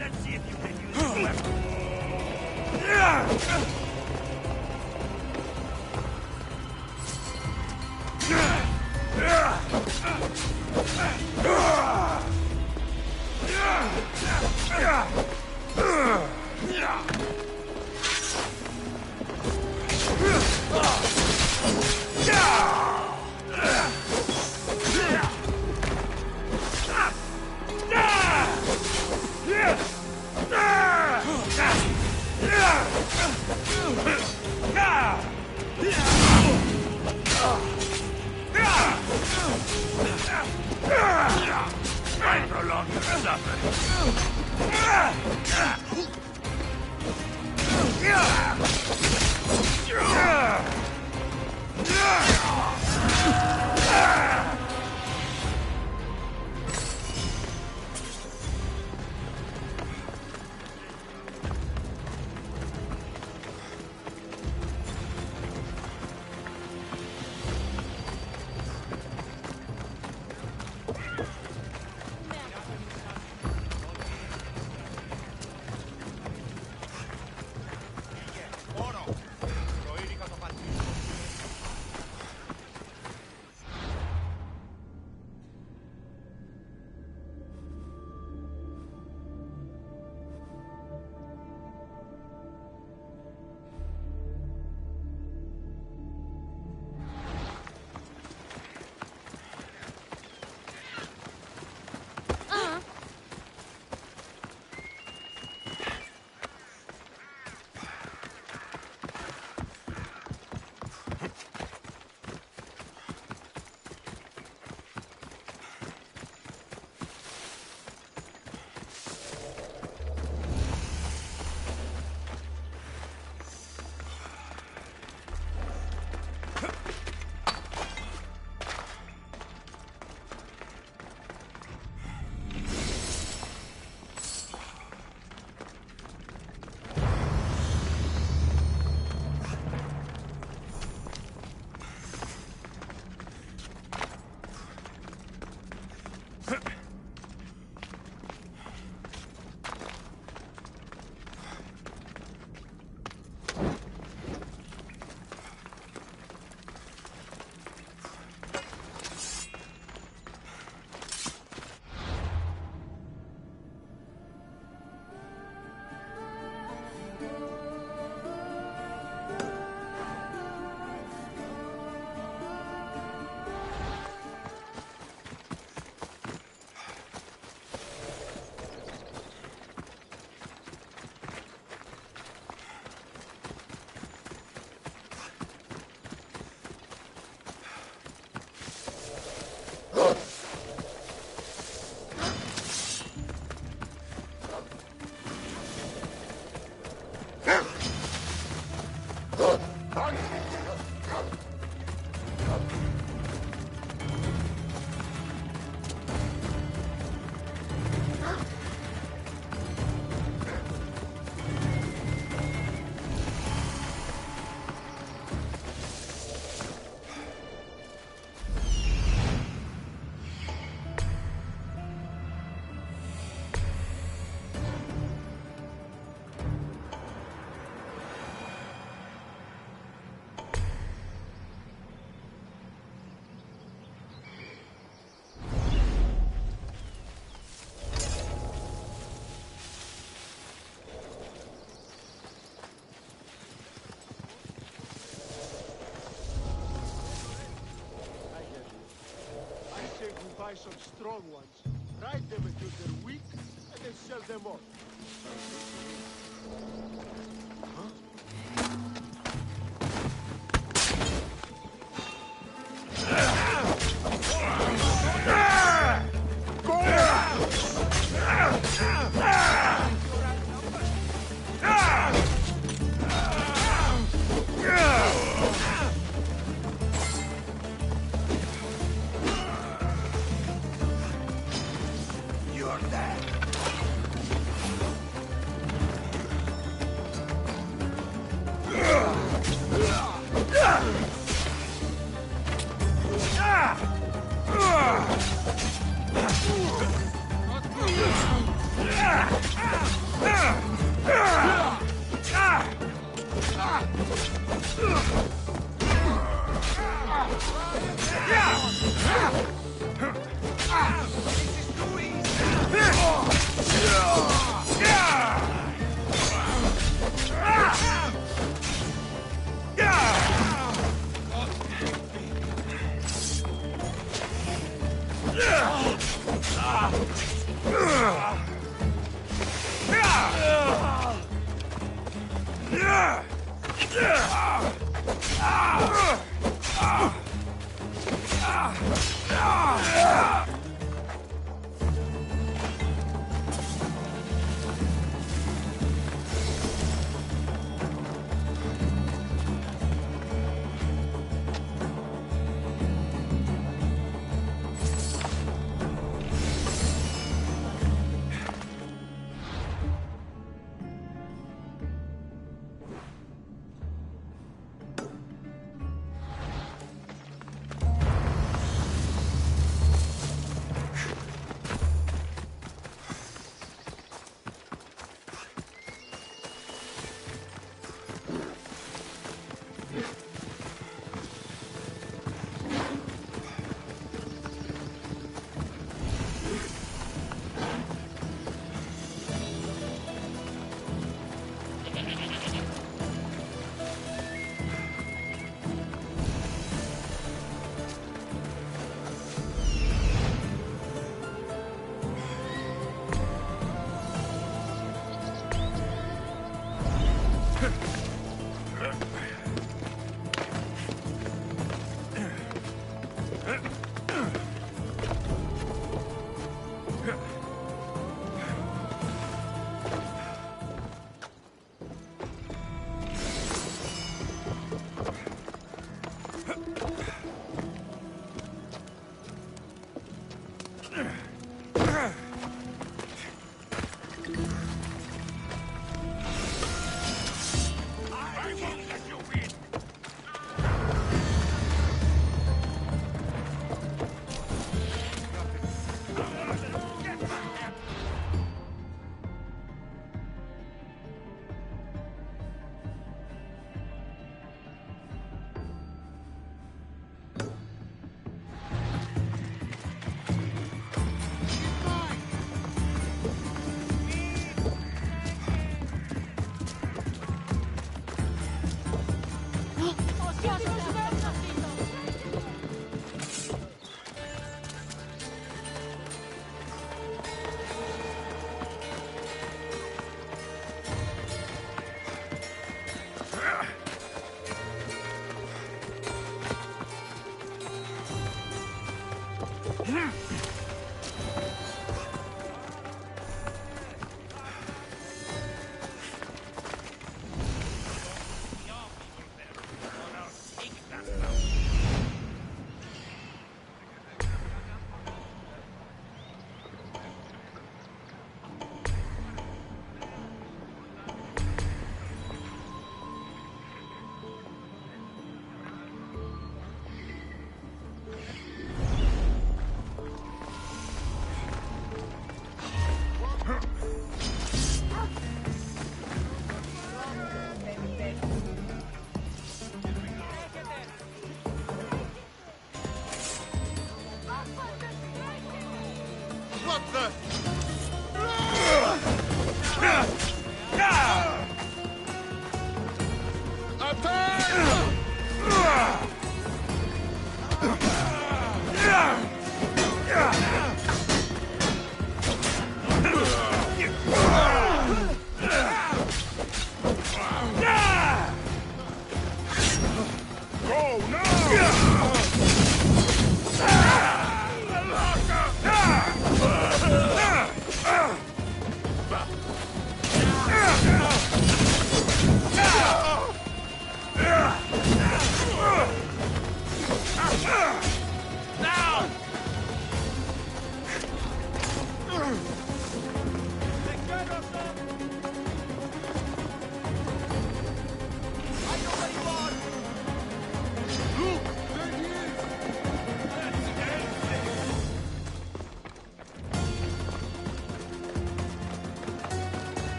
Let's see if you can use the weapon. Try and prolong your suffering. buy some strong ones, ride them until they're weak, and then sell them off.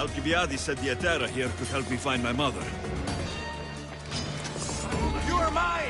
Alcibiades sent the Etera here to help me find my mother. You are mine!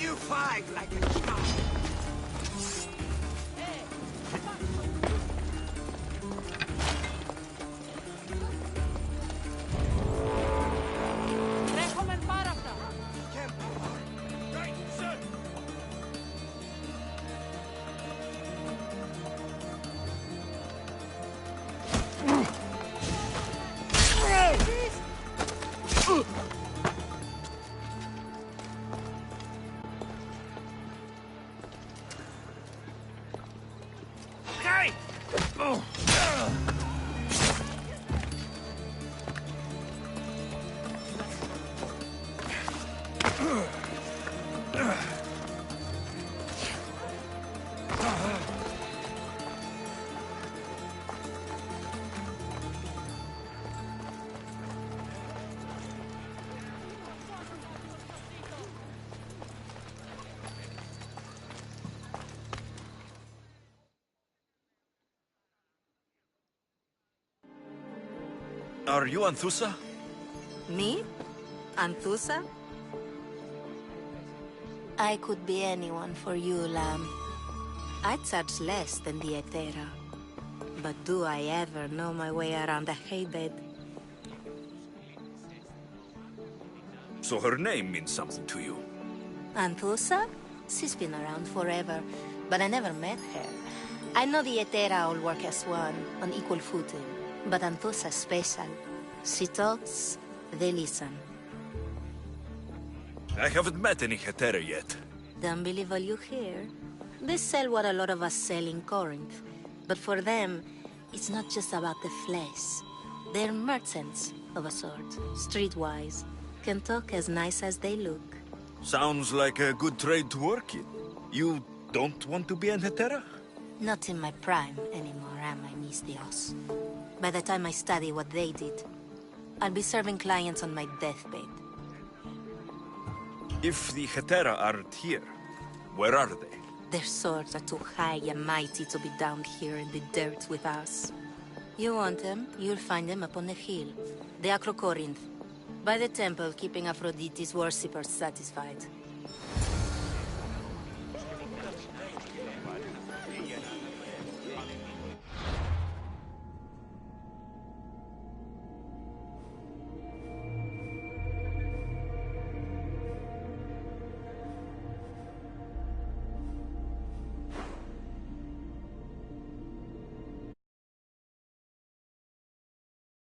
You fight like a child. Are you Anthusa? Me? Anthusa? I could be anyone for you, Lamb. I charge less than the Etera. But do I ever know my way around a haybed? So her name means something to you? Anthusa? She's been around forever, but I never met her. I know the Etera all work as one, on equal footing. But Anthusa's special. She talks, they listen. I haven't met any Hetera yet. Don't believe all you hear. They sell what a lot of us sell in Corinth. But for them, it's not just about the flesh. They're merchants, of a sort. Streetwise. Can talk as nice as they look. Sounds like a good trade to work in. You don't want to be an Hetera? Not in my prime anymore, am I, Mistios? By the time I study what they did, I'll be serving clients on my deathbed. If the Hetera aren't here, where are they? Their swords are too high and mighty to be down here in the dirt with us. You want them, you'll find them up on the hill. The Acrocorinth. By the temple, keeping Aphrodite's worshippers satisfied.